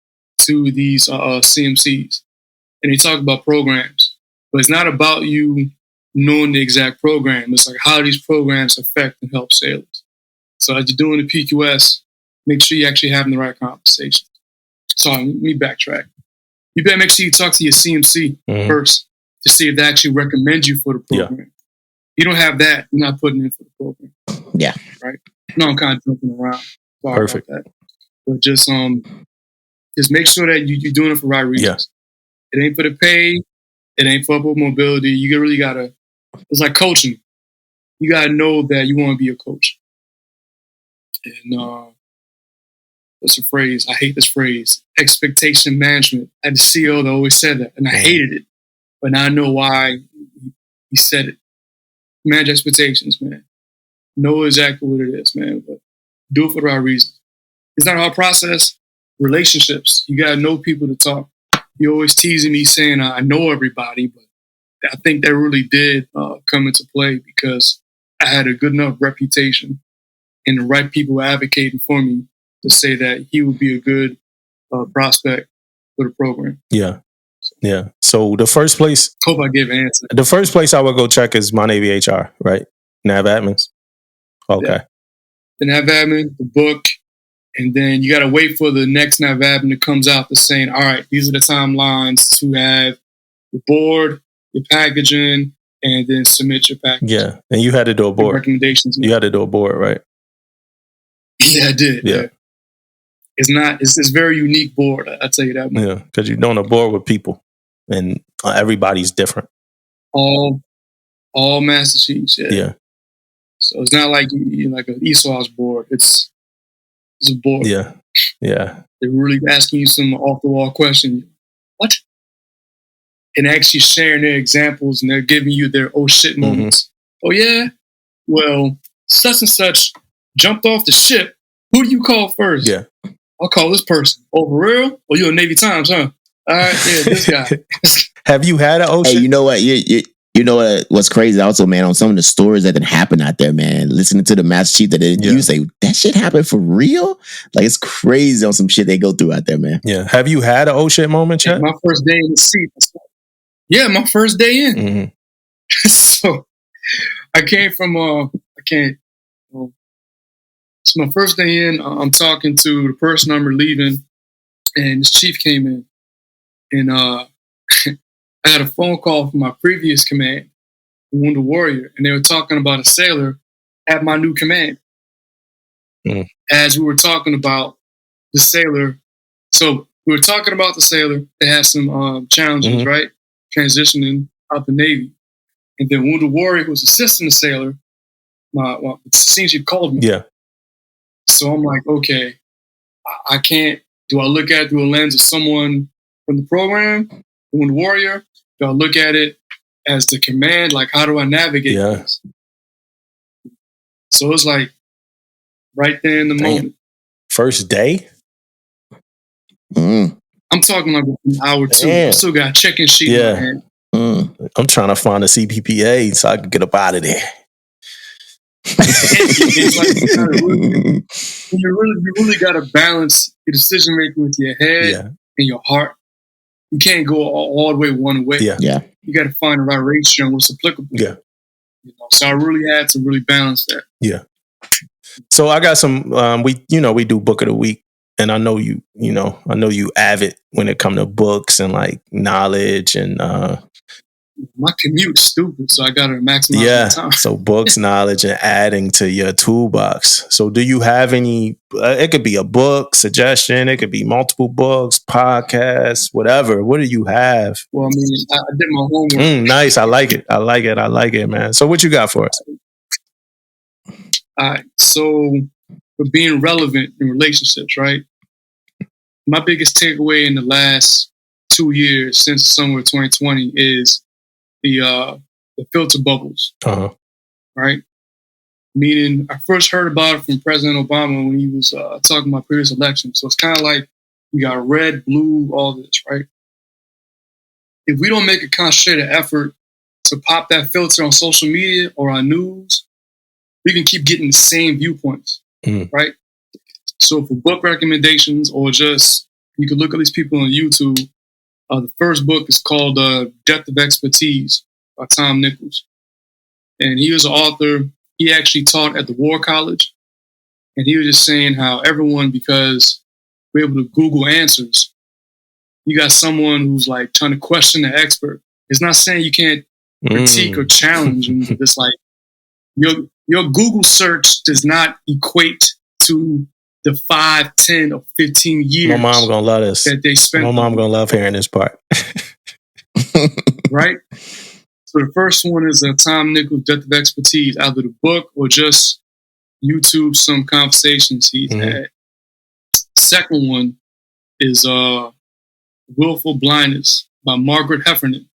to these CMCs, and they talk about programs. But it's not about you knowing the exact program. It's like how these programs affect and help sailors. So as you're doing the PQS, make sure you're actually having the right conversation. Sorry, let me backtrack. You better make sure you talk to your CMC first to see if they actually recommend you for the program. Yeah. You don't have that, you're not putting in for the program. Yeah. Right? No, I'm kind of jumping around. Sorry Perfect. About that. But just make sure that you're doing it for the right reasons. Yeah. It ain't for the pay. It ain't for upward mobility. You really got to, it's like coaching. You got to know that you want to be a coach. And what's the phrase? I hate this phrase. Expectation management. I had the CEO that always said that, and I hated it. But now I know why he said it. Manage expectations, man. Know exactly what it is, man. But do it for the right reasons. It's not a hard process. Relationships. You got to know people to talk. You're always teasing me saying I know everybody, but I think that really did come into play because I had a good enough reputation and the right people advocating for me to say that he would be a good prospect for the program. Yeah. Yeah. So the first place... Hope I give an answer. The first place I would go check is my Navy HR, right? Nav admins. Okay. Yeah. The Nav admin, the book, and then you got to wait for the next Nav admin that comes out that's saying, all right, these are the timelines to have your board, your packaging, and then submit your package. Yeah. And you had to do a board. Recommendations. You had to do a board, right? Yeah, I did. Yeah. It's a very unique board. I'll tell you that much. Yeah. Because you're doing a board with people and everybody's different. All Master Chiefs. Yeah. Yeah. So it's not like like an ESOS board. It's a board. Yeah. Yeah. They're really asking you some off the wall questions. What? And actually sharing their examples, and they're giving you their oh shit moments. Oh yeah? Well, such and such jumped off the ship. Who do you call first? Yeah. I'll call this person. Oh, for real? Oh, you're a Navy Times, huh? All right, yeah, this guy. Have you had an ocean? Hey, you know what? You know what's crazy also, man, on some of the stories that happen out there, man, listening to the Master Chief you say, that shit happened for real? Like, it's crazy on some shit they go through out there, man. Yeah. Have you had an oh shit moment, Chad? My first day in the seat. Yeah, my first day in. Mm-hmm. So I came from it's my first day in. I'm talking to the person I'm relieving, and this chief came in, and I had a phone call from my previous command, the Wounded Warrior, and they were talking about a sailor at my new command. As we were talking about the sailor, so we were talking about the sailor that had some challenges, right? Transitioning out the Navy. And then Wounded Warrior, who was assisting the sailor, it seems she called me. Yeah. So I'm like, okay, I can't, do I look at it through a lens of someone from the program, the Wounded Warrior? Do I look at it as the command? Like, how do I navigate this? So it's like, right there in the moment. First day? I'm talking like an hour or two. I still got a check-in sheet in my hand. I'm trying to find a CPPA so I can get up out of there. It's like you really got to balance your decision making with your head and your heart. You can't go all the way one way. Yeah. You got to find the right ratio and what's applicable. Yeah. So I really had to really balance that. Yeah. So I got some. We do book of the week, and I know you avid when it comes to books and like knowledge and. My commute's stupid, so I got to maximize my time. So books, knowledge, and adding to your toolbox. So do you have any, it could be a book suggestion, it could be multiple books, podcasts, whatever. What do you have? Well, I mean, I did my homework. Nice. I like it, man. So what you got for us? All right. So for being relevant in relationships, right? My biggest takeaway in the last 2 years since summer of 2020 is the filter bubbles, right? Meaning, I first heard about it from President Obama when he was talking about previous elections. So it's kind of like you got red, blue, all this, right? If we don't make a concentrated effort to pop that filter on social media or on news, we can keep getting the same viewpoints, right? So for book recommendations or just, you can look at these people on YouTube. The first book is called Depth of Expertise by Tom Nichols. And he was an author. He actually taught at the War College. And he was just saying how everyone, because we're able to Google answers, you got someone who's like trying to question the expert. It's not saying you can't critique or challenge. And it's like your Google search does not equate to the 5, 10, or 15 years. My mom gonna love this. That they spent. My mom gonna love hearing this part. Right? So the first one is Tom Nichols' Depth of Expertise, either the book or just YouTube, some conversations he's had. Second one is Willful, Blindness by Margaret Heffernan.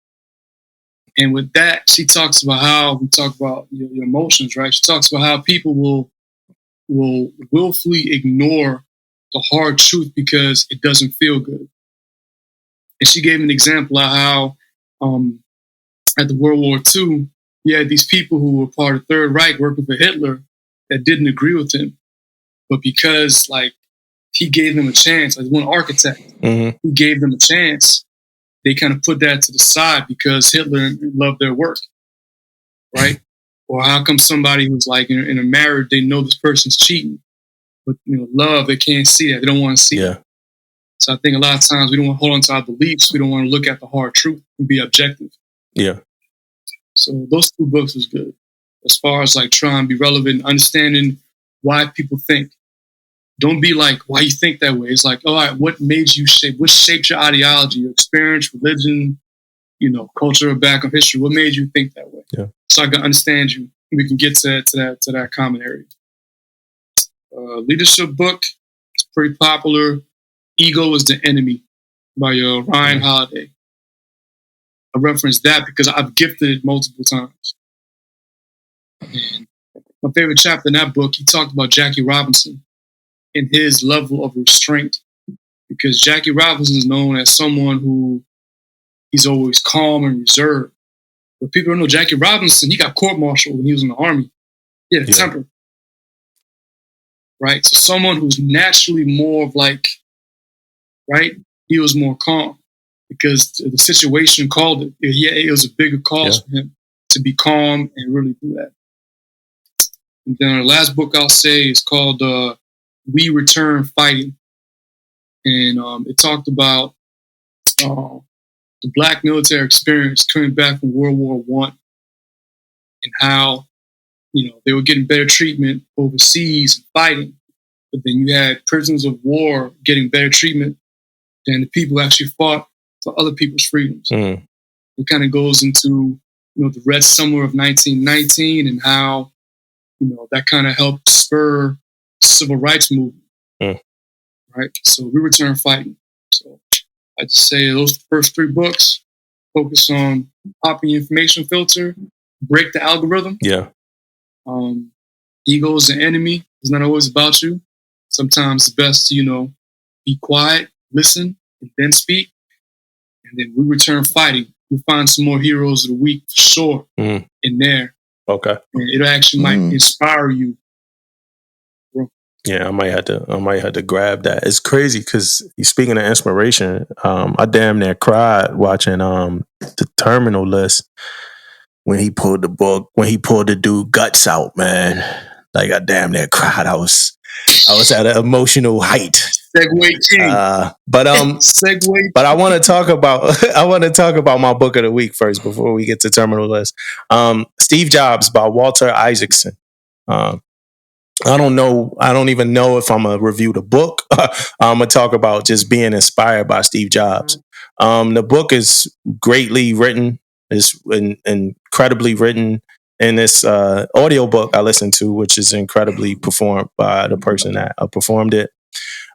And with that, she talks about how, we talk about your emotions, right? She talks about how people will willfully ignore the hard truth because it doesn't feel good. And she gave an example of how at the World War II, you had these people who were part of the Third Reich working for Hitler that didn't agree with him. But because like he gave them a chance, like one architect, he gave them a chance, they kind of put that to the side because Hitler loved their work, right? Or how come somebody who's like in a marriage, they know this person's cheating, but love, they can't see that. They don't want to see that. So I think a lot of times we don't want to hold on to our beliefs. We don't want to look at the hard truth and be objective. Yeah. So those 2 books was good. As far as like trying to be relevant, understanding why people think. Don't be like, why you think that way? It's like, all right, what shaped your ideology, your experience, religion, culture, background, history? What made you think that way? Yeah. So I can understand you. We can get to that common area. Leadership book, it's pretty popular. Ego is the Enemy by Ryan Holiday. I reference that because I've gifted it multiple times. And my favorite chapter in that book, he talked about Jackie Robinson and his level of restraint. Because Jackie Robinson is known as someone who he's always calm and reserved. But people don't know Jackie Robinson, he got court-martialed when he was in the Army. He had a temper. Right? So someone who's naturally more of like, right? He was more calm. because the situation called it. It was a bigger cause for him to be calm and really do that. And then the last book I'll say is called We Return Fighting. And it talked about the Black military experience coming back from World War I and how, they were getting better treatment overseas and fighting. But then you had prisoners of war getting better treatment than the people who actually fought for other people's freedoms. It kind of goes into, the Red Summer of 1919 and how, that kind of helped spur the civil rights movement. Right? So We Return Fighting. So I just say those first 3 books focus on popping the information filter, break the algorithm. Yeah. Ego is an enemy. It's not always about you. Sometimes it's best to, be quiet, listen, and then speak. And then We Return Fighting. We'll find some more heroes of the week for sure in there. Okay. And it actually might inspire you. Yeah, I might have to grab that. It's crazy because speaking of inspiration, I damn near cried watching the Terminal List when he pulled the dude guts out, man. Like I damn near cried. I was at an emotional height. Segway king. But Segway. But I want to talk about my book of the week first before we get to Terminal List. Steve Jobs by Walter Isaacson. I don't even know if I'm gonna review the book. I'm gonna talk about just being inspired by Steve Jobs. The book is greatly written. It's incredibly written. And this audiobook I listened to, which is incredibly performed by the person that performed it.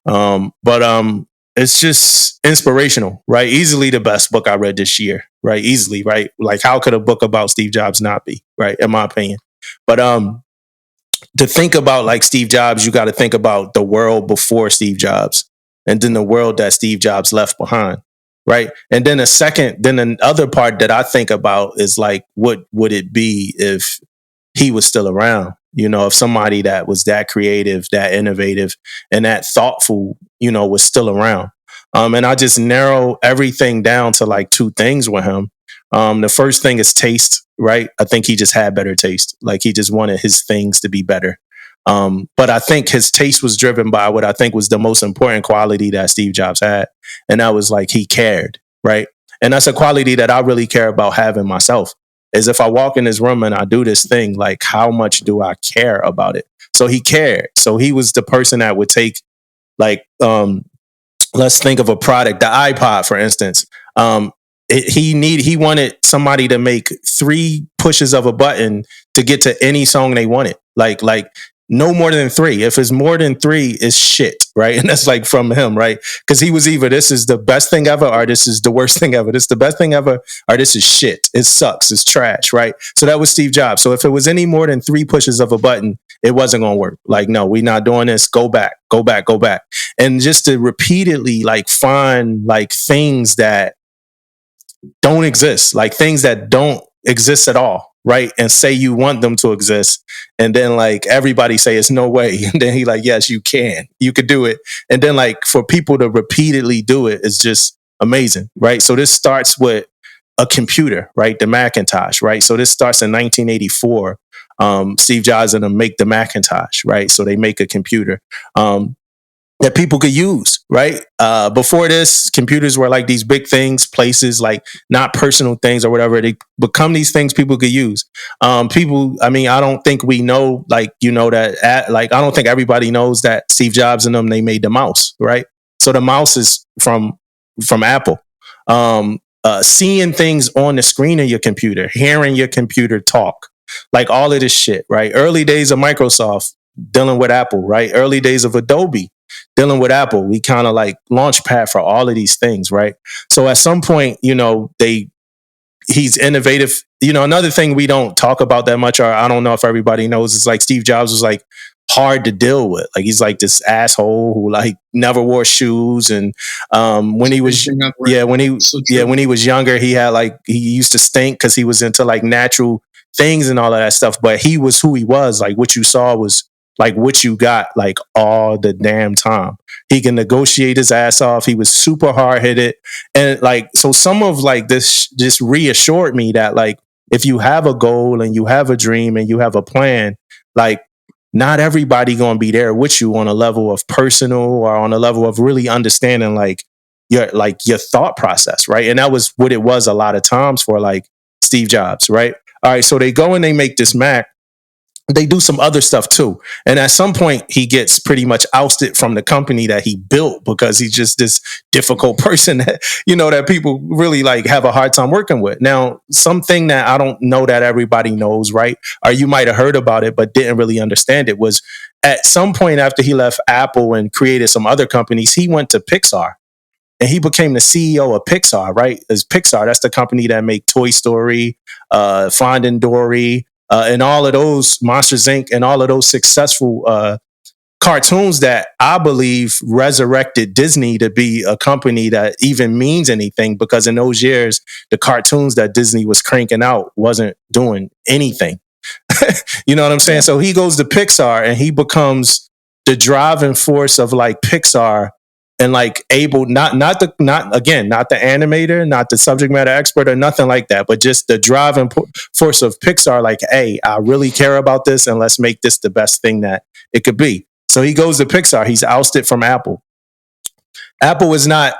But it's just inspirational, right? Easily the best book I read this year, right? Easily, right? Like how could a book about Steve Jobs not be, right? In my opinion. But to think about like Steve Jobs, you got to think about the world before Steve Jobs and then the world that Steve Jobs left behind. Right. And then the other part that I think about is like, what would it be if he was still around? If somebody that was that creative, that innovative and that thoughtful, was still around. And I just narrow everything down to like 2 things with him. The first thing is taste, right? I think he just had better taste. Like he just wanted his things to be better. But I think his taste was driven by what I think was the most important quality that Steve Jobs had. And that was like, he cared, right? And that's a quality that I really care about having myself is if I walk in this room and I do this thing, like how much do I care about it? So he cared. So he was the person that would take like, let's think of a product, the iPod, for instance. He wanted somebody to make 3 pushes of a button to get to any song they wanted. Like no more than 3. If it's more than 3, it's shit, right? And that's like from him, right? Because he was either this is the best thing ever or this is the worst thing ever. This is the best thing ever or this is shit. It sucks. It's trash, right? So that was Steve Jobs. So if it was any more than 3 pushes of a button, it wasn't going to work. Like, no, we're not doing this. Go back. And just to repeatedly like find like things that don't exist, like things that don't exist at all, right? And say you want them to exist. And then like everybody say it's no way. And then he like, yes, you could do it. And then like for people to repeatedly do it is just amazing, right? So this starts with a computer, right? The Macintosh, right? So this starts in 1984. Steve Jobs and them make the Macintosh, right? So they make a computer that people could use, right? Before this, computers were like these big things, places, like not personal things or whatever. They become these things people could use. I don't think we know, like, that, I don't think everybody knows that Steve Jobs and them, they made the mouse, right? So the mouse is from Apple. Seeing things on the screen of your computer, hearing your computer talk, like all of this shit, right? Early days of Microsoft dealing with Apple, right? Early days of Adobe dealing with Apple. We kind of like launch pad for all of these things, right? So at some point, he's innovative. Another thing we don't talk about that much, or I don't know if everybody knows, is like Steve Jobs was like hard to deal with. Like he's like this asshole who like never wore shoes, and when he was younger, he used to stink because he was into like natural things and all of that stuff. But he was who he was. Like what you saw was like what you got like all the damn time. He can negotiate his ass off. He was super hard headed. And like, so some of like this just reassured me that like, if you have a goal and you have a dream and you have a plan, like not everybody going to be there with you on a level of personal or on a level of really understanding like your thought process. Right. And that was what it was a lot of times for like Steve Jobs. Right. All right. So they go and they make this Mac. They do some other stuff too. And at some point he gets pretty much ousted from the company that he built because he's just this difficult person that, you know, that people really like have a hard time working with. Now, something that I don't know that everybody knows, right? Or you might have heard about it, but didn't really understand it, was at some point after he left Apple and created some other companies, he went to Pixar. And he became the CEO of Pixar, right? As Pixar, that's the company that make Toy Story, Finding Dory, and all of those Monsters Inc. and all of those successful cartoons that I believe resurrected Disney to be a company that even means anything, because in those years, the cartoons that Disney was cranking out wasn't doing anything. You know what I'm saying? Yeah. So he goes to Pixar and he becomes the driving force of like Pixar. And like able, not the animator, not the subject matter expert or nothing like that, but just the driving force of Pixar. Like, hey, I really care about this, and let's make this the best thing that it could be. So he goes to Pixar. He's ousted from Apple. Apple is not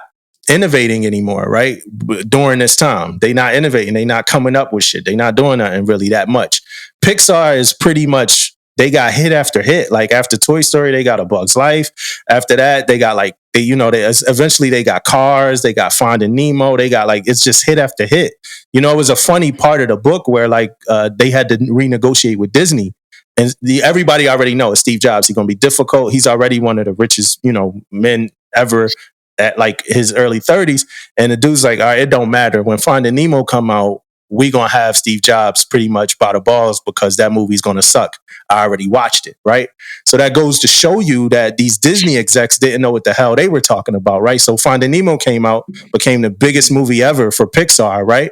innovating anymore, right? During this time, they not innovating. They not coming up with shit. They not doing nothing really that much. Pixar is pretty much, they got hit after hit. Like after Toy Story, they got A Bug's Life. After that, they got like, they eventually they got Cars, they got Finding Nemo, they got like, it's just hit after hit. You know, it was a funny part of the book where like they had to renegotiate with Disney. And everybody already knows Steve Jobs, he's going to be difficult. He's already one of the richest, men ever at like his early 30s. And the dude's like, all right, it don't matter. When Finding Nemo come out, we going to have Steve Jobs pretty much by the balls because that movie's going to suck. I already watched it, right? So that goes to show you that these Disney execs didn't know what the hell they were talking about, right? So Finding Nemo came out, became the biggest movie ever for Pixar, right?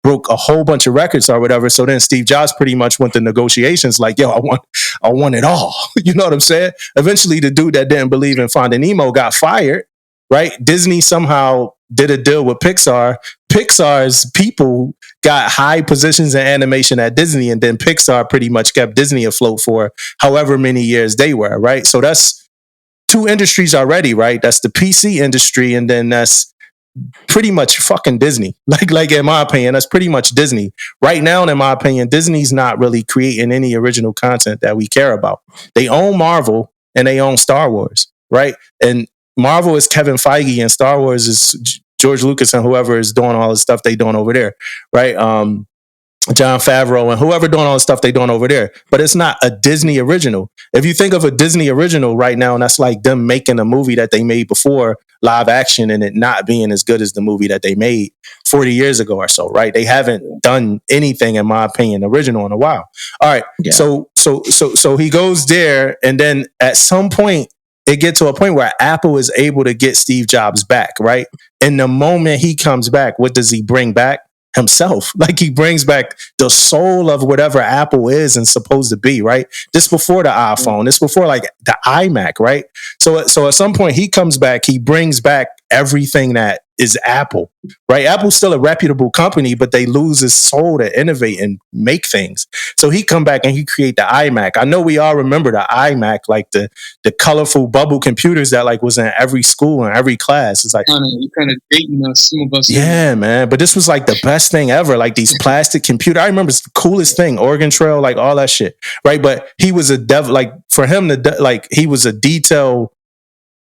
Broke a whole bunch of records or whatever. So then Steve Jobs pretty much went to negotiations like, yo, I want it all. You know what I'm saying? Eventually the dude that didn't believe in Finding Nemo got fired, right? Disney somehow did a deal with Pixar. Pixar's people got high positions in animation at Disney, and then Pixar pretty much kept Disney afloat for however many years they were, right? So that's two industries already, right? That's the PC industry, and then that's pretty much fucking Disney. Like in my opinion, that's pretty much Disney. Right now, in my opinion, Disney's not really creating any original content that we care about. They own Marvel and they own Star Wars, right? And Marvel is Kevin Feige and Star Wars is George Lucas and whoever is doing all the stuff they doing over there, right? John Favreau and whoever doing all the stuff they doing over there. But it's not a Disney original. If you think of a Disney original right now, and that's like them making a movie that they made before live action and it not being as good as the movie that they made 40 years ago or so, right? They haven't done anything, in my opinion, original in a while. All right. Yeah. So he goes there, and then at some point, it gets to a point where Apple is able to get Steve Jobs back, right? And the moment he comes back, what does he bring back? Himself. Like he brings back the soul of whatever Apple is and supposed to be, right? This before the iPhone, this before like the iMac, right? So at some point he comes back, he brings back everything that is Apple, right? Apple's still a reputable company, but they lose his soul to innovate and make things. So he come back and he create the iMac. I know we all remember the iMac, like the colorful bubble computers that like was in every school and every class. It's like you kind of dating us, some of us. Yeah, man. But this was like the best thing ever. Like these plastic computers. I remember it's the coolest thing. Oregon Trail, like all that shit, right? But he was a like for him like he was a detail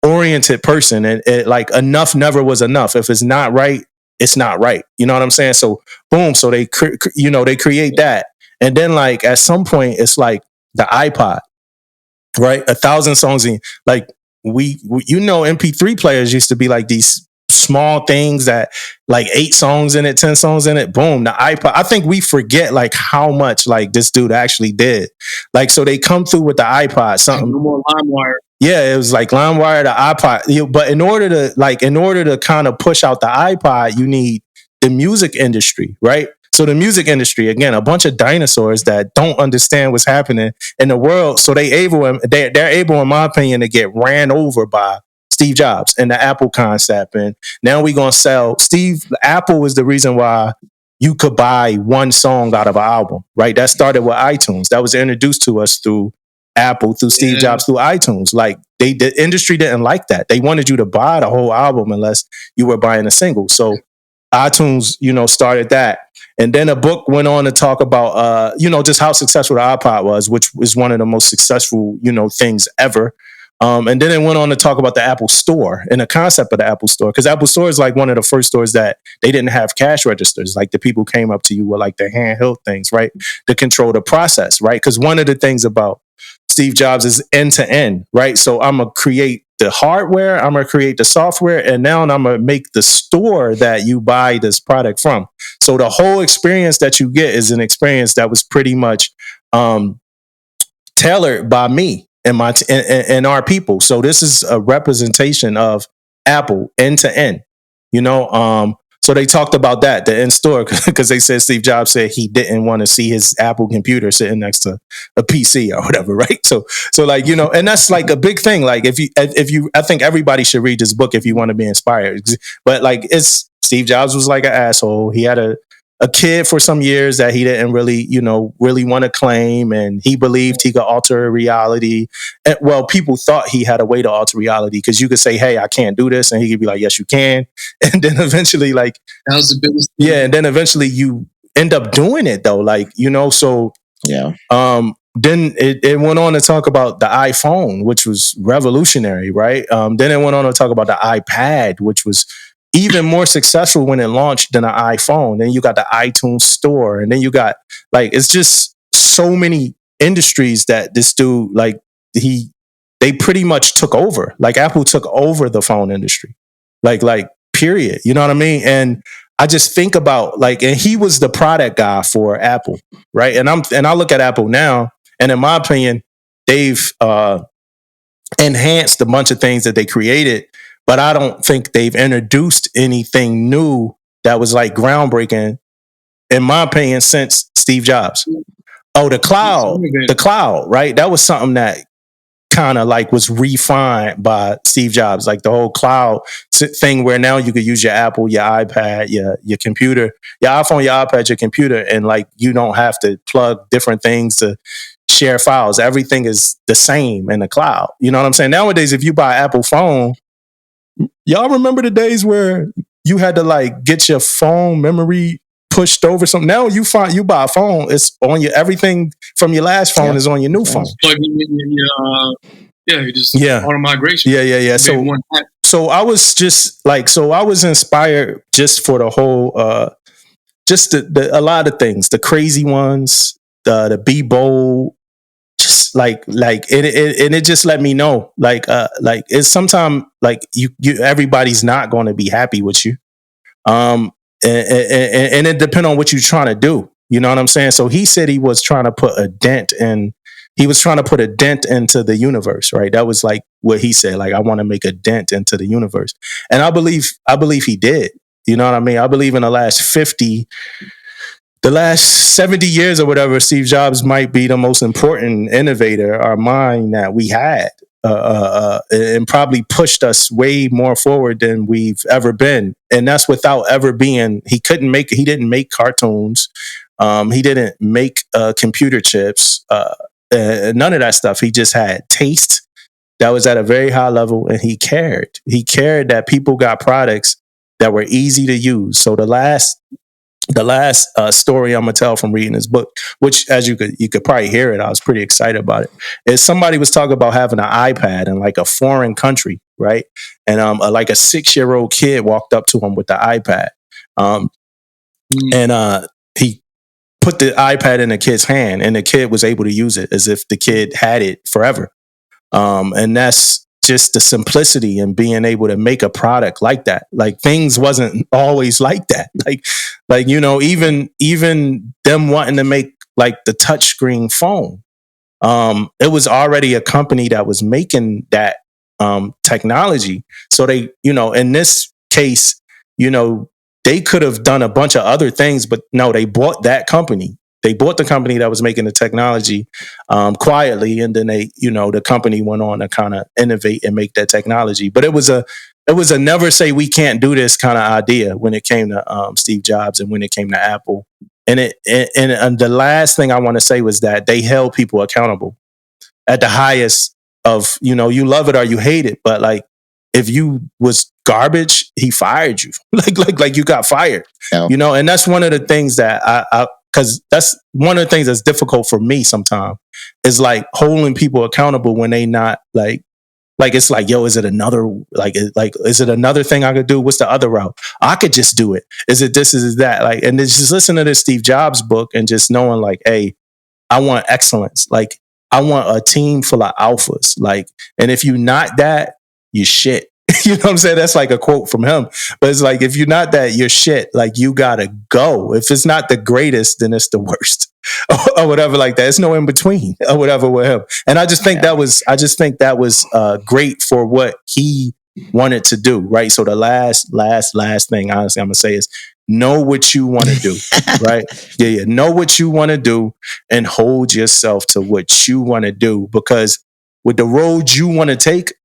oriented person, and it, like enough never was enough. If it's not right, it's not right. You know what I'm saying? So boom. So they they create that, and then like at some point it's like the iPod, right? 1,000 songs in like we MP3 players used to be like these small things that like 8 songs in it, 10 songs in it. Boom, the iPod. I think we forget like how much like this dude actually did. Like so they come through with the iPod, something. No more LimeWire. Yeah, it was like LimeWire, the iPod. But in order to kind of push out the iPod, you need the music industry, right? So the music industry, again, a bunch of dinosaurs that don't understand what's happening in the world. So they're able, in my opinion, to get ran over by Steve Jobs and the Apple concept. And now we're going to sell Apple is the reason why you could buy one song out of an album, right? That started with iTunes. That was introduced to us through Apple, through Steve Jobs, through iTunes. Like the industry didn't like that. They wanted you to buy the whole album unless you were buying a single. So iTunes, started that. And then a book went on to talk about, just how successful the iPod was, which is one of the most successful, things ever. And then it went on to talk about the Apple Store and the concept of the Apple Store, because Apple Store is like one of the first stores that they didn't have cash registers. Like the people came up to you with like the handheld things, right, to control the process, right? Because one of the things about Steve Jobs is end to end, right? So I'm gonna create the hardware, I'm gonna create the software, and now I'm gonna make the store that you buy this product from. So the whole experience that you get is an experience that was pretty much tailored by me and our people. So this is a representation of Apple end to end. So they talked about that, the in store, because they said Steve Jobs said he didn't want to see his Apple computer sitting next to a PC or whatever, right? So like, and that's like a big thing. Like if you, I think everybody should read this book if you want to be inspired. But like Steve Jobs was like an asshole. He had a kid for some years that he didn't really want to claim, and he believed he could alter reality. And, well, people thought he had a way to alter reality, because you could say, "Hey, I can't do this," and he could be like, "Yes, you can." And then eventually, like, that was the biggest thing. Yeah, and then eventually you end up doing it though, like, so yeah. Then it went on to talk about the iPhone, which was revolutionary, right? Then it went on to talk about the iPad, which was even more successful when it launched than an iPhone. Then you got the iTunes store, and then you got like, it's just so many industries that this dude, like, they pretty much took over. Like Apple took over the phone industry, like period. You know what I mean? And I just think about like, and he was the product guy for Apple, right? And I look at Apple now, and in my opinion, they've enhanced a bunch of things that they created, but I don't think they've introduced anything new that was like groundbreaking, in my opinion, since Steve Jobs. Oh, the cloud, right? That was something that kind of like was refined by Steve Jobs, like the whole cloud thing, where now you could use your Apple, your iPad, your computer, your iPhone, your iPad, your computer, and like you don't have to plug different things to share files. Everything is the same in the cloud. You know what I'm saying? Nowadays, if you buy an Apple phone, y'all remember the days where you had to like get your phone memory pushed over something? Now you buy a phone, it's on your, everything from your last phone is on your new phone. Plug in your, just auto migration. Yeah. So I was just like, I was inspired just for the whole, just a lot of things, the crazy ones, the be bold, just like it just let me know, like it's sometimes like you everybody's not going to be happy with you, and it depends on what you're trying to do. You know what I'm saying? So he said he was trying to put a dent into the universe, right? That was like what he said. Like, I want to make a dent into the universe, and I believe he did. You know what I mean? I believe in the last 70 years or whatever, Steve Jobs might be the most important innovator or mind that we had, and probably pushed us way more forward than we've ever been. And that's without ever being, he didn't make cartoons. He didn't make computer chips, none of that stuff. He just had taste that was at a very high level, and he cared. He cared that people got products that were easy to use. So the last story I'm gonna tell from reading this book, which as you could probably hear it, I was pretty excited about it, is somebody was talking about having an iPad in like a foreign country, right? And like a 6-year-old kid walked up to him with the iPad, and he put the iPad in the kid's hand, and the kid was able to use it as if the kid had it forever. And that's just the simplicity and being able to make a product like that. Like, things wasn't always like that. Like even them wanting to make like the touchscreen phone. It was already a company that was making that technology. So they, in this case, they could have done a bunch of other things, but no, they bought that company. They bought the company that was making the technology quietly, and then the company went on to kind of innovate and make that technology. But it was a never say we can't do this kind of idea when it came to Steve Jobs and when it came to Apple. And the last thing I want to say was that they held people accountable at the highest of, you love it or you hate it, but like if you was garbage, he fired you. like you got fired. Yeah. And that's one of the things that I because that's one of the things that's difficult for me sometimes is like holding people accountable when they not like it's like, yo, is it another is it another thing I could do? What's the other route? I could just do it. Is it this? Is it that? Like, and just listen to this Steve Jobs book and just knowing like, hey, I want excellence. Like, I want a team full of alphas. Like, and if you're not that, you shit. You know what I'm saying? That's like a quote from him. But it's like, if you're not that, you're shit. Like, you gotta go. If it's not the greatest, then it's the worst. Or whatever like that. It's no in between or whatever with him. And I just think that was great for what he wanted to do. Right. So the last thing, honestly, I'm gonna say is know what you want to do. Right. Yeah. Know what you want to do and hold yourself to what you want to do, because with the road you want to take,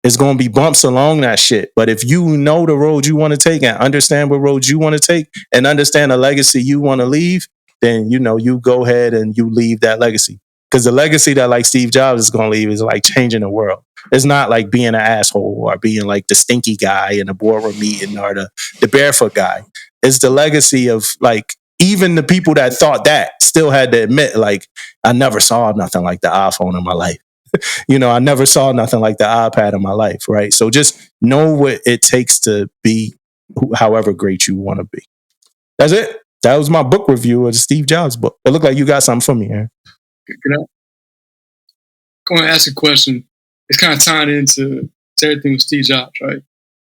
it's going to be bumps along that shit. But if you know the road you want to take and understand what road you want to take and understand the legacy you want to leave, then, you go ahead and you leave that legacy. Because the legacy that like Steve Jobs is going to leave is like changing the world. It's not like being an asshole or being like the stinky guy in a boardroom meeting or the barefoot guy. It's the legacy of like, even the people that thought that still had to admit, like, I never saw nothing like the iPhone in my life. I never saw nothing like the iPad in my life, right? So just know what it takes to be however great you want to be. That's it. That was my book review of the Steve Jobs book. It looked like you got something for me, Aaron. I'm going to ask a question. It's kind of tied into everything with Steve Jobs, right?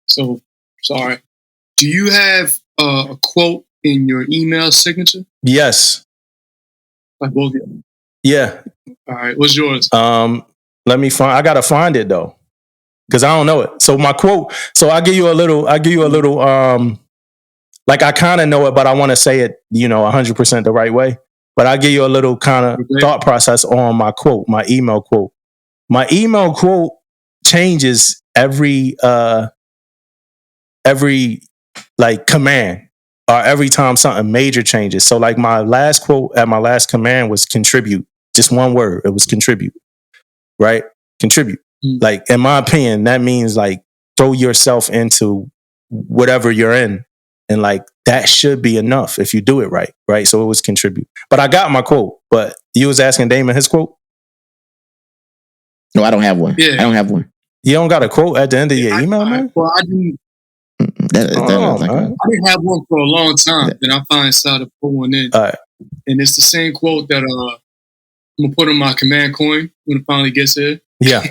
So, sorry. Do you have a quote in your email signature? Yes. Like both of them? Yeah. All right. What's yours? Let me find. I gotta find it though, because I don't know it. So my quote. So I give you a little. Like I kind of know it, but I want to say it, 100% the right way. But I give you a little kind of thought process on my quote, my email quote. My email quote changes every like command or every time something major changes. So like my last quote at my last command was contribute. Just one word. It was contribute. Right? Contribute. Like, in my opinion, that means like throw yourself into whatever you're in. And like, that should be enough if you do it right. Right? So it was contribute. But I got my quote. But you was asking Damon his quote? No, I don't have one. Yeah. I don't have one. You don't got a quote at the end of your email, man? Well, I didn't. I didn't have one for a long time. Then I finally decided to put one in. All right. And it's the same quote that I'm gonna put on my command coin when it finally gets there. Yeah.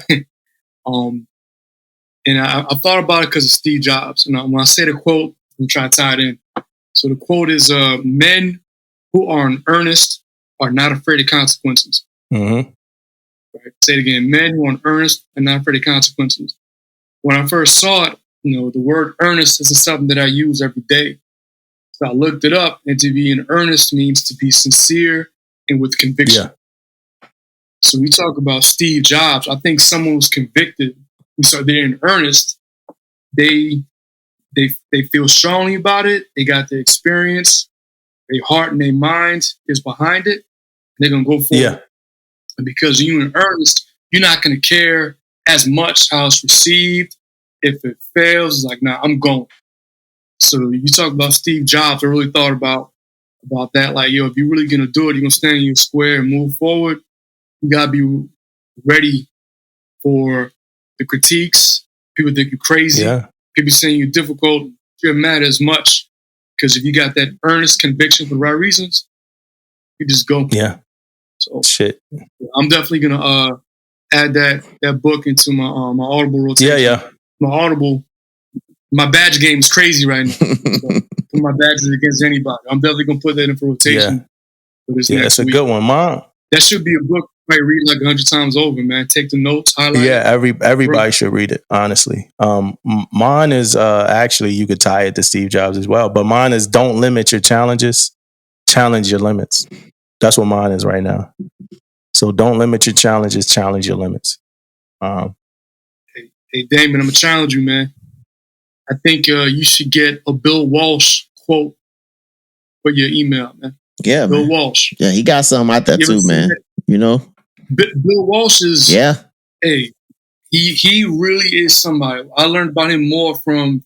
And I thought about it because of Steve Jobs. And when I say the quote, I'm trying to tie it in. So the quote is, men who are in earnest are not afraid of consequences. Mm-hmm. Right? Say it again. Men who are in earnest are not afraid of consequences. When I first saw it, the word earnest isn't something that I use every day. So I looked it up, and to be in earnest means to be sincere and with conviction. Yeah. So we talk about Steve Jobs. I think someone was convicted. So they're in earnest. They feel strongly about it. They got the experience. Their heart and their mind is behind it. They're gonna go for it. And because you're in earnest, you're not gonna care as much how it's received. If it fails, it's like, nah, I'm going. So you talk about Steve Jobs. I really thought about that. Like, yo, if you're really gonna do it, you're gonna stand in your square and move forward. You gotta be ready for the critiques. People think you're crazy. Yeah. People saying you're difficult. It doesn't matter as much, because if you got that earnest conviction for the right reasons, you just go. Yeah. So shit. I'm definitely gonna add that book into my Audible rotation. Yeah. My badge game is crazy right now. So put my badges against anybody. I'm definitely gonna put that in for rotation. Yeah, it's a good one, Mom. That should be a book. might read like 100 times over, man. Take the notes, highlight. Yeah, everybody should read it. Honestly, mine is actually you could tie it to Steve Jobs as well, but mine is don't limit your challenges, challenge your limits. That's what mine is right now. So don't limit your challenges, challenge your limits. Hey, Damon, I'm gonna challenge you, man. I think you should get a Bill Walsh quote for your email, man. Yeah, Bill man. Walsh. Yeah, he got something out there too, man. You know, Bill Walsh is. Yeah. Hey, he really is somebody. I learned about him more from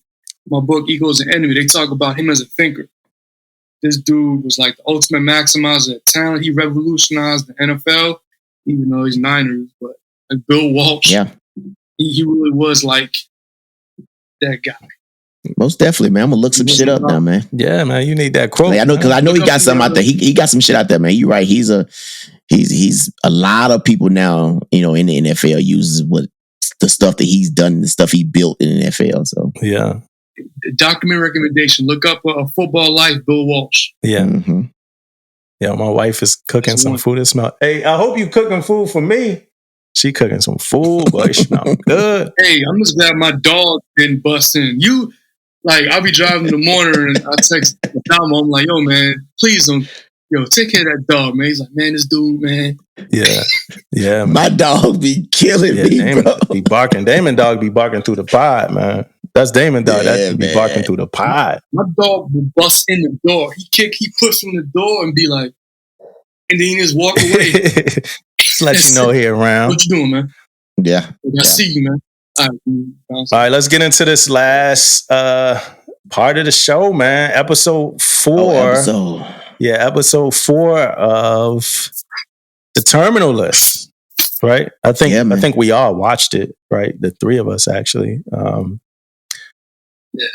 my book Ego's an Enemy. They talk about him as a thinker. This dude was like the ultimate maximizer of talent. He revolutionized the NFL, even though he's Niners. But like Bill Walsh, yeah, he really was like that guy. Most definitely, man. I'm gonna look some shit up now, man. Yeah, man. You need that quote. Like, I know because I know he got something out there. He got some shit out there, man. You're right. He's a lot of people now, you know, in the NFL uses what the stuff that he's done, the stuff he built in the NFL. So yeah. Document recommendation. Look up a Football Life, Bill Walsh. Yeah. Mm-hmm. Yeah, my wife is cooking some food that smells. Hey, I hope you cooking food for me. She cooking some food, boy. It smells good. Hey, I'm just glad my dog didn't bust in. I'll be driving in the morning and I text Damo. I'm like, yo, man, please don't, take care of that dog, man. He's like, man, this dude, man. Yeah. Yeah. My dog be killing me, Damon bro. Be barking. Damon dog be barking through the pod, man. That's Damon dog. That be barking through the pod. My dog will bust in the door. He push from the door and be like, and then he just walk away. Just let you know he around. What you doing, man? Yeah. I see you, man. All right, let's get into this last part of the show, man. Episode 4. Episode 4 of the Terminal List. Right? I think we all watched it, right? The 3 of us actually.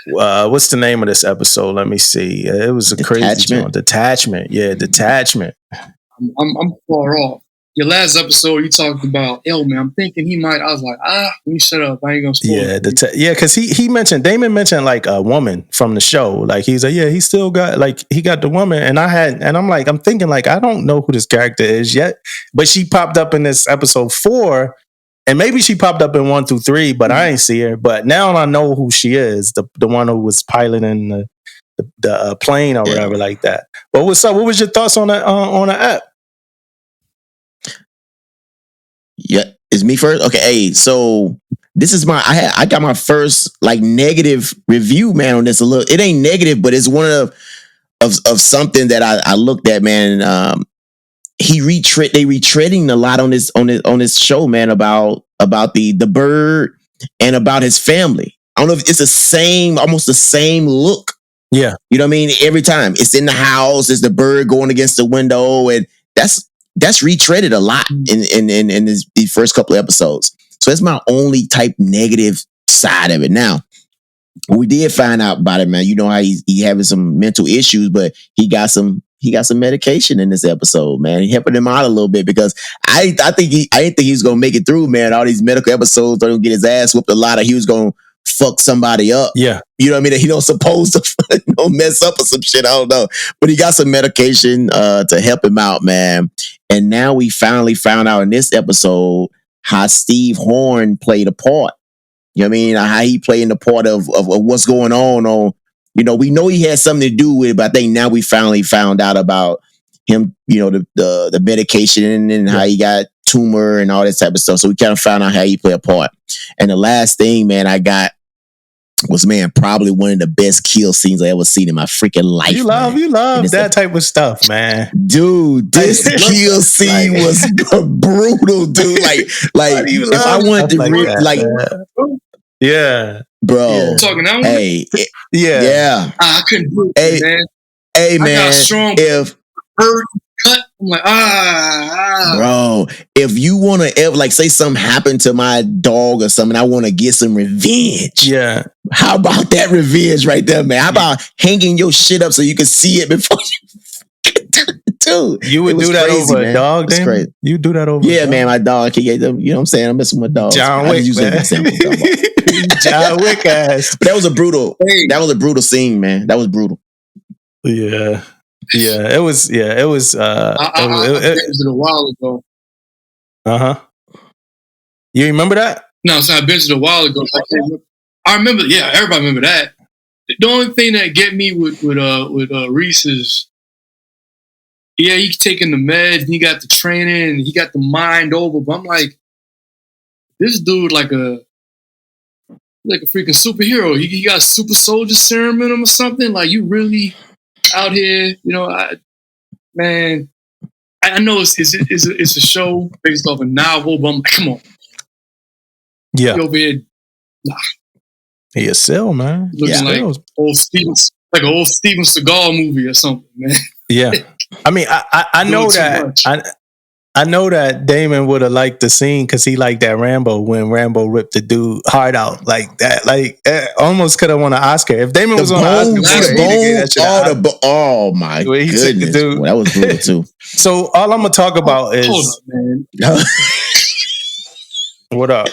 What's the name of this episode? Let me see. It was a crazy joint. Detachment. Yeah, Detachment. I'm far off. Your last episode, you talked about, man, I'm thinking he might. I was like, let me shut up. I ain't gonna spoil it. Because Damon mentioned like a woman from the show. Like he's like, he still got he got the woman, and I'm thinking like I don't know who this character is yet, but she popped up in this episode 4, and maybe she popped up in 1 through 3, but I ain't see her. But now I know who she is, the one who was piloting the plane or whatever like that. But what's up? What was your thoughts on the app? Yeah, it's me first. Okay, hey, so this is I got my first like negative review, man, on this. It ain't negative, but it's one of something that I looked at, man. They retreading a lot on this show, man, about the bird and about his family. I don't know if it's almost the same look. Yeah, you know what I mean. Every time it's in the house, it's the bird going against the window, and that's retreaded a lot in these first couple of episodes. So that's my only type negative side of it. Now, we did find out about it, man. You know how he having some mental issues, but he got some medication in this episode, man. He helping him out a little bit because I didn't think he was gonna make it through, man. All these medical episodes, don't get his ass whooped a lot. He was gonna fuck somebody up. Yeah. You know what I mean? He don't supposed to mess up or some shit. I don't know. But he got some medication to help him out, man. And now we finally found out in this episode how Steve Horn played a part. You know what I mean? How he played in the part of what's going on. We know he had something to do with it, but I think now we finally found out about him, the medication and how he got tumor and all that type of stuff. So we kind of found out how he played a part. And the last thing, man, I got was, man, probably one of the best kill scenes I ever seen in my freaking life. You love that type of stuff, man. Dude, this kill scene was brutal, dude. Like if I wanted to yeah, bro. Yeah. Talking now? Hey, yeah. I couldn't do it, man. Hey, man. I got strong. If bird cut, I'm like, bro. If you want to ever say something happened to my dog or something, I want to get some revenge. Yeah. How about that revenge right there, man? How about hanging your shit up so you can see it before you dude? You would do that over a dog, then? Crazy. You do that over? Yeah, man. My dog. You know what I'm saying? I'm messing with my dog. John Wick, John Wick ass. But that was a brutal scene, man. That was brutal. Yeah. Yeah, it was. Yeah, it was. I it was a while ago. You remember that? No, so I mentioned a while ago. I remember. Yeah, everybody remember that. The only thing that get me with Reese is, yeah, he's taking the meds and he got the training and he got the mind over. But I'm like, this dude like a freaking superhero. He got super soldier serum in him or something. Like, you really out here, I know it's a show based off a novel, but I'm like, come on. Yeah. He over here, nah. He a SEAL, man. Looking like an old Steven Seagal movie or something, man. Yeah. I mean, I know that I know that Damon would have liked the scene because he liked that Rambo when Rambo ripped the dude heart out like that. Like, almost could have won an Oscar. If Damon was on the Oscar, oh my goodness. Well, that was brutal too. So all I'm going to talk about is... Hold up, man. What up?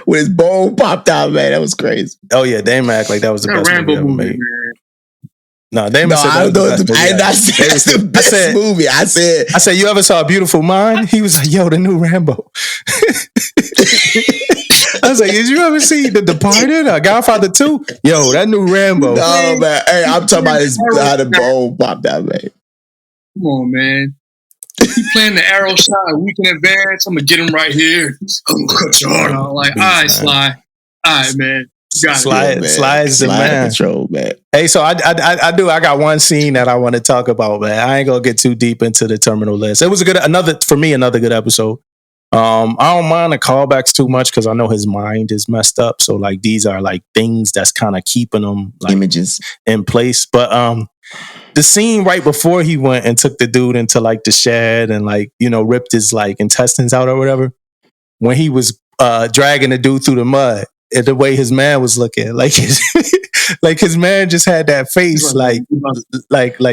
When his bone popped out, man, that was crazy. Oh yeah, Damon act like that was the best Rambo movie ever made. Man. No, Damon said I said it's the best movie. I said, you ever saw A Beautiful Mind? He was like, yo, the new Rambo. I was like, did you ever see The Departed or Godfather 2? Yo, that new Rambo. No, man. Hey, I'm talking about how the bone popped out, man. Come on, man. He playing the arrow shot a week in advance. I'm going to get him right here. I'm going to cut your heart out. Like, all right, Sly. All right, man. Sly is the man. Control, man. Hey, so I got one scene that I want to talk about, man. I ain't gonna get too deep into the terminal list. It was another good episode. I don't mind the callbacks too much because I know his mind is messed up. So like these are like things that's kind of keeping him like images in place. But the scene right before he went and took the dude into like the shed and like, ripped his like intestines out or whatever, when he was dragging the dude through the mud. The way his man was looking, like his man just had that face, like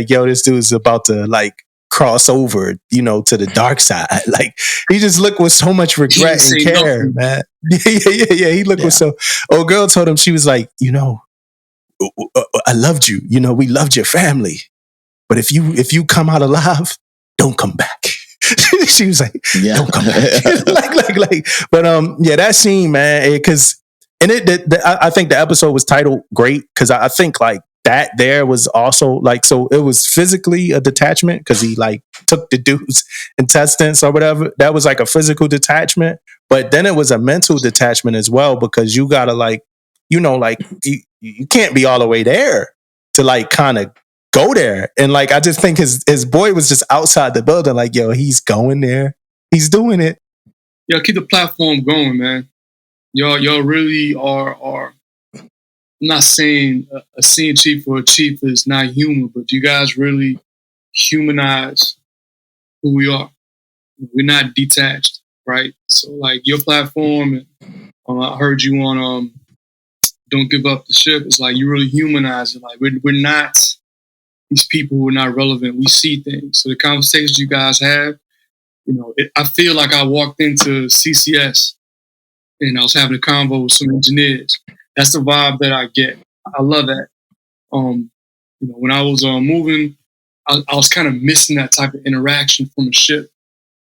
yo, this dude's about to like cross over, to the dark side. Like he just looked with so much regret and care, man. Yeah. He looked with so. Old girl told him, she was like, I loved you. We loved your family, but if you come out alive, don't come back. She was like, don't come back. But that scene, man, because. And I think the episode was titled great because I think like that there was also like, so it was physically a detachment because he like took the dude's intestines or whatever. That was like a physical detachment, but then it was a mental detachment as well because you gotta like, you can't be all the way there to like kind of go there. And like, I just think his boy was just outside the building like, yo, he's going there. He's doing it. Yo, keep the platform going, man. Y'all really are. I'm not saying a scene chief or a chief is not human, but you guys really humanize who we are. We're not detached, right? So, like your platform, I heard you on "Don't Give Up the Ship." It's like you really humanize it. Like we're not these people who are not relevant. We see things. So the conversations you guys have, I feel like I walked into CCS. And I was having a convo with some engineers. That's the vibe that I get. I love that. When I was moving, I was kind of missing that type of interaction from a ship.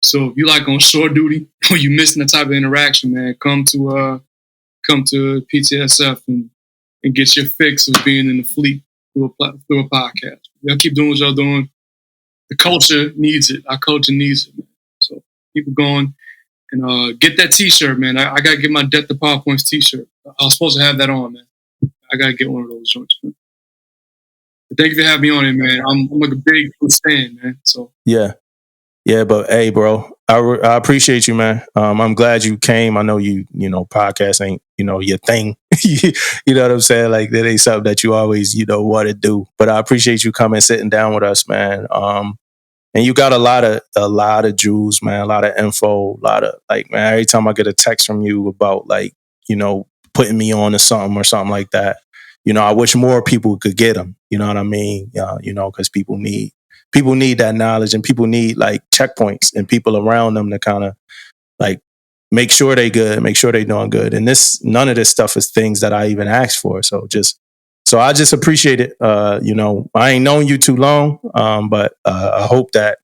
So if you like on shore duty, or you missing that type of interaction, man, come to PTSF and get your fix of being in the fleet through a podcast. Y'all keep doing what y'all doing. The culture needs it. Our culture needs it, man. So keep it going. And get that T-shirt, man. I got to get my Death to PowerPoints T-shirt. I was supposed to have that on, man. I got to get one of those joints, man. But thank you for having me on it, man. I'm like a big fan, man. So yeah. But hey, bro, I appreciate you, man. I'm glad you came. I know podcast ain't your thing. You know what I'm saying? Like that ain't something that you always want to do. But I appreciate you coming, sitting down with us, man. And you got a lot of jewels, man, a lot of info, a lot of like, man, every time I get a text from you about like, putting me on to something or something like that, I wish more people could get them. You know what I mean? Because people need that knowledge and people need like checkpoints and people around them to kind of like make sure they good, make sure they doing good. And none of this stuff is things that I even asked for. So I just appreciate it. I ain't known you too long, but I hope that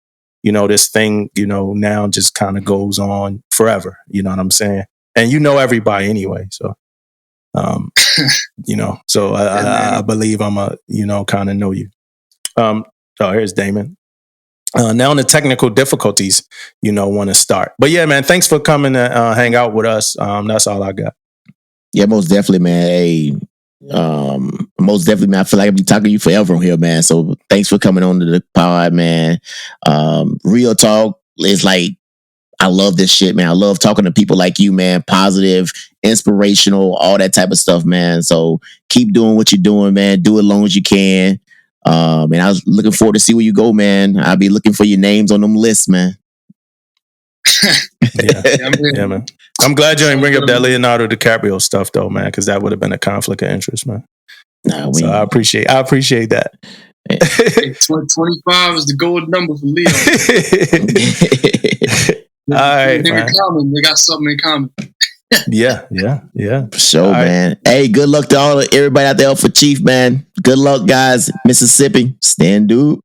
this thing, now just kind of goes on forever. You know what I'm saying? And you know everybody anyway. So, so I believe I'm kind of know you. Here's Damon. Now on the technical difficulties, want to start. But yeah, man, thanks for coming to hang out with us. That's all I got. Yeah, most definitely, man. Hey, most definitely, man. I feel like I'll be talking to you forever on here, man. So thanks for coming on to the pod, man. Real talk is like, I love this shit, man. I love talking to people like you, man. Positive, inspirational, all that type of stuff, man. So keep doing what you're doing, man. Do it as long as you can. And I was looking forward to see where you go, man. I'll be looking for your names on them lists, man. Yeah, man. I'm glad you didn't bring up that Leonardo DiCaprio stuff, though, man, because that would have been a conflict of interest, man. So I appreciate that. 25 is the gold number for Leo. All right, they got something in common. Yeah. For sure, man. Hey, good luck to everybody out there for Chief, man. Good luck, guys. Mississippi, stand dude.